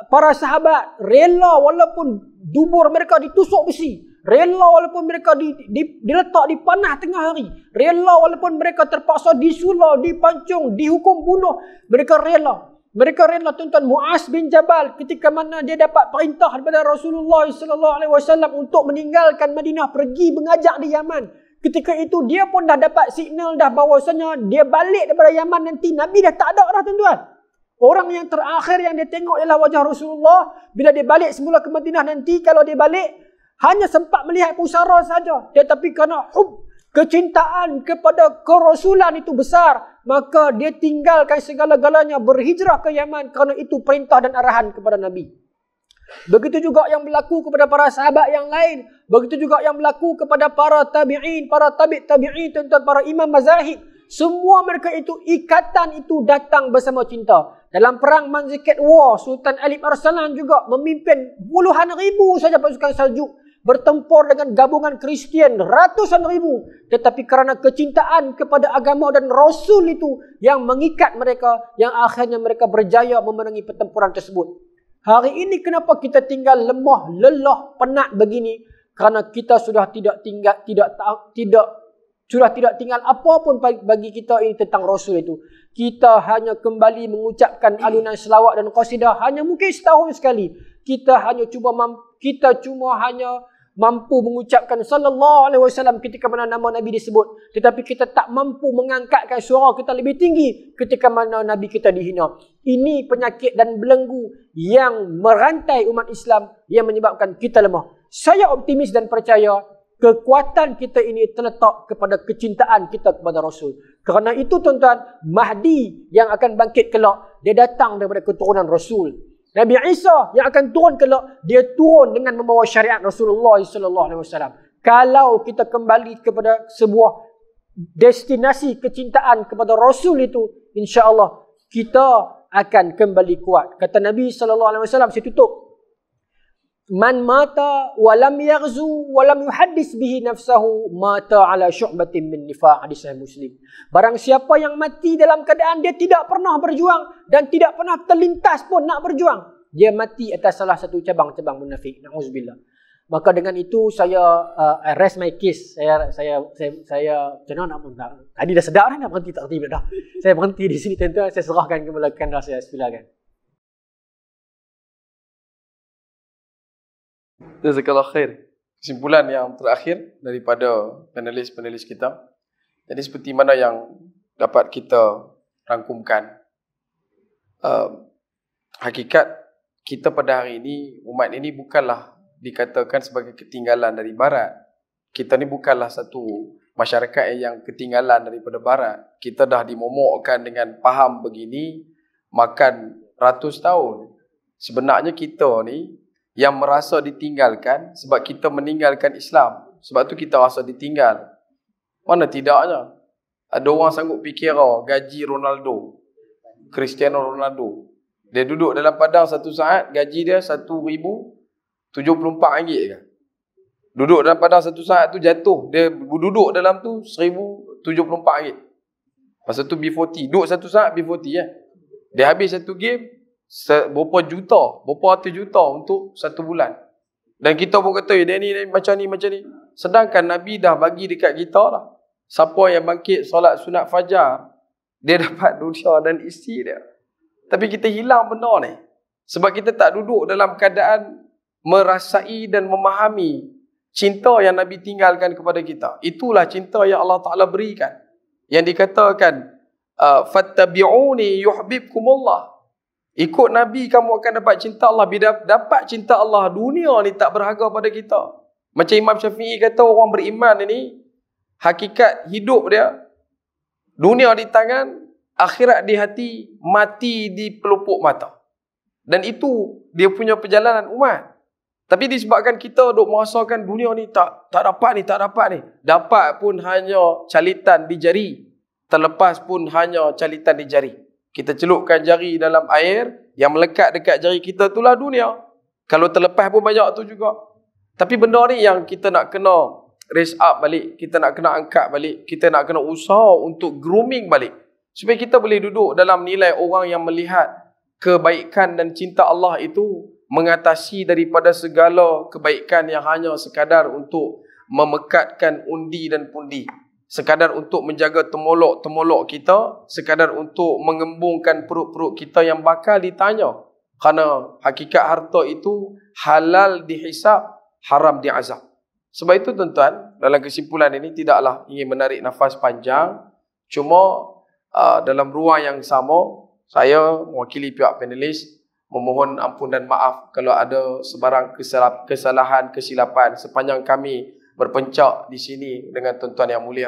para sahabat rela walaupun dubur mereka ditusuk besi, rela walaupun mereka diletak di panah tengah hari, rela walaupun mereka terpaksa disula, dipancung, dihukum bunuh, mereka rela. Mereka rela, tuan-tuan. Muaz bin Jabal ketika mana dia dapat perintah daripada Rasulullah sallallahu alaihi wasallam untuk meninggalkan Madinah, pergi mengajak di Yaman. Ketika itu dia pun dah dapat signal dah bahawasanya dia balik daripada Yaman nanti Nabi dah tak ada dah, tuan-tuan. Orang yang terakhir yang dia tengok ialah wajah Rasulullah. Bila dia balik semula ke Madinah nanti, kalau dia balik hanya sempat melihat pusara saja. Tetapi kerana kecintaan kepada kerasulan itu besar, maka dia tinggalkan segala-galanya, berhijrah ke Yaman kerana itu perintah dan arahan kepada Nabi. Begitu juga yang berlaku kepada para sahabat yang lain. Begitu juga yang berlaku kepada para tabi'in, para tabi'in, tuan-tuan, para imam mazahib. Semua mereka itu, ikatan itu datang bersama cinta. Dalam perang Manzikat War, Sultan Alip Arsalan juga memimpin puluhan ribu saja pasukan Saljuk bertempur dengan gabungan Kristian ratusan ribu. Tetapi kerana kecintaan kepada agama dan Rasul itu yang mengikat mereka, yang akhirnya mereka berjaya memenangi pertempuran tersebut. Hari ini kenapa kita tinggal lemah, lelah, penat begini? Kerana kita sudah tidak tinggal apa pun bagi kita ini tentang Rasul itu. Kita hanya kembali mengucapkan alunan selawat dan qasidah hanya mungkin setahun sekali. Kita cuma hanya mampu mengucapkan sallallahu alaihi wasallam ketika mana nama Nabi disebut, tetapi kita tak mampu mengangkatkan suara kita lebih tinggi ketika mana Nabi kita dihina. Ini penyakit dan belenggu yang merantai umat Islam yang menyebabkan kita lemah. Saya optimis dan percaya kekuatan kita ini terletak kepada kecintaan kita kepada Rasul. Kerana itu, tuan-tuan, Mahdi yang akan bangkit kelak, dia datang daripada keturunan Rasul. Nabi Isa yang akan turun kelak, dia turun dengan membawa syariat Rasulullah sallallahu alaihi wasallam. Kalau kita kembali kepada sebuah destinasi kecintaan kepada Rasul itu, insya-Allah kita akan kembali kuat. Kata Nabi sallallahu alaihi wasallam, saya tutup. Man mata wa lam yaghzu wa lam yuhaddis bihi nafsahu mata ala syu'batin min nifaq. Hadis Sahih Muslim. Barang siapa yang mati dalam keadaan dia tidak pernah berjuang dan tidak pernah terlintas pun nak berjuang, dia mati atas salah satu cabang-cabang munafik. Nauzubillah. Maka dengan itu saya rest my case. Saya macam mana nak tadi dah sedap dah nak berhenti tak berhenti dah. Saya berhenti di sini, tuan-tuan. Saya serahkan kepada kandang saya, silakan. Jazakallah khair. Kesimpulan yang terakhir daripada panelis-panelis kita. Jadi seperti mana yang dapat kita rangkumkan, hakikat kita pada hari ini, umat ini bukanlah dikatakan sebagai ketinggalan dari Barat. Kita ni bukanlah satu masyarakat yang ketinggalan daripada Barat. Kita dah dimomokkan dengan faham begini, makan ratus tahun. Sebenarnya kita ni yang merasa ditinggalkan sebab kita meninggalkan Islam. Sebab tu kita rasa ditinggal. Mana tidaknya. Ada orang sanggup fikir gaji Ronaldo, Cristiano Ronaldo. Dia duduk dalam padang satu saat, gaji dia RM1,074 kan. Duduk dalam padang satu saat tu jatuh. Dia duduk dalam tu RM1,074. Masa tu B40. Duduk satu saat B40 kan. Dia habis satu game, berapa juta, berapa ratus juta untuk satu bulan. Dan kita pun kata, dia ni macam ni, macam ni. Sedangkan Nabi dah bagi dekat kita lah. Siapa yang bangkit solat sunat fajar, dia dapat dunia dan isteri dia. Tapi kita hilang benda ni. Sebab kita tak duduk dalam keadaan merasai dan memahami cinta yang Nabi tinggalkan kepada kita. Itulah cinta yang Allah Ta'ala berikan. Yang dikatakan, fattabi'uni yuhbibkumullah. Ikut Nabi kamu akan dapat cinta Allah. Bila dapat cinta Allah, dunia ni tak berharga pada kita. Macam Imam Syafi'i kata, orang beriman ini, hakikat hidup dia, dunia di tangan, akhirat di hati, mati di pelupuk mata. Dan itu dia punya perjalanan umat. Tapi disebabkan kita duk merasakan dunia ni tak dapat ni, tak dapat ni. Dapat pun hanya calitan di jari. Terlepas pun hanya calitan di jari. Kita celupkan jari dalam air, yang melekat dekat jari kita itulah dunia. Kalau terlepas pun banyak tu juga. Tapi benda ni yang kita nak kena raise up balik, kita nak kena angkat balik, kita nak kena usaha untuk grooming balik. Supaya kita boleh duduk dalam nilai orang yang melihat kebaikan dan cinta Allah itu mengatasi daripada segala kebaikan yang hanya sekadar untuk memekatkan undi dan pundi. Sekadar untuk menjaga temolok-temolok kita, sekadar untuk mengembungkan perut-perut kita yang bakal ditanya. Kerana hakikat harta itu halal dihisab, haram diazab. Sebab itu tuan-tuan, dalam kesimpulan ini tidaklah ingin menarik nafas panjang. Cuma dalam ruang yang sama, saya mewakili pihak panelis memohon ampun dan maaf kalau ada sebarang kesalahan, kesilapan sepanjang kami berpencak di sini dengan tuan-tuan yang mulia.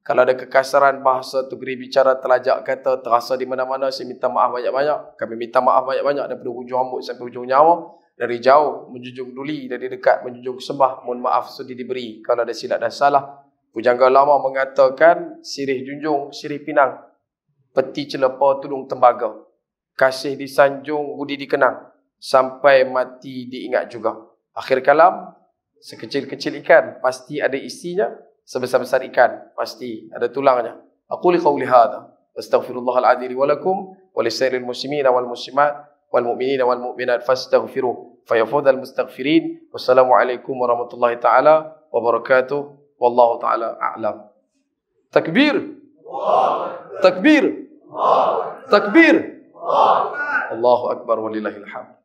Kalau ada kekasaran bahasa, tegeri bicara, telajak kata, terasa di mana-mana, saya minta maaf banyak-banyak. Kami minta maaf banyak-banyak daripada hujung rambut sampai hujung nyawa. Dari jauh menjunjung duli, dari dekat menjunjung sembah. Mohon maaf sudi diberi kalau ada silap dan salah. Pujangga lama mengatakan, sirih junjung, sirih pinang, peti celepa, tudung tembaga. Kasih disanjung, budi dikenang, sampai mati diingat juga. Akhir kalam, sekecil-kecil ikan pasti ada isinya, sebesar-besar ikan pasti ada tulangnya. Aqul qawli hadha astaghfirullahal adzim wa lakum wa lisairil muslimin wal muslimat wal mu'minin wal mu'minat fastaghfiruh fayafudhal mustaghfirin. Wassalamualaikum warahmatullahi taala wabarakatuh. Wallahu taala a'lam. Takbir. Takbir. Takbir. Allahu akbar walillahil hamd.